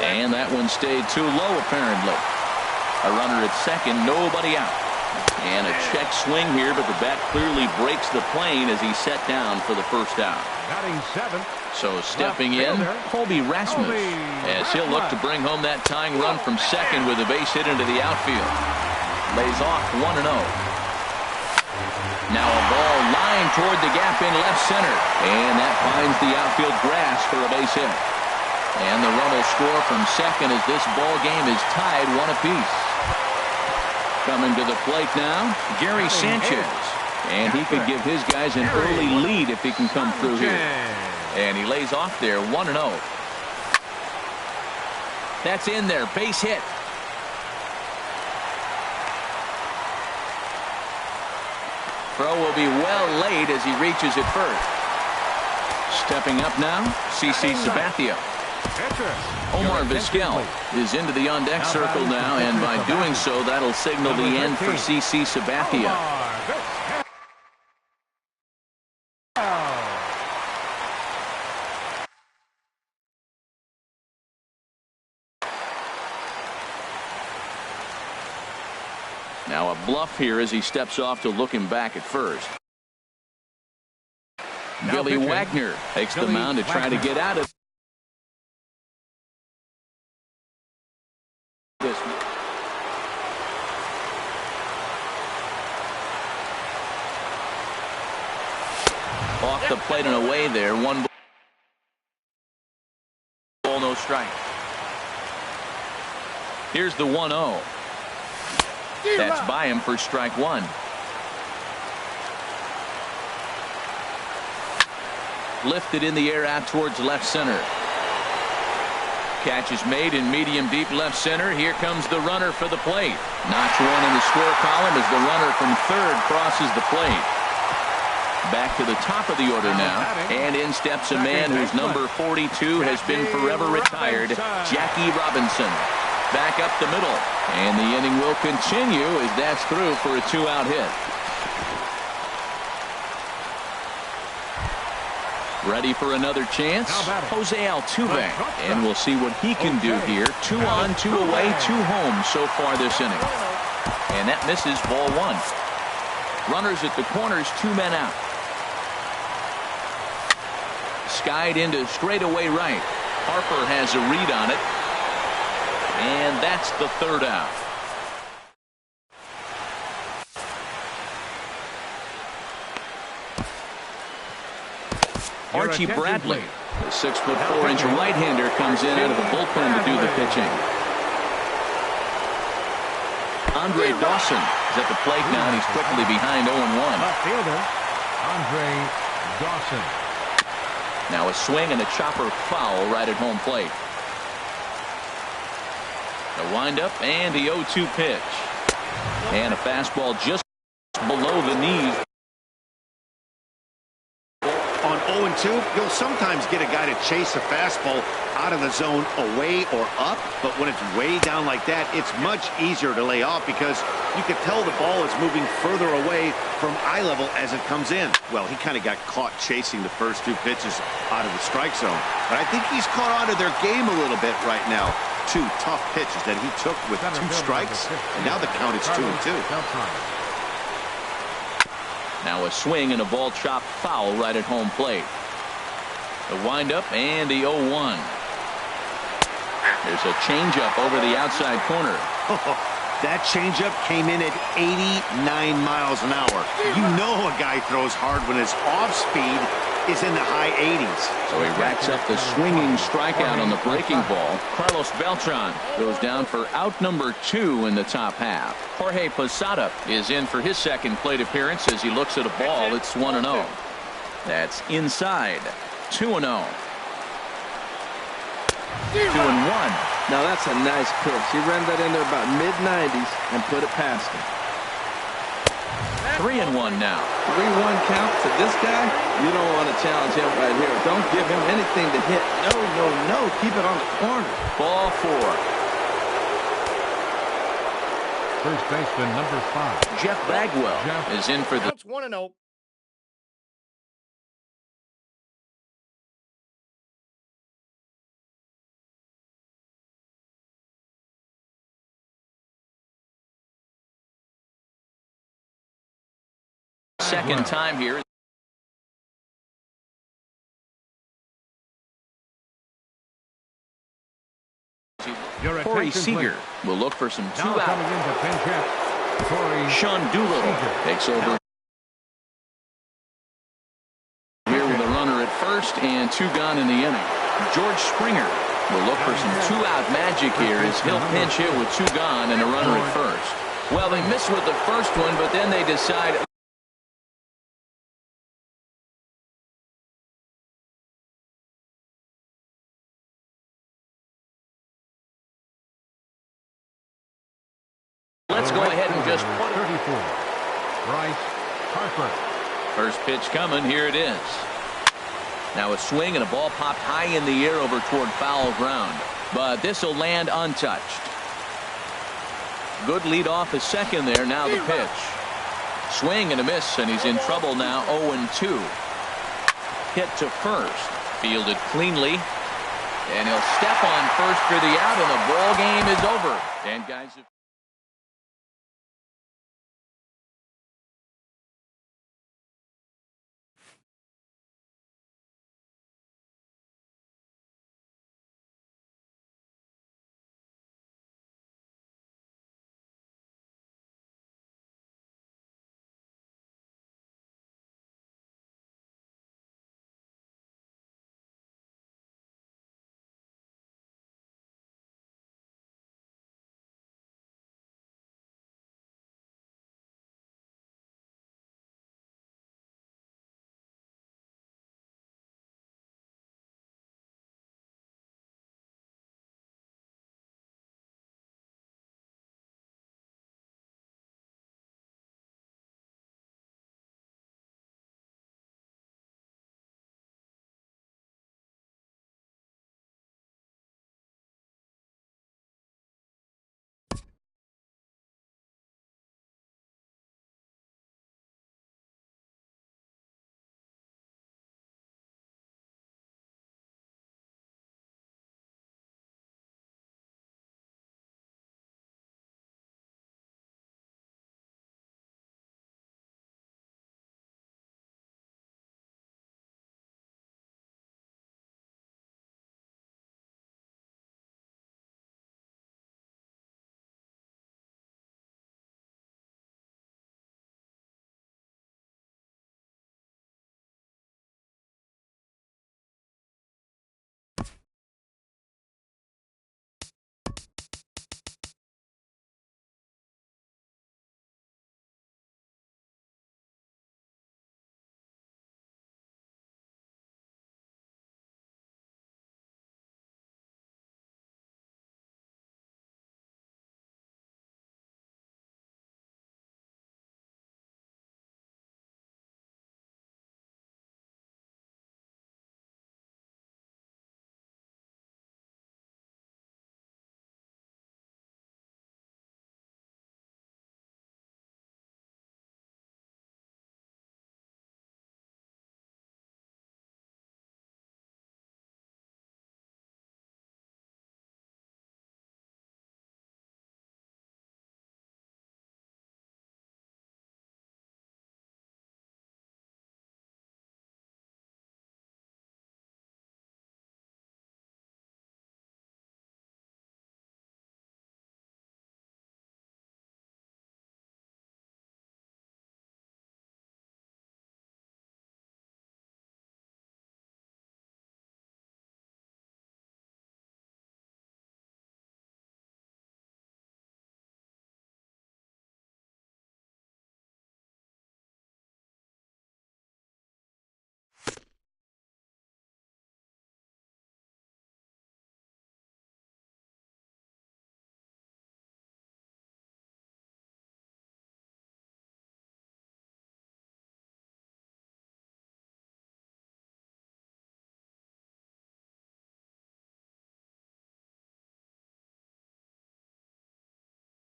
And that one stayed too low apparently. A runner at second, nobody out. And a check swing here, but the bat clearly breaks the plane as he's set down for the first out. Batting 7th. So stepping in, Colby Rasmus, as he'll look to bring home that tying run from second with a base hit into the outfield. Lays off 1-0. Now a ball lined toward the gap in left center. And that finds the outfield grass for a base hit. And the run will score from second as this ball game is tied 1 apiece. Coming to the plate now, Gary Sanchez. And he could give his guys an early lead if he can come through here. And he lays off there 1-0. That's in there. Base hit. Throw will be well laid as he reaches it first. Stepping up now, CC Sabathia. pitcher. Omar Vizquel is into the on-deck circle now, and by doing so, that'll signal the end for CC Sabathia. Now a bluff here as he steps off to look him back at first. Billy Wagner takes the mound to try to get out of this. Off the plate and away there. 1 ball, no strike. Here's the 1-0. That's by him for strike 1. Lifted in the air out towards left center. Catch is made in medium deep left center. Here comes the runner for the plate. Notch 1 in the score column as the runner from third crosses the plate. Back to the top of the order now, and in steps a man whose number 42 has been forever retired, Jackie Robinson. Back up the middle, and the inning will continue as that's through for a 2-out hit. Ready for another chance, Jose Altuve, and we'll see what he can do here. 2 on, 2 away, 2 home so far this inning, and that misses ball 1. Runners at the corners, 2 men out. Skied into straightaway right. Harper has a read on it, and that's the 3rd out. Archie Bradley, the 6'4" right-hander, comes in out of the bullpen to do the pitching. Andre Dawson is at the plate now, and he's quickly behind 0-1. Fielder Andre Dawson. Now a swing and a chopper foul right at home plate. The windup and the 0-2 pitch. And a fastball just below the knees. On 0-2, you'll sometimes get a guy to chase a fastball out of the zone away or up, but when it's way down like that, it's much easier to lay off because you can tell the ball is moving further away from eye level as it comes in. Well, he kind of got caught chasing the first 2 pitches out of the strike zone, but I think he's caught on to their game a little bit right now. 2 tough pitches that he took with 2 strikes, and now the count is 2-2. Now a swing and a ball chopped foul right at home plate. The windup and the 0-1. There's a changeup over the outside corner. That changeup came in at 89 miles an hour. You know a guy throws hard when his off speed is in the high 80s. So he racks up the swinging strikeout on the breaking ball. Carlos Beltran goes down for out number 2 in the top half. Jorge Posada is in for his second plate appearance as he looks at a ball. It's 1-0. That's inside. 2-0. 2-1. Now that's a nice pitch. He ran that in there about mid-90s and put it past him. 3-1 now. 3-1 count to this guy. You don't want to challenge him right here. Don't give him anything to hit. No, no, no. Keep it on the corner. Ball 4. First baseman number 5. Jeff Bagwell is in for the. That's 1-0. Second time here. Corey Seager will look for some 2 out. Sean Doolittle takes over here with a runner at first and 2 gone in the inning. George Springer will look for some 2-out magic here as he'll pinch hit with 2 gone and a runner at first. Well, they missed with the first one, but then they decide. Let's go ahead and just put it. 34. Bryce Harper. First pitch coming. Here it is. Now a swing and a ball popped high in the air over toward foul ground. But this will land untouched. Good lead off his second there. Now the pitch. Swing and a miss, and he's in trouble now. 0-2. Hit to first. Fielded cleanly. And he'll step on first for the out, and the ball game is over. And guys.